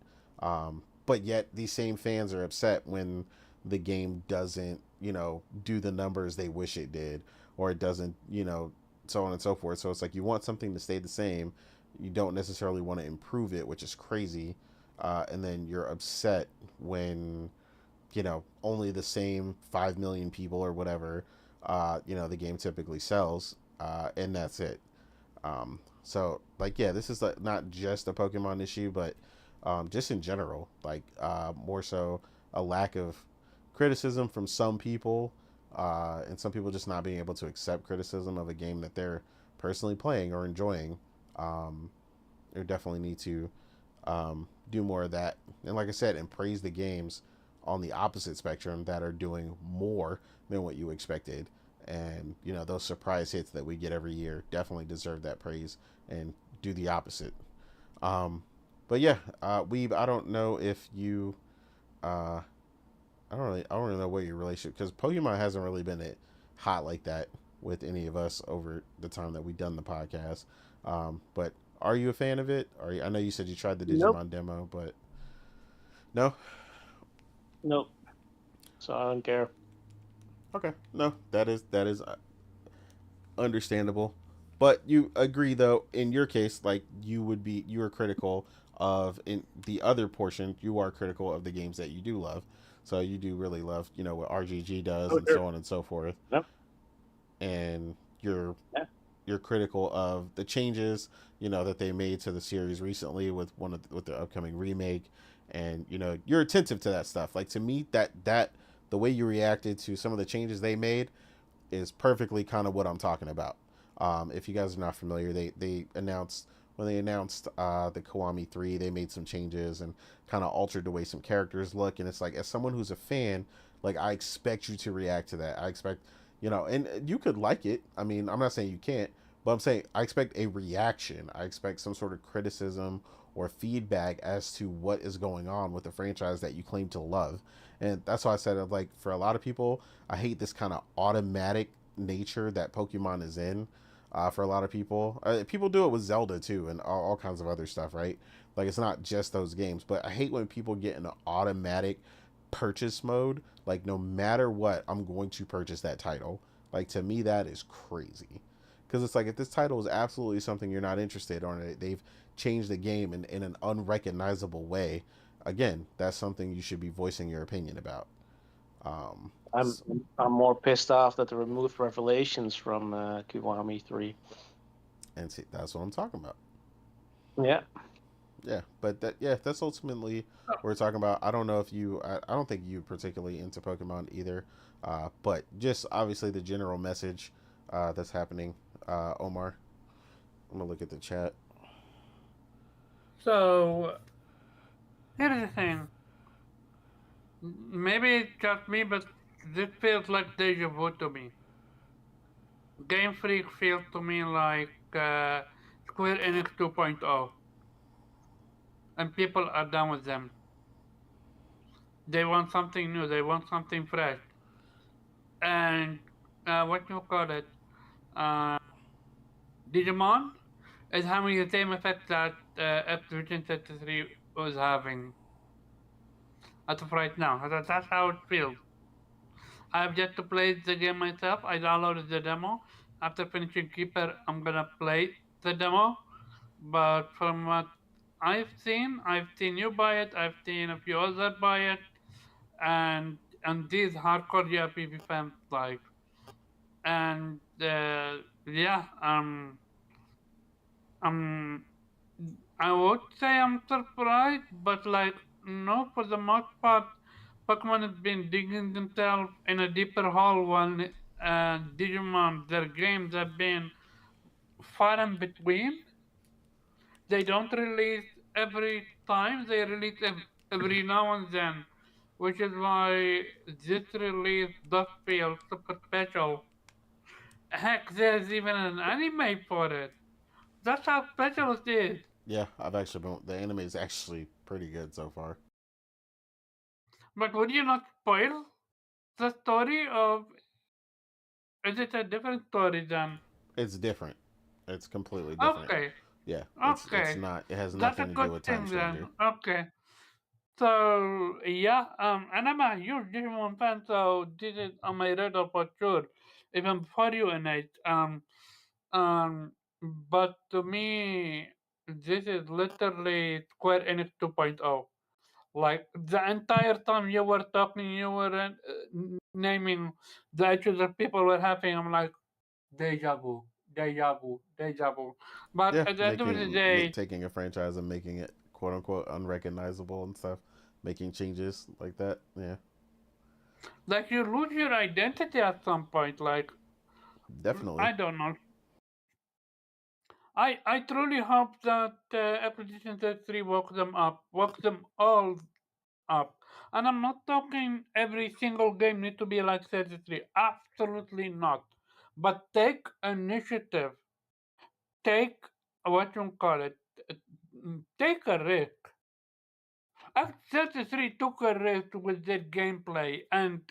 But yet these same fans are upset when the game doesn't, do the numbers they wish it did, or it doesn't, so on and so forth. So it's like you want something to stay the same. You don't necessarily want to improve it, which is crazy. And then you're upset when, only the same 5 million people or whatever, the game typically sells, and that's it. So like, yeah, this is like not just a Pokemon issue, but just in general, like more so a lack of criticism from some people, and some people just not being able to accept criticism of a game that they're personally playing or enjoying. They definitely need to do more of that, and like I said, and praise the games on the opposite spectrum that are doing more than what you expected. And those surprise hits that we get every year definitely deserve that praise and do the opposite. But yeah, Weeb, I don't know if you, I don't really know what your relationship, because Pokemon hasn't really been hot like that with any of us over the time that we've done the podcast. But are you a fan of it? I know you said you tried the Digimon demo, but no. Nope. So I don't care. Okay, no, that is understandable. But you agree though, in your case, like you are critical of in the other portion, you are critical of the games that you do love. So you do really love, what RGG does Oh, and sure. so on and so forth. Yep. And you're Yeah. you're critical of the changes, that they made to the series recently with the upcoming remake, and you're attentive to that stuff. Like to me, that the way you reacted to some of the changes they made is perfectly kind of what I'm talking about. If you guys are not familiar, they announced when they announced the Kiwami 3, they made some changes and kind of altered the way some characters look. And it's like, as someone who's a fan, like I expect you to react to that. I expect, and you could like it. I mean, I'm not saying you can't, but I'm saying I expect a reaction. I expect some sort of criticism or feedback as to what is going on with the franchise that you claim to love. And that's why I said, like, for a lot of people, I hate this kind of automatic nature that Pokemon is in. For a lot of people, people do it with Zelda too, and all kinds of other stuff, right? Like it's not just those games, but I hate when people get in an automatic purchase mode. Like no matter what, I'm going to purchase that title. Like to me, that is crazy. Because it's like if this title is absolutely something you're not interested in, they've changed the game in an unrecognizable way. Again, that's something you should be voicing your opinion about. Um, I'm I'm more pissed off that they removed Revelations from Kiwami 3. and see, that's what I'm talking about. Yeah. Yeah, but that's ultimately what we're talking about. I don't know if I don't think you particularly into Pokemon either, but just obviously the general message that's happening. Omar, I'm gonna look at the chat. So here's the thing. Maybe it's just me, but this feels like deja vu to me. Game Freak feels to me like Square Enix 2.0, and people are done with them. They want something new. They want something fresh. And what you call it? Uh, Digimon is having the same effect that Episode80 was having as of right now. That's how it feels. I have yet to play the game myself. I downloaded the demo. After finishing Keeper, I'm gonna play the demo. But from what I've seen you buy it. I've seen a few others buy it, and these hardcore JRPG fans like, and yeah, um, I would say I'm surprised, but like no, for the most part, Pokemon has been digging themselves in a deeper hole while Digimon, their games have been far in between. They don't release every time, they release every now and then, which is why this release does feel super special. Heck, there's even an anime for it. That's how special it is. Yeah, I've actually been. The anime is actually pretty good so far. But would you not spoil the story of? Is it a different story then? It's different. It's completely different. Okay, Yeah, it's okay, not. It has that's a nothing to do good with Time thing then. Stranger. Okay, so yeah, and I'm a huge Digimon fan, so this is on my radar for sure, even before you and I. Um, but to me, this is literally Square Enix 2.0. Like the entire time you were talking, you were naming the issues that people were having. I'm like, deja vu, deja vu, deja vu. But Yeah, at the end of the day, taking a franchise and making it quote unquote unrecognizable and stuff, making changes like that. Yeah, like you lose your identity at some point. Like definitely. I don't know. I truly hope that Acquisition 3 woke them all up. And I'm not talking every single game need to be like 33. Absolutely not. But take initiative. Take what you call it. Take a risk. Act 33 took a risk with their gameplay, and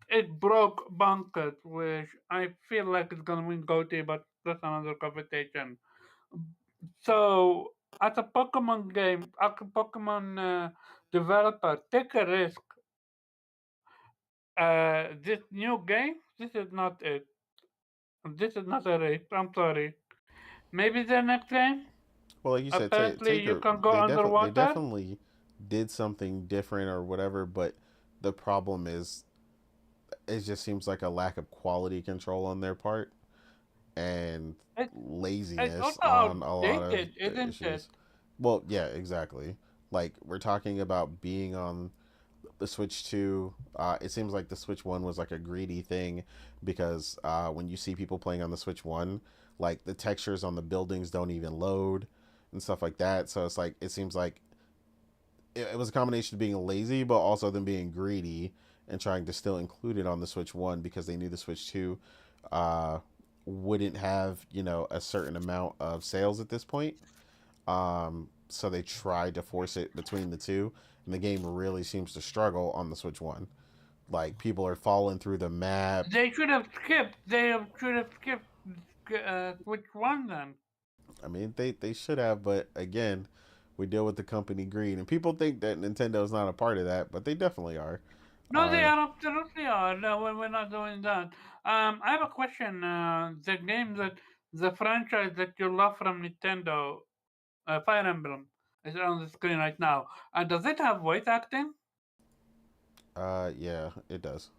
it broke Bunkers, which I feel like it's gonna win GOTY, but that's another conversation. So, as a Pokemon developer, take a risk. This new game, this is not it. This is not a race. I'm sorry. Maybe the next game. Well, like you said, Apparently, you can go they underwater. definitely did something different or whatever. But the problem is, it just seems like a lack of quality control on their part and It, it's laziness also on a lot of outdated, the isn't issues. it? Well, yeah, exactly. Like we're talking about being on the Switch 2. It seems like the Switch 1 was like a greedy thing because when you see people playing on the Switch 1, like the textures on the buildings don't even load and stuff like that. So it's like it seems like it was a combination of being lazy but also them being greedy and trying to still include it on the Switch 1 because they knew the Switch 2 uh, wouldn't have, a certain amount of sales at this point. So they tried to force it between the two, and the game really seems to struggle on the Switch 1. Like people are falling through the map. They should have skipped. Should have skipped which one then? I mean, they should have, but again, we deal with the company greed, and people think that Nintendo is not a part of that, but they definitely are. No, they Uh, are absolutely are. No, we're not doing that. I have a question. The game that the franchise that you love from Nintendo, Fire Emblem, is on the screen right now. Does it have voice acting? yeah, it does.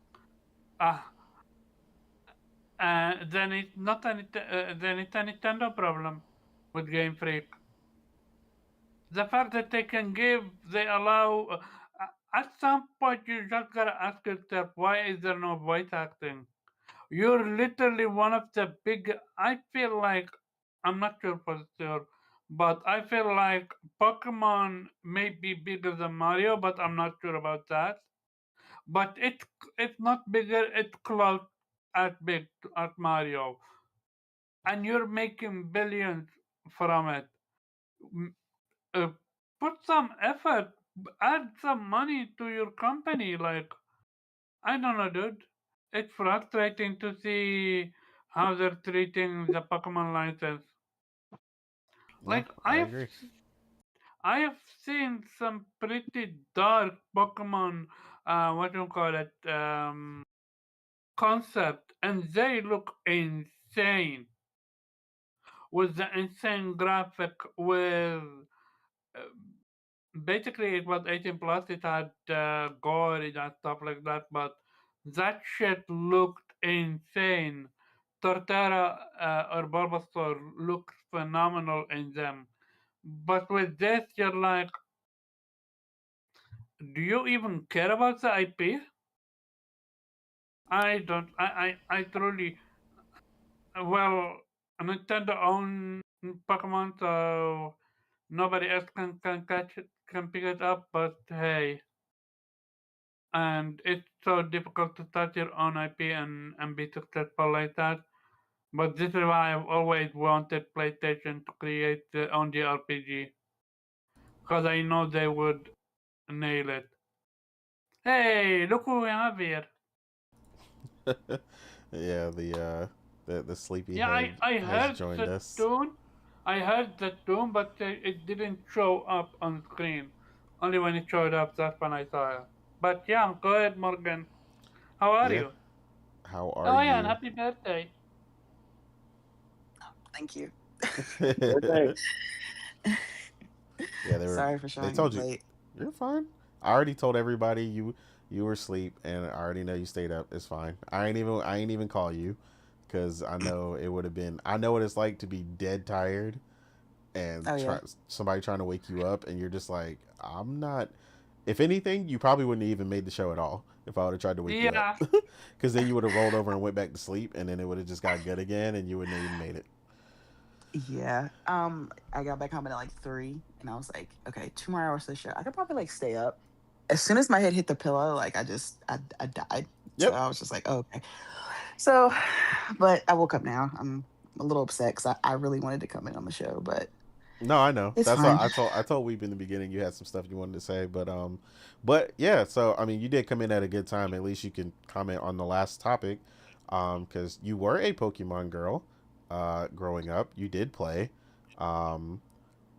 Uh, then it's not a then it's a Nintendo problem with Game Freak. The fact that they allow. At some point, you just gotta ask yourself, why is there no voice acting? You're literally one of the big. I feel like I'm not sure for sure, but I feel like Pokemon may be bigger than Mario, but I'm not sure about that. But it's not bigger. It's close at big at Mario, and you're making billions from it. M- Uh, put some effort, add some money to your company. Like, I don't know, dude. It's frustrating to see how they're treating the Pokemon license. No, Like, I agree. I have seen some pretty dark Pokemon, what do you call it, concept, and they look insane with the insane graphic with uh, basically it was 18 plus. It had gore and stuff like that, but that shit looked insane. Torterra or Bulbasaur looks phenomenal in them, but with this, you're like, do you even care about the IP? I don't. I truly. Well, Nintendo own Pokemon, so nobody else can catch it, can pick it up. But hey, and it's so difficult to start your own IP and be successful like that. But this is why I've always wanted PlayStation to create their own JRPG, because I know they would nail it. Hey, look who we have here. Yeah, the Yeah, sleepyhead I has heard joined the us. tune. I heard the tune, but it didn't show up on screen. Only when it showed up, that's when I saw it. But yeah, go ahead, Morgan. How are Yeah, you? how are Oh yeah, and you? happy birthday. Thank you. Birthday. Yeah, Sorry for they showing up told you late. you're fine. I already told everybody you were asleep, and I already know you stayed up. It's fine. I ain't even call you because I know it would have been. I know what it's like to be dead tired and Oh yeah. somebody trying to wake you up, and you're just like, I'm not. If anything, you probably wouldn't have even made the show at all if I would have tried to wake you up, Yeah, because then you would have rolled over and went back to sleep, and then it would have just got good again, and you wouldn't have even made it. Yeah. I got back home at like 3 and I was like, okay, 2 more hours to the show. I could probably like stay up. As soon as my head hit the pillow, like I died. So Yep. I was just like, oh, okay. So but I woke up now. I'm a little upset because I really wanted to come in on the show, but No, I know. it's That's why fine. I told Weep in the beginning you had some stuff you wanted to say, but yeah. So I mean, you did come in at a good time. At least you can comment on the last topic, because you were a Pokemon girl, growing up. You did play, um,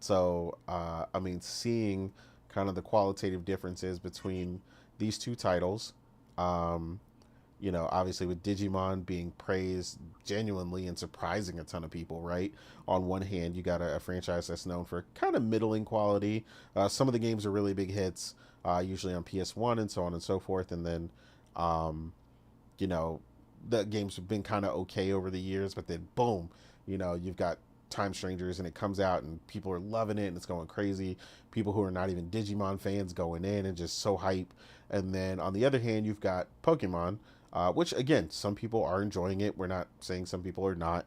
so I mean, seeing kind of the qualitative differences between these two titles, Obviously with Digimon being praised genuinely and surprising a ton of people, right? On one hand, you got a franchise that's known for kind of middling quality. Some of the games are really big hits, usually on PS1 and so on and so forth. And then, um, you know, the games have been kind of okay over the years, but then boom, you've got Time Strangers and it comes out and people are loving it and it's going crazy. People who are not even Digimon fans going in and just so hype. And then on the other hand, you've got Pokemon, which again, some people are enjoying it. We're not saying some people are not.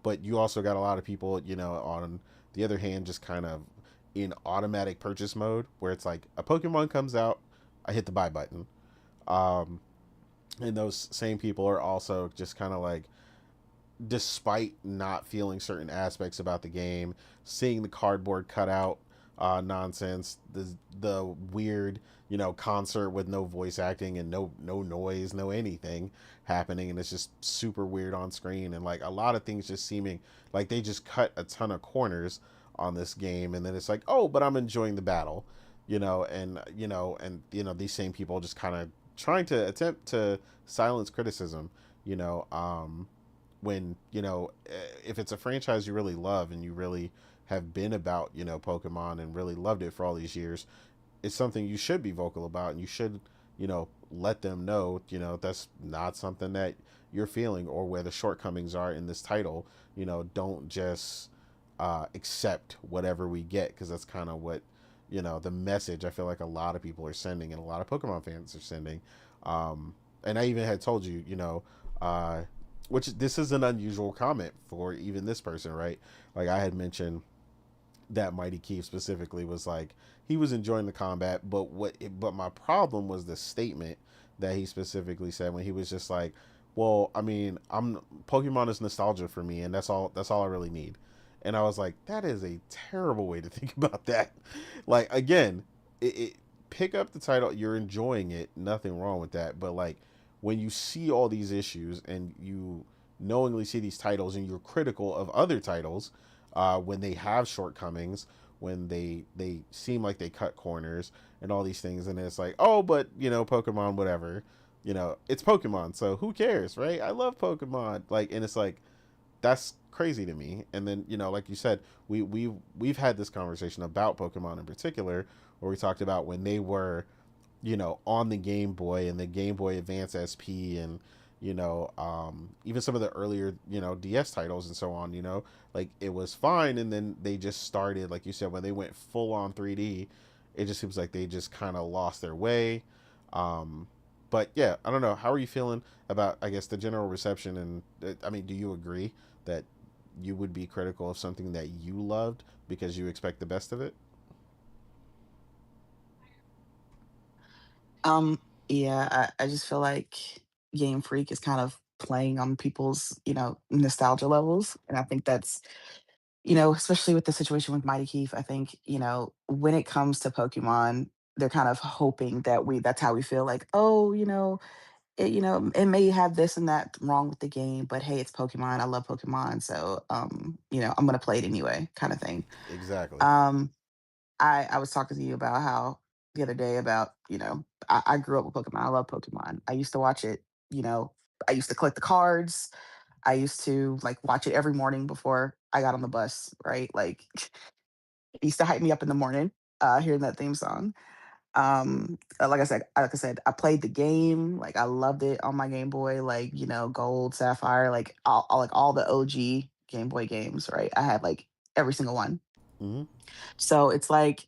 But you also got a lot of people, on the other hand, just kind of in automatic purchase mode where it's like a Pokemon comes out, I hit the buy button. Um, and those same people are also just kind of like, despite not feeling certain aspects about the game, seeing the cardboard cutout nonsense, the weird, concert with no voice acting and no noise, no anything happening, and it's just super weird on screen, and like a lot of things just seeming like they just cut a ton of corners on this game, and then it's like, oh, but I'm enjoying the battle, these same people just kind of trying to attempt to silence criticism, you know, when if it's a franchise you really love and you really have been about Pokemon and really loved it for all these years, it's something you should be vocal about, and you should let them know that's not something that you're feeling, or where the shortcomings are in this title. Don't just accept whatever we get, because that's kind of what the message I feel like a lot of people are sending and a lot of Pokemon fans are sending. And I even had told you, uh, which this is an unusual comment for even this person, right? Like I had mentioned that Mighty Keith specifically was like he was enjoying the combat, but my problem was the statement that he specifically said when he was just like, well, I mean, I'm Pokemon is nostalgia for me, and that's all I really need. And I was like, that is a terrible way to think about that. Like again, it pick up the title, you're enjoying it, nothing wrong with that, but like when you see all these issues and you knowingly see these titles and you're critical of other titles, when they have shortcomings, when they seem like they cut corners and all these things, and it's like, oh, but Pokemon, whatever, it's Pokemon, so who cares, right? I love Pokemon, like, and it's like that's crazy to me. And then like you said, we've had this conversation about Pokemon in particular, where we talked about when they were on the Game Boy and the Game Boy Advance SP, and even some of the earlier DS titles and so on, like it was fine, and then they just started, like you said, when they went full on 3D, it just seems like they just kind of lost their way. um but yeah, I don't know, how are you feeling about, I guess, the general reception? And I mean, do you agree that you would be critical of something that you loved because you expect the best of it? Um, yeah, I just feel like Game Freak is kind of playing on people's, nostalgia levels. And I think that's, especially with the situation with Mighty Keith, I think, when it comes to Pokemon, they're kind of hoping that that's how we feel like, oh, it may have this and that wrong with the game, but hey, it's Pokemon. I love Pokemon. So, I'm going to play it anyway, kind of thing. Exactly. Um, I was talking to you about how the other day about, I grew up with Pokemon. I love Pokemon. I used to watch it, you know, I used to collect the cards. I used to like watch it every morning before I got on the bus, right? Like it used to hype me up in the morning, hearing that theme song. Like I said, I played the game. Like I loved it on my Game Boy, like, Gold, Sapphire, like all the OG Game Boy games, right? I had like every single one. Hmm. So it's like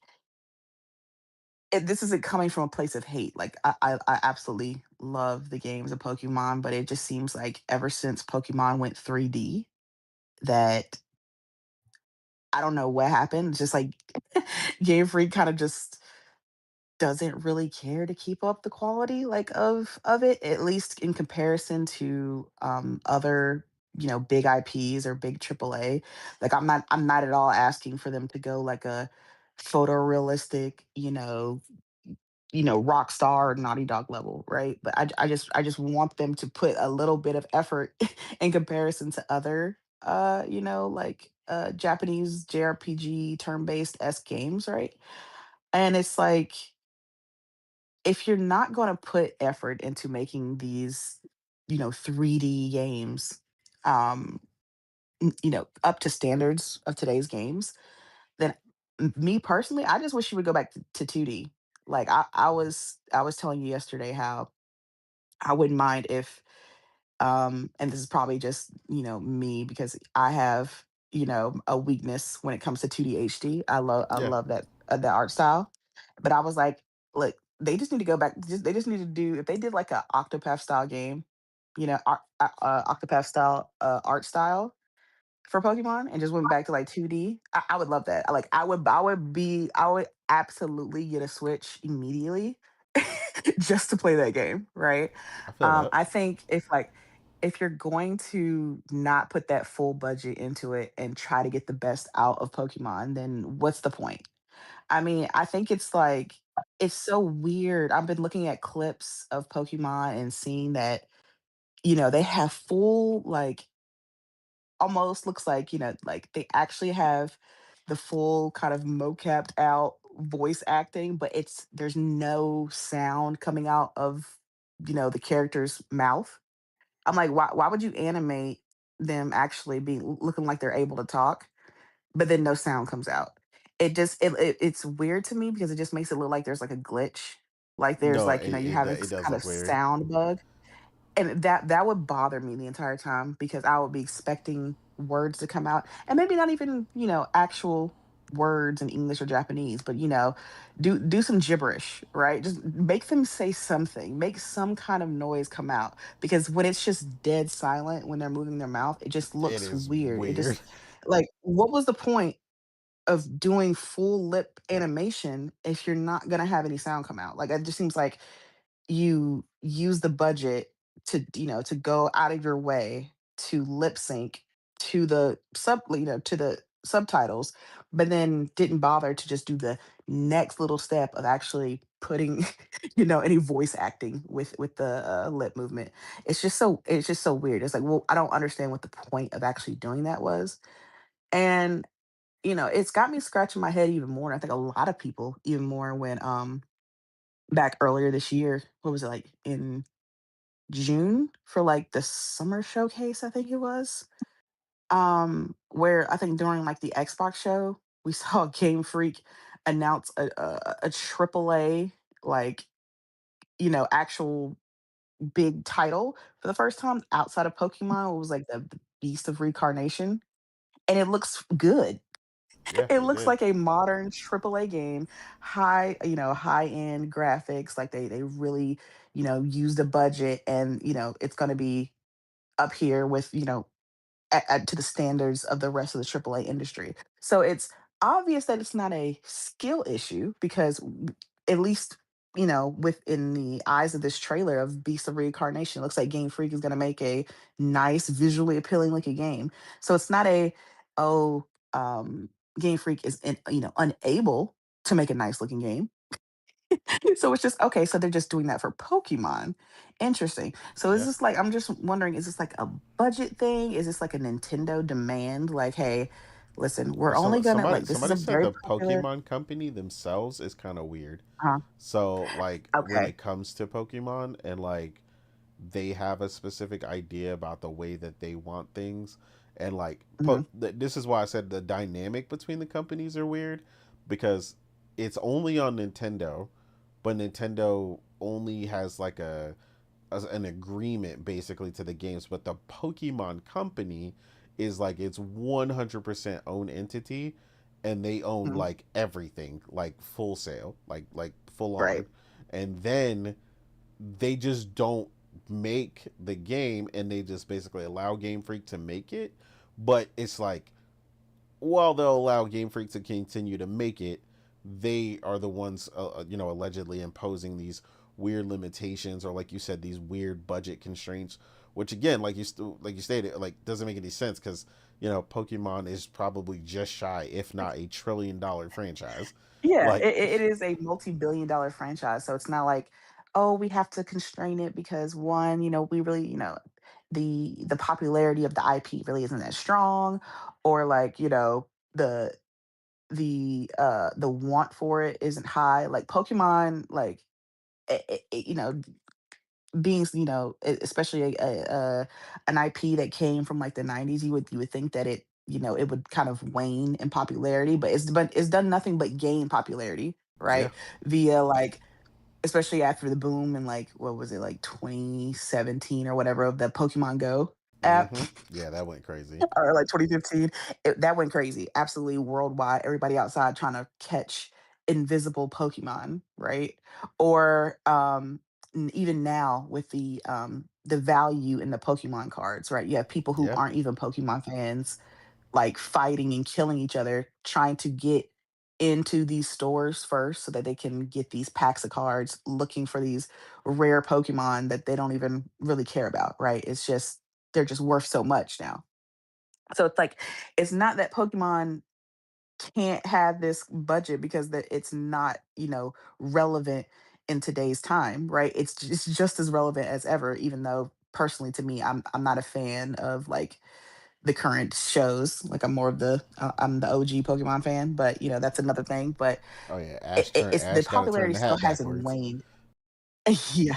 this isn't coming from a place of hate. Like I absolutely love the games of Pokemon, but it just seems like ever since Pokemon went 3D, that I don't know what happened. It's just like Game Freak kind of just doesn't really care to keep up the quality like of it, at least in comparison to other big IPs or big AAA. Like I'm not at all asking for them to go like a photorealistic, Rockstar or Naughty Dog level, right? But I just want them to put a little bit of effort in comparison to other like Japanese JRPG turn-based S games, right? And it's like if you're not going to put effort into making these, 3D games, um, up to standards of today's games, then me personally, I just wish you would go back to 2D. Like I was telling you yesterday how I wouldn't mind if, and this is probably just, me because I have, a weakness when it comes to 2D HD. I Yeah, love that art style. But I was like, look, they just need to go back. They just need to do, if they did like a Octopath style game, Octopath style art style for Pokemon and just went back to like 2D. I would love that. I would absolutely get a Switch immediately just to play that game, right? I feel that. I think if you're going to not put that full budget into it and try to get the best out of Pokemon, then what's the point? I mean, I think it's so weird. I've been looking at clips of Pokemon and seeing that, they have full like almost looks like, like they actually have the full kind of mocapped out voice acting, but there's no sound coming out of, the character's mouth. I'm like, why would you animate them actually being looking like they're able to talk, but then no sound comes out? It's weird to me because it just makes it look like there's like a glitch. Like there's No, like, you have it this does kind look of weird. sound bug, and that would bother me the entire time because I would be expecting words to come out and maybe not even, actual words in English or Japanese, but do some gibberish, right? Just make them say something, make some kind of noise come out because when it's just dead silent when they're moving their mouth, it just It looks is weird. It weird. just like what was the point of doing full lip animation if you're not going to have any sound come out? Like it just seems like you use the budget to go out of your way to lip sync to the to the subtitles, but then didn't bother to just do the next little step of actually putting any voice acting with the lip movement. It's just so weird. It's like, well, I don't understand what the point of actually doing that was. And it's got me scratching my head even more. I think a lot of people even more when back earlier this year. What was it like in June for like the summer showcase? I think it was. Where I think during like the Xbox show, we saw Game Freak announce a AAA like actual big title for the first time outside of Pokemon. It was like the Beast of Reincarnation, and it looks good. Yeah, It it looks did. like a modern AAA game, high end graphics. Like they really, used a budget, and it's going to be up here with to the standards of the rest of the AAA industry. So it's obvious that it's not a skill issue because at least within the eyes of this trailer of Beast of Reincarnation, it looks like Game Freak is going to make a nice, visually appealing looking game. So it's not oh um, Game Freak is unable to make a nice looking game. So it's just okay. So they're just doing that for Pokemon. Interesting. So is Yeah. this like, I'm just wondering, is this like a budget thing? Is this like a Nintendo demand? Like, hey, listen, we're Well, only gonna like this is somebody a said very the popular. Pokemon company themselves is kind of weird. Uh, So like when okay. it comes to Pokemon and like they have a specific idea about the way that they want things, and like Hmm. this is why I said the dynamic between the companies are weird because it's only on Nintendo, but Nintendo only has like an agreement basically to the games, but the Pokemon company is like its 100% own entity, and they own Hmm. like everything, like full sale, like full Right. on, and then they just don't make the game, and they just basically allow Game Freak to make it, but it's like while they'll allow Game Freak to continue to make it, they are the ones, allegedly imposing these weird limitations, or like you said, these weird budget constraints. Which again, like you stated, like doesn't make any sense because Pokemon is probably just shy, if not $1 trillion franchise. Yeah, Like, it is a multi-billion-dollar franchise, so it's not like, oh, we have to constrain it because one, we really, the popularity of the IP really isn't that strong, or like, the want for it isn't high. Like Pokemon, like you know, being especially an IP that came from like the 90s, you would think that it would kind of wane in popularity, but it's done nothing but gain popularity, Yeah. right? Via like, especially after the boom in like, what was it, like 2017 or whatever, of the Pokemon Go app. Yeah, that went crazy. Or like 2015. That went crazy, absolutely worldwide. Everybody outside trying to catch invisible Pokemon, right? Or even now with the value in the Pokemon cards, right? You have people who Yeah. aren't even Pokemon fans like fighting and killing each other, trying to get into these stores first so that they can get these packs of cards, looking for these rare Pokemon that they don't even really care about, right? It's just they're just worth so much now. So it's like, it's not that Pokemon can't have this budget because it's not, relevant in today's time, right? It's just as relevant as ever, even though personally to me, I'm not a fan of like the current shows. Like I'm the OG Pokemon fan, but that's another thing. But Oh yeah, it's the Ash got to turn popularity the still hat hasn't backwards. waned. Yeah,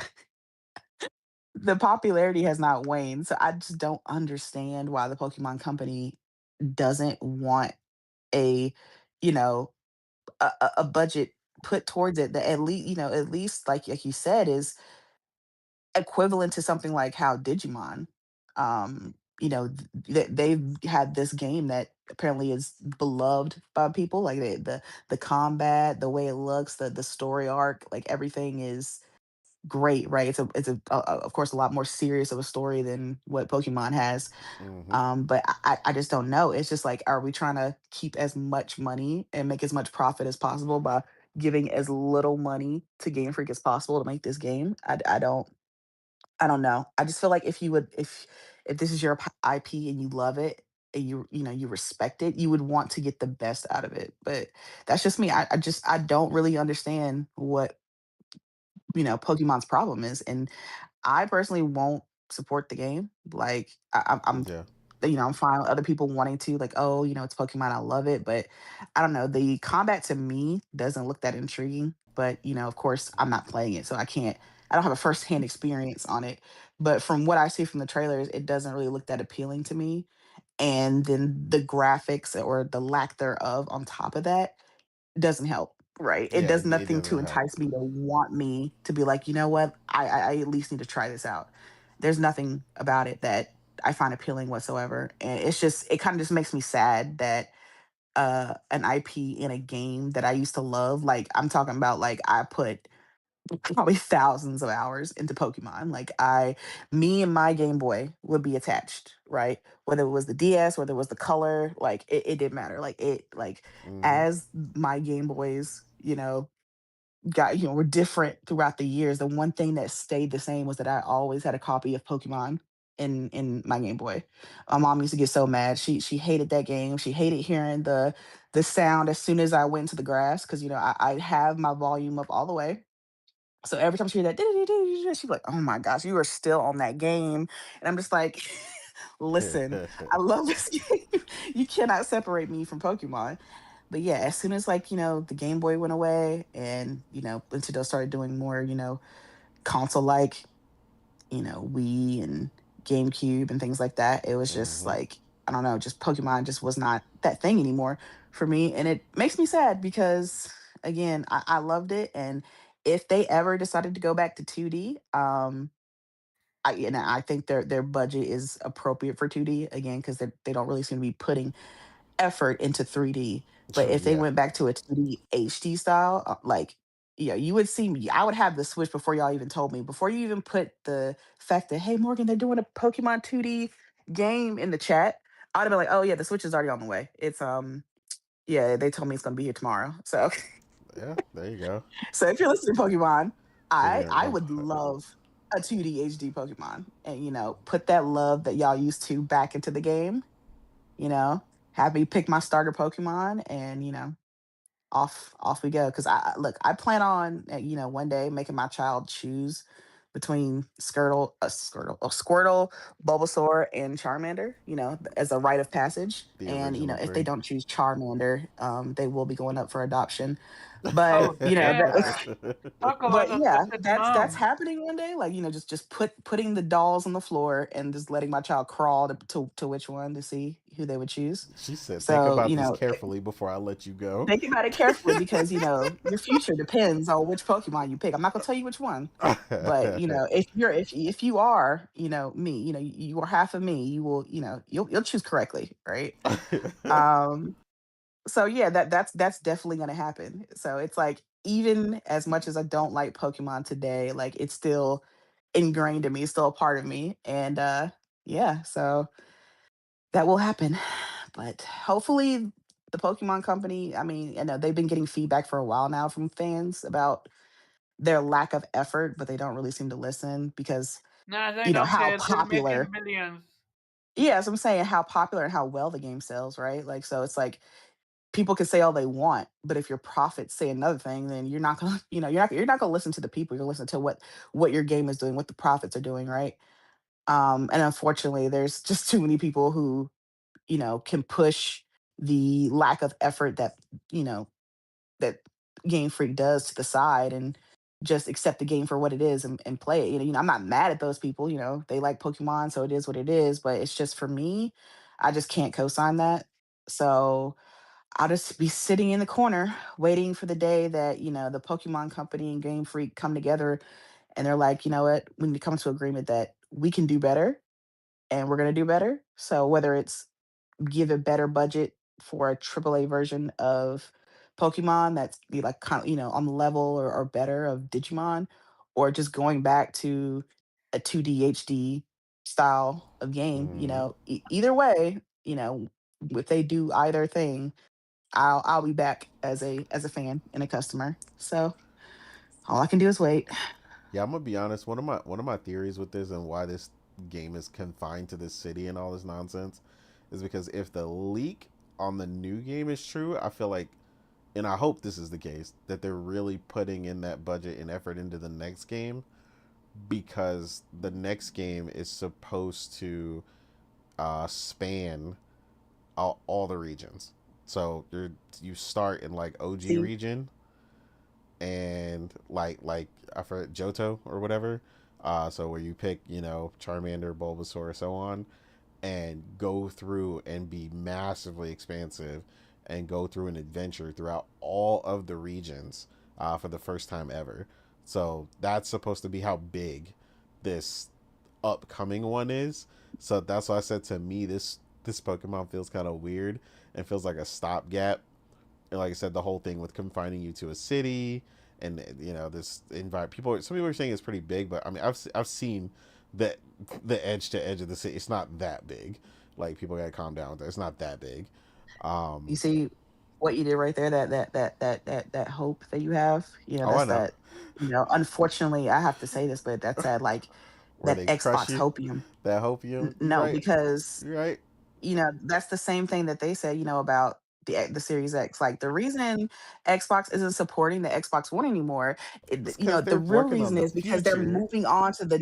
the popularity has not waned. So I just don't understand why the Pokemon Company doesn't want a you know a budget put towards it that at least like you said is equivalent to something like how Digimon, they've had this game that apparently is beloved by people, like the combat, the way it looks, the story arc, like everything is great, right? It's of course a lot more serious of a story than what Pokemon has. Hmm. But I just don't know. It's just like, are we trying to keep as much money and make as much profit as possible by giving as little money to Game Freak as possible to make this game? I don't know. I just feel like if this is your IP and you love it and you respect it, you would want to get the best out of it. But that's just me. I don't really understand what Pokemon's problem is, and I personally won't support the game. Like Yeah. I'm fine with other people wanting to, like, oh, it's Pokemon, I love it, but I don't know. The combat to me doesn't look that intriguing. But of course, I'm not playing it, so I don't have a first-hand experience on it. But from what I see from the trailers, it doesn't really look that appealing to me. And then the graphics or the lack thereof on top of that doesn't help, right? It Yeah, does it nothing to doesn't help. entice me to want me to be like, you know what? I at least need to try this out. There's nothing about it that I find appealing whatsoever. And it kind of just makes me sad that an IP in a game that I used to love, like I'm talking about, like I put probably thousands of hours into Pokemon. Like me and my Game Boy would be attached, right? Whether it was the DS, whether it was the color, like it didn't matter. Like Hmm. as my Game Boys, were different throughout the years. The one thing that stayed the same was that I always had a copy of Pokemon in my Game Boy. My mom used to get so mad. She hated that game. She hated hearing the sound as soon as I went to the grass because I'd have my volume up all the way, so every time she hear that, she'd be like, "Oh my gosh, you are still on that game." And I'm just like, "Listen, I love this game. You cannot separate me from Pokemon." But yeah, as soon as like, the Game Boy went away and, Nintendo started doing more, console like, Wii and GameCube and things like that, it was just Hmm. like, I don't know, just Pokemon just was not that thing anymore for me. And it makes me sad because, again, I loved it. And if they ever decided to go back to 2D, I think their budget is appropriate for 2D again because they don't really seem to be putting effort into 3D. But if they Yeah. went back to a 2D HD style, like, you would see me. I would have the Switch before y'all even told me. Before you even put the fact that, hey, Morgan, they're doing a Pokemon 2D game in the chat, I'd have been like, oh yeah, the Switch is already on the way. It's yeah, they told me it's gonna be here tomorrow. So Yeah. There you go. so if you're listening to Pokemon, So I would love a 2D HD Pokemon and put that love that y'all used to back into the game, you know, have me pick my starter Pokemon and off we go. Because I plan on one day making my child choose between Squirtle, Bulbasaur, and Charmander. As a rite of passage. the And original if they three. don't choose Charmander, they will be going up for adoption. But Oh yeah. Talk but about yeah, adopted that's mom. happening one day. Like, just putting the dolls on the floor and just letting my child crawl to which one to see who they would choose. She said, "Think So, about this carefully before I let you go." think about it carefully because your future depends on which Pokemon you pick. I'm not gonna tell you which one, but if you are me, you are half of me. You will you'll choose correctly, right? Um, so yeah, that's definitely gonna happen. So it's like even as much as I don't like Pokemon today, like it's still ingrained in me, it's still a part of me, and yeah, so that will happen. But hopefully, the Pokemon Company, I mean, I know they've been getting feedback for a while now from fans about their lack of effort, but they don't really seem to listen because, Nah, they don't how care. They're making popular, billions. yeah, as I'm saying, how popular and how well the game sells, right? Like, so it's like people can say all they want, but if your profits say another thing, then you're not gonna, you're not gonna listen to the people. You're gonna listen to what your game is doing, what the profits are doing, right? And unfortunately, there's just too many people who can push the lack of effort you know, that Game Freak does to the side and just accept the game for what it is and play it. I'm not mad at those people. They like Pokemon, so it is what it is. But it's just for me, I just can't co-sign that. So I'll just be sitting in the corner waiting for the day that the Pokemon Company and Game Freak come together and they're like, you know what, we need to come to agreement that we can do better and we're gonna do better. So whether it's give a better budget for a AAA version of Pokemon that's be like kind of on the level or better of Digimon, or just going back to a 2D HD style of game. Mhm. Either way, if they do either thing, I'll be back as a fan and a customer. So all I can do is wait. Yeah, I'm gonna be honest. One of my theories with this and why this game is confined to this city and all this nonsense is because if the leak on the new game is true, I feel like, and I hope this is the case, that they're really putting in that budget and effort into the next game because the next game is supposed to span all the regions. So you start in like OG See, region and like I forget Johto or whatever. So where you pick Charmander, Bulbasaur, so on, and go through and be massively expansive and go through an adventure throughout all of the regions for the first time ever. So that's supposed to be how big this upcoming one is. So that's why I said to me this Pokemon feels kind of weird and feels like a stopgap. And like I said, the whole thing with confining you to a city and this environment. Some people are saying it's pretty big, but I mean I've seen that the edge to edge of the city. It's not that big. Like people gotta calm down with that. It's not that big. you Um, see what you did right there, that hope that you have, oh, I that's know. that, unfortunately I have to say this, but that's that, like, Where that they crush Xbox you, hopium. that hopium. You're No, right. because You're right. that's the same thing that they said, about the Series X. Like, the reason Xbox isn't supporting the Xbox One anymore, It's because the they're real working on reason the is because they're future. moving on to the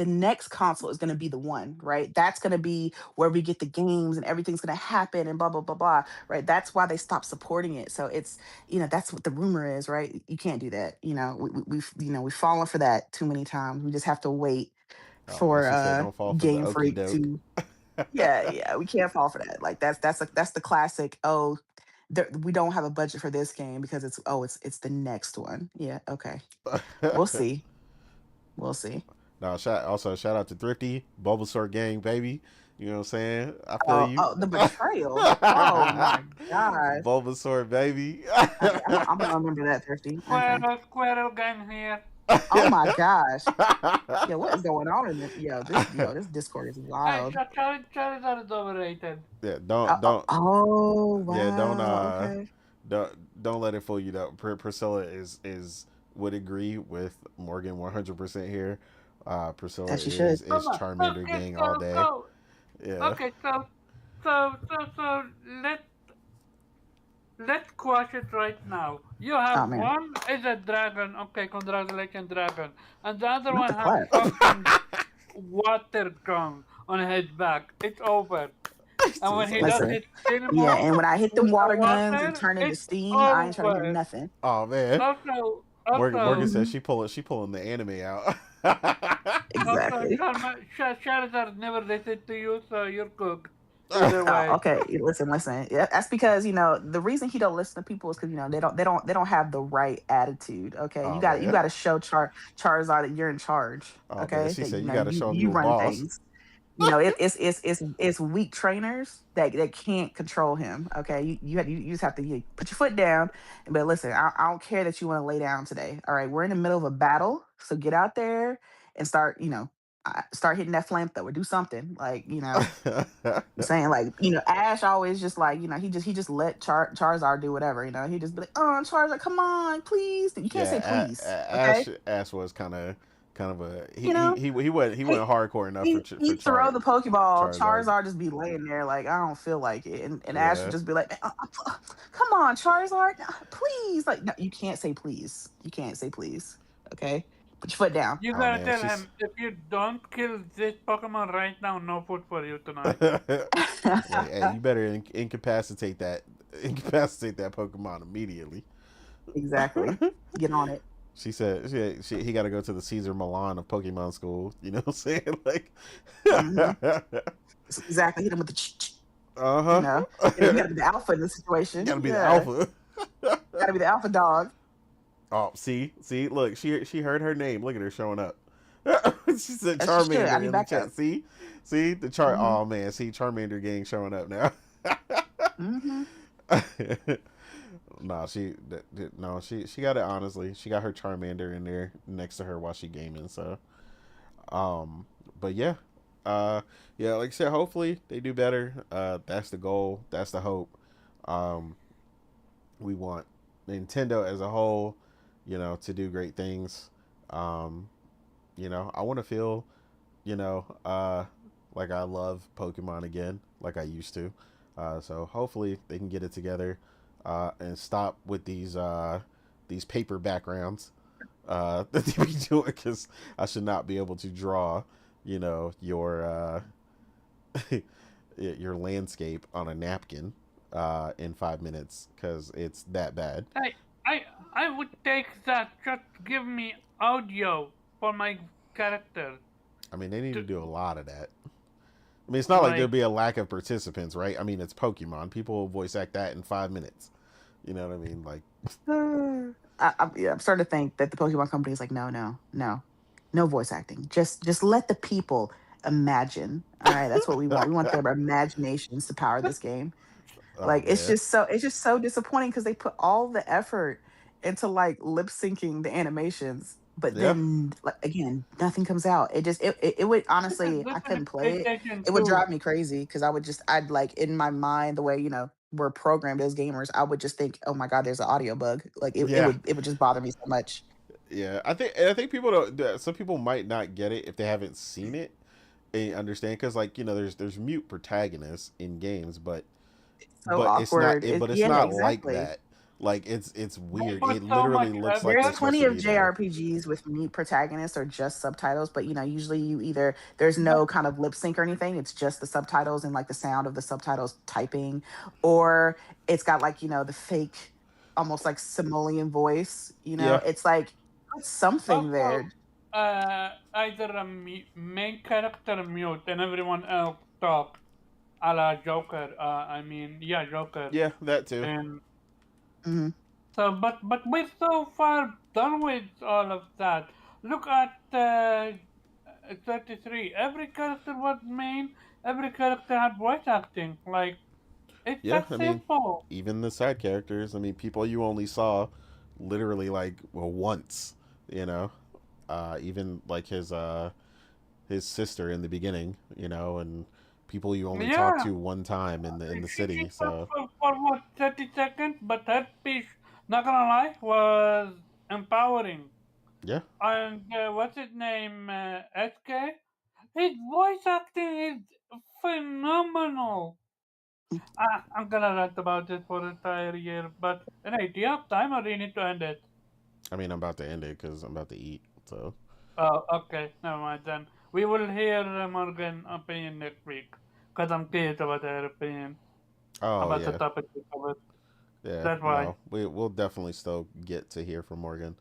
next console is going to be the one, right? That's going to be where we get the games and everything's going to happen and blah blah blah blah, right? That's why they stopped supporting it. So it's that's what the rumor is, right? You can't do that. We've fallen for that too many times. We just have to wait Oh man, for she said, "Don't fall for the Game okey Freak doke." to. Yeah, yeah, we can't fall for that. Like, that's the classic. Oh, we don't have a budget for this game because it's the next one. Yeah, okay, we'll see, we'll see. No, shout out to Thrifty, Bulbasaur gang, baby. You know what I'm saying? I feel Oh, you. oh, the betrayal. Oh my gosh. Bulbasaur, baby. Okay, I'm gonna remember that, Thrifty. Okay. Squirrel gang here. Oh my gosh. Yeah, what is going on in this? This Discord is Hey, wild. Charizard is overrated. Yeah, Oh, oh, don't oh, yeah, wow. Okay. don't let it fool you though. Priscilla is would agree with Morgan 100% here. Priscilla As she should. is Charmander Okay, gang all so day. so Yeah. okay, so let's quash it right now. You have Oh man, one is a dragon. Okay, congratulations, dragon, and the other not one the has clap. fucking water gun on his back. It's over. And when he It's does Listen, his cinema yeah, and when I hit them with the water guns and water, turn into it's steam, I ain't trying to hear over. nothing. oh man, Also, Morgan also, says Mhm. she pulling the anime out. also, Exactly. Charizard never listened to you, so you're cooked. Either way. Okay, listen. Yeah, that's because the reason he don't listen to people is because they don't have the right attitude. Okay, you Oh got you man, got to show Charizard that you're in charge. oh man, Okay, she that said you got to you show him you you a run boss. things. It's weak trainers that can't control him. Okay, you just have to put your foot down and but listen, I don't care that you want to lay down today. All right, we're in the middle of a battle, so get out there and start hitting that flamethrower. Do something like. I'm saying like Ash always just like he just let Charizard do whatever. He just be like, oh Charizard, come on, please. You can't say Yeah, please, okay? Ash was kind of a You know he went hardcore enough for he throw the Pokeball, Charizard. Charizard just be laying there like I don't feel like it, and Ash would Yeah, just be like, come on Charizard, please. Like no, you can't say please. You can't say please. Okay, put your foot down. You oh gotta man, tell she's him, if you don't kill this Pokemon right now, no food for you tonight. like, hey, you better incapacitate that Pokemon immediately. Exactly. Get on it. She said he got to go to the Caesar Milan of Pokemon school. You know what I'm saying? Like, Hmm. Exactly. Hit him with the. uh You huh. know, you got to be the alpha in this situation. Got to be the Yeah, alpha. got to be the alpha dog. Oh, see, look, she heard her name. Look at her showing up. She said As she should. I Charmander need in the backup. chat. See the chart. Hmm. Oh man, see Charmander gang showing up now. Hmm. No, she got it honestly. She got her Charmander in there next to her while she gaming. So, um, but yeah, yeah, like I said, hopefully they do better. That's the goal. That's the hope. Um, we want Nintendo as a whole, to do great things. Um, I want to feel, you know, uh, like I love Pokemon again, like I used to. So hopefully they can get it together, and stop with these paper backgrounds that they be doing, because I should not be able to draw, your your landscape on a napkin in 5 minutes, because it's that bad. I, I, I would take that. Just give me audio for my character. I mean, they need to To, do a lot of that. I mean, it's not like there'll like, be a lack of participants, right? I mean, it's Pokemon. People will voice act that in 5 minutes. You know what I mean? Like, I'm starting to think that the Pokemon company is like, no, no, no, no voice acting. Just let the people imagine. All right, that's what we want. We want their imaginations to power this game. oh Like man, it's just so disappointing because they put all the effort into like lip syncing the animations, but yeah, then like again, nothing comes out. It would honestly, I this is couldn't play it. PlayStation It would 2. drive me crazy because I'd like in my mind the way we're programmed as gamers, I would just think, oh my god, there's an audio bug. Like yeah, it would just bother me so much. yeah. I think people don't. Some people might not get it if they haven't seen it and understand, because like there's mute protagonists in games, but So it's not awkward. it, but it's Yeah, not like exactly. that. Like it's They weird. put It so literally much looks like There's they're effort. supposed plenty to of be there. JRPGs with mute protagonists or just subtitles, but usually there's no kind of lip sync or anything. It's just the subtitles and like the sound of the subtitles typing, or it's got like the fake, almost like simoleon voice. Yeah, It's like put something Also, there. either a main character mute and everyone else talk, a la Joker. Yeah, Joker. yeah, that too. And Mhm. so, but we're so far done with all of that. Look at 33. Every character was main. Every character had voice acting. Like, it's Yeah, that I mean, simple. even the side characters. I mean, people you only saw literally like once. You know, even like his sister in the beginning. And people you only talked Yeah, to one time in the she city. talked So for what, 30 seconds, but her speech, not gonna lie, was empowering. yeah, And what's his name? SK? His voice acting is phenomenal. I'm gonna rant about this for the entire year, but hey, do you have time or do you need to end it? I mean, I'm about to end it because I'm about to eat. So Oh, okay, never mind then. We will hear Morgan opinion next week. because I'm curious about their opinion Oh about the yeah, topic we covered. yeah. That's why. No, we'll definitely still get to hear from Morgan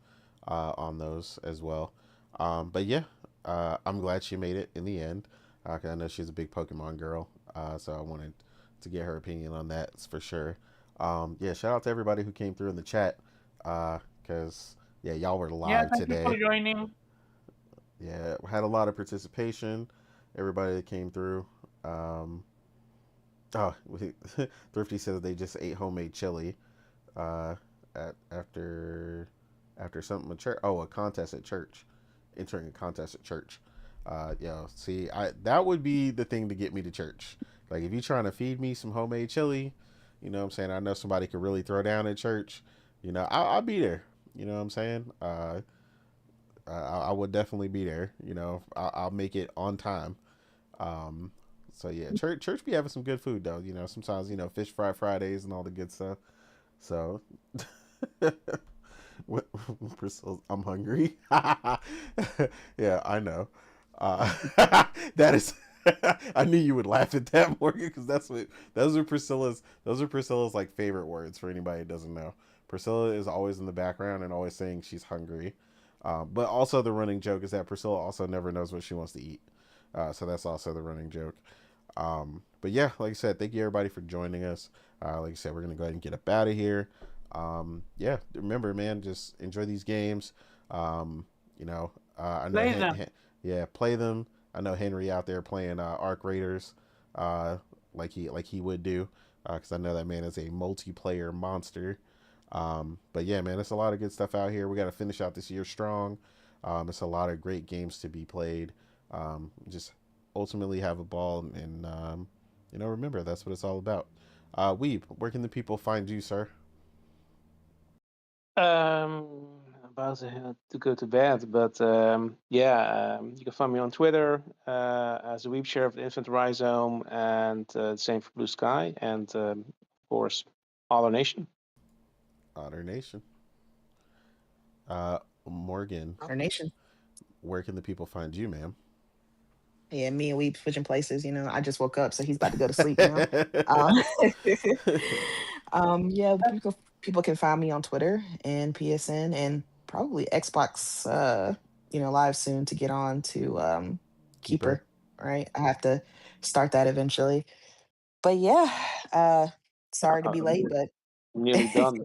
on those as well. But yeah, I'm glad she made it in the end. 'Cause I know she's a big Pokemon girl, so I wanted to get her opinion on that for sure. Yeah, shout out to everybody who came through in the chat, because yeah, y'all were Yeah, live thank you for today. joining. Yeah, had a lot of participation. Everybody that came through. Um, oh, Thrifty says they just ate homemade chili. After something at church. Oh, a contest at church, entering a contest at church. See, I that would be the thing to get me to church. Like if you're trying to feed me some homemade chili, you know what I'm saying. I know somebody could really throw down at church. I'll be there. You know what I'm saying. I would definitely be there. I'll make it on time. Um, so yeah, church be having some good food though. Sometimes fish fry Fridays and all the good stuff. So Priscilla, I'm hungry. Yeah, I know. That is. I knew you would laugh at that, Morgan, because those are Priscilla's like favorite words for anybody who doesn't know. Priscilla is always in the background and always saying she's hungry. But also the running joke is that Priscilla also never knows what she wants to eat. So that's also the running joke. But yeah, like I said, thank you everybody for joining us. Like I said, we're gonna go ahead and get up out of here. Yeah, remember, man, just enjoy these games. I know, Play them. yeah, play them. I know Henry out there playing Arc Raiders, like he would do, because I know that man is a multiplayer monster. But yeah, man, it's a lot of good stuff out here. We got to finish out this year strong. It's a lot of great games to be played. Just ultimately have a ball, and remember that's what it's all about. Weeb, where can the people find you, sir? About to go to bed, but yeah, you can find me on Twitter as the Weep Share of the Infant Rhizome, and same for Blue Sky, and of course, Otter Nation. Otter Nation. Morgan, Our nation. where can the people find you, ma'am? Yeah, me and we switching places. I just woke up, so he's about to go to sleep now. Um, yeah, people can find me on Twitter and PSN and probably Xbox. Live soon to get on to Keeper. Keeper. Right, I have to start that eventually. But yeah, uh, sorry to be late, but Nearly done.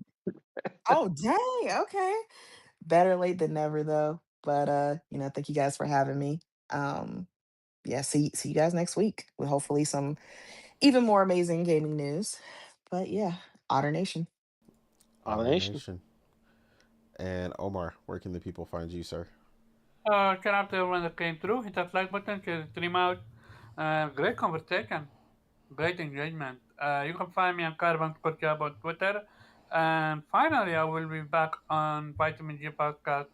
oh dang, okay, better late than never though. But thank you guys for having me. Um, yeah, see you guys next week with hopefully some even more amazing gaming news. But yeah, Otter Nation. Otter Otter Nation. Nation. And Omar, where can the people find you, sir? Shout out to everyone that came through. Hit that like button, share the stream out. Great conversation. Great engagement. You can find me on Carbon Job on Twitter. And finally, I will be back on Vitamin G podcast.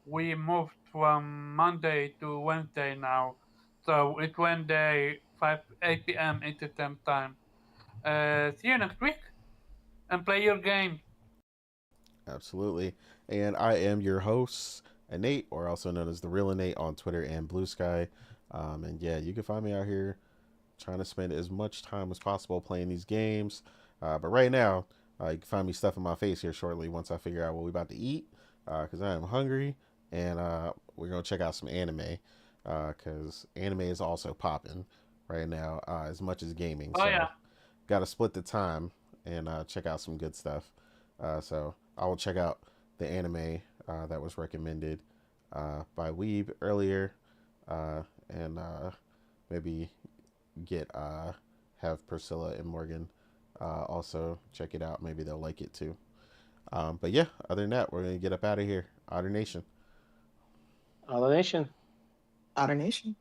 We moved from Monday to Wednesday now. So it's Wednesday, 8 p.m. Eastern time. See you next week and play your game. Absolutely. And I am your host, Nate, or also known as the Real Nate on Twitter and Blue Sky. And yeah, you can find me out here trying to spend as much time as possible playing these games. But right now, you can find me stuffing my face here shortly once I figure out what we're about to eat, because I am hungry, and we're going to check out some anime, because anime is also popping right now, as much as gaming. Oh, So yeah. got to split the time and check out some good stuff. So I will check out the anime that was recommended by Weeb earlier, and maybe get have Priscilla and Morgan also check it out. Maybe they'll like it too. But yeah, other than that, we're gonna get up out of here. Otter Nation. Otter Nation. Otter Nation.